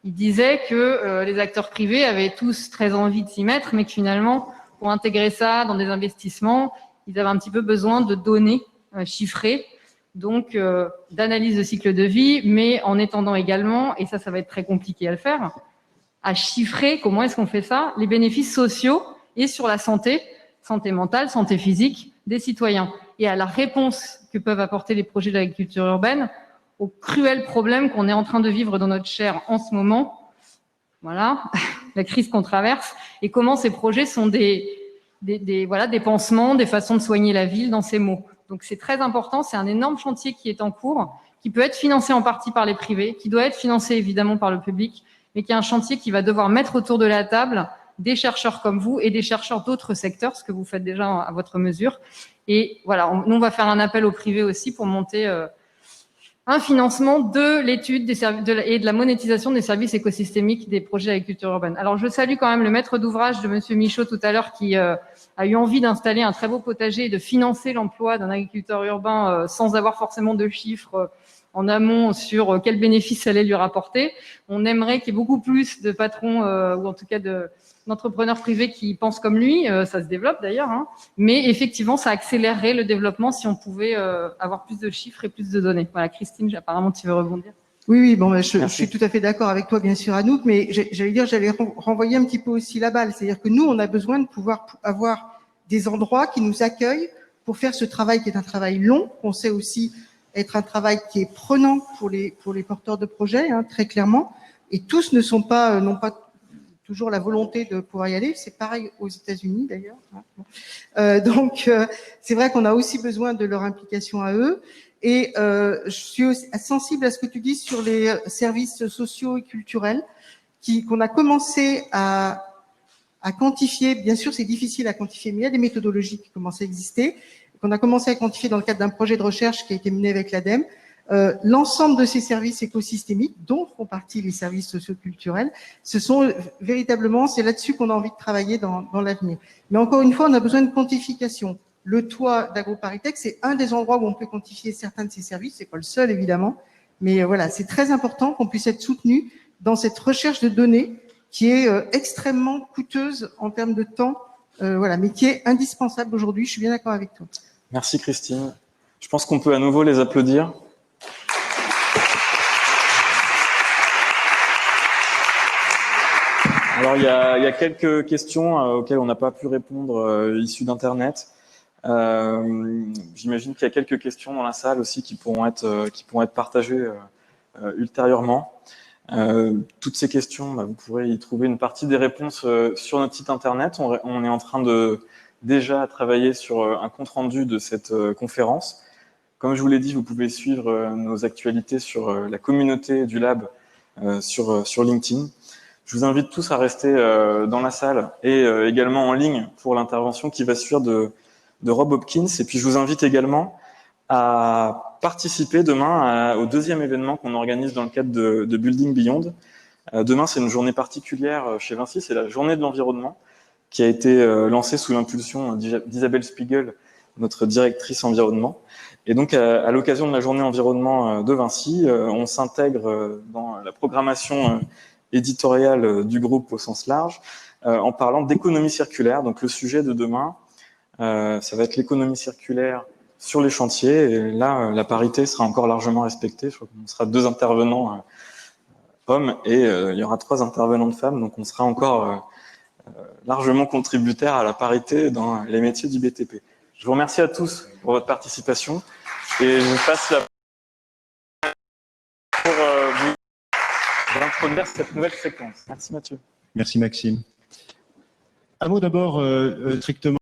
Il disait que les acteurs privés avaient tous très envie de s'y mettre, mais que finalement, pour intégrer ça dans des investissements, ils avaient un petit peu besoin de données chiffrées, donc d'analyse de cycle de vie, mais en étendant également, et ça va être très compliqué à le faire, à chiffrer, comment est-ce qu'on fait ça, les bénéfices sociaux et sur la santé mentale, santé physique des citoyens, et à la réponse que peuvent apporter les projets d'agriculture urbaine au cruel problème qu'on est en train de vivre dans notre chair en ce moment, voilà, la crise qu'on traverse, et comment ces projets sont des pansements, des façons de soigner la ville dans ces mots. Donc c'est très important, c'est un énorme chantier qui est en cours, qui peut être financé en partie par les privés, qui doit être financé évidemment par le public, mais qui est un chantier qui va devoir mettre autour de la table des chercheurs comme vous et des chercheurs d'autres secteurs, ce que vous faites déjà à votre mesure. Et voilà, nous on va faire un appel au privé aussi pour monter un financement de l'étude et de la monétisation des services écosystémiques des projets d'agriculture urbaine. Alors je salue quand même le maître d'ouvrage de Monsieur Michaud tout à l'heure qui a eu envie d'installer un très beau potager et de financer l'emploi d'un agriculteur urbain sans avoir forcément de chiffres en amont sur quel bénéfice ça allait lui rapporter. On aimerait qu'il y ait beaucoup plus de patrons ou en tout cas d'entrepreneurs privés qui pensent comme lui. Ça se développe d'ailleurs, hein. Mais effectivement, ça accélérerait le développement si on pouvait avoir plus de chiffres et plus de données. Voilà, Christine, apparemment, tu veux rebondir. Oui, bon, je suis tout à fait d'accord avec toi, bien sûr, Anouk, mais j'allais renvoyer un petit peu aussi la balle. C'est-à-dire que nous, on a besoin de pouvoir avoir des endroits qui nous accueillent pour faire ce travail qui est un travail long, qu'on sait aussi être un travail qui est prenant pour les porteurs de projets, hein, très clairement. Et tous n'ont pas toujours la volonté de pouvoir y aller. C'est pareil aux États-Unis d'ailleurs. Donc, c'est vrai qu'on a aussi besoin de leur implication à eux. Et je suis aussi sensible à ce que tu dis sur les services sociaux et culturels qu'on a commencé à quantifier. Bien sûr, c'est difficile à quantifier, mais il y a des méthodologies qui commencent à exister, qu'on a commencé à quantifier dans le cadre d'un projet de recherche qui a été mené avec l'ADEME. L'ensemble de ces services écosystémiques, dont font partie les services socioculturels, c'est là-dessus qu'on a envie de travailler dans l'avenir. Mais encore une fois, on a besoin de quantification. Le toit d'AgroParisTech, c'est un des endroits où on peut quantifier certains de ces services, c'est pas le seul évidemment, mais voilà, c'est très important qu'on puisse être soutenu dans cette recherche de données qui est extrêmement coûteuse en termes de temps, voilà, mais qui est indispensable aujourd'hui. Je suis bien d'accord avec toi. Merci Christine. Je pense qu'on peut à nouveau les applaudir. Alors, il y a quelques questions auxquelles on n'a pas pu répondre issues d'Internet. J'imagine qu'il y a quelques questions dans la salle aussi qui pourront être partagées ultérieurement. Toutes ces questions, vous pourrez y trouver une partie des réponses sur notre site Internet. On est en train de déjà travailler sur un compte-rendu de cette conférence. Comme je vous l'ai dit, vous pouvez suivre nos actualités sur la communauté du Lab sur LinkedIn. Je vous invite tous à rester dans la salle et également en ligne pour l'intervention qui va suivre de Rob Hopkins. Et puis je vous invite également à participer demain au deuxième événement qu'on organise dans le cadre de Building Beyond. Demain, c'est une journée particulière chez Vinci, c'est la journée de l'environnement qui a été lancée sous l'impulsion d'Isabelle Spiegel, notre directrice environnement. Et donc, à l'occasion de la journée environnement de Vinci, on s'intègre dans la programmation éditoriale du groupe au sens large, en parlant d'économie circulaire. Donc, le sujet de demain, ça va être l'économie circulaire sur les chantiers. Et là, la parité sera encore largement respectée. Je crois qu'on sera 2 intervenants hommes et il y aura 3 intervenantes femmes. Donc, on sera encore largement contributaire à la parité dans les métiers du BTP. Je vous remercie à tous pour votre participation et je vous passe la pour vous introduire cette nouvelle séquence. Merci Mathieu. Merci Maxime. Un mot d'abord strictement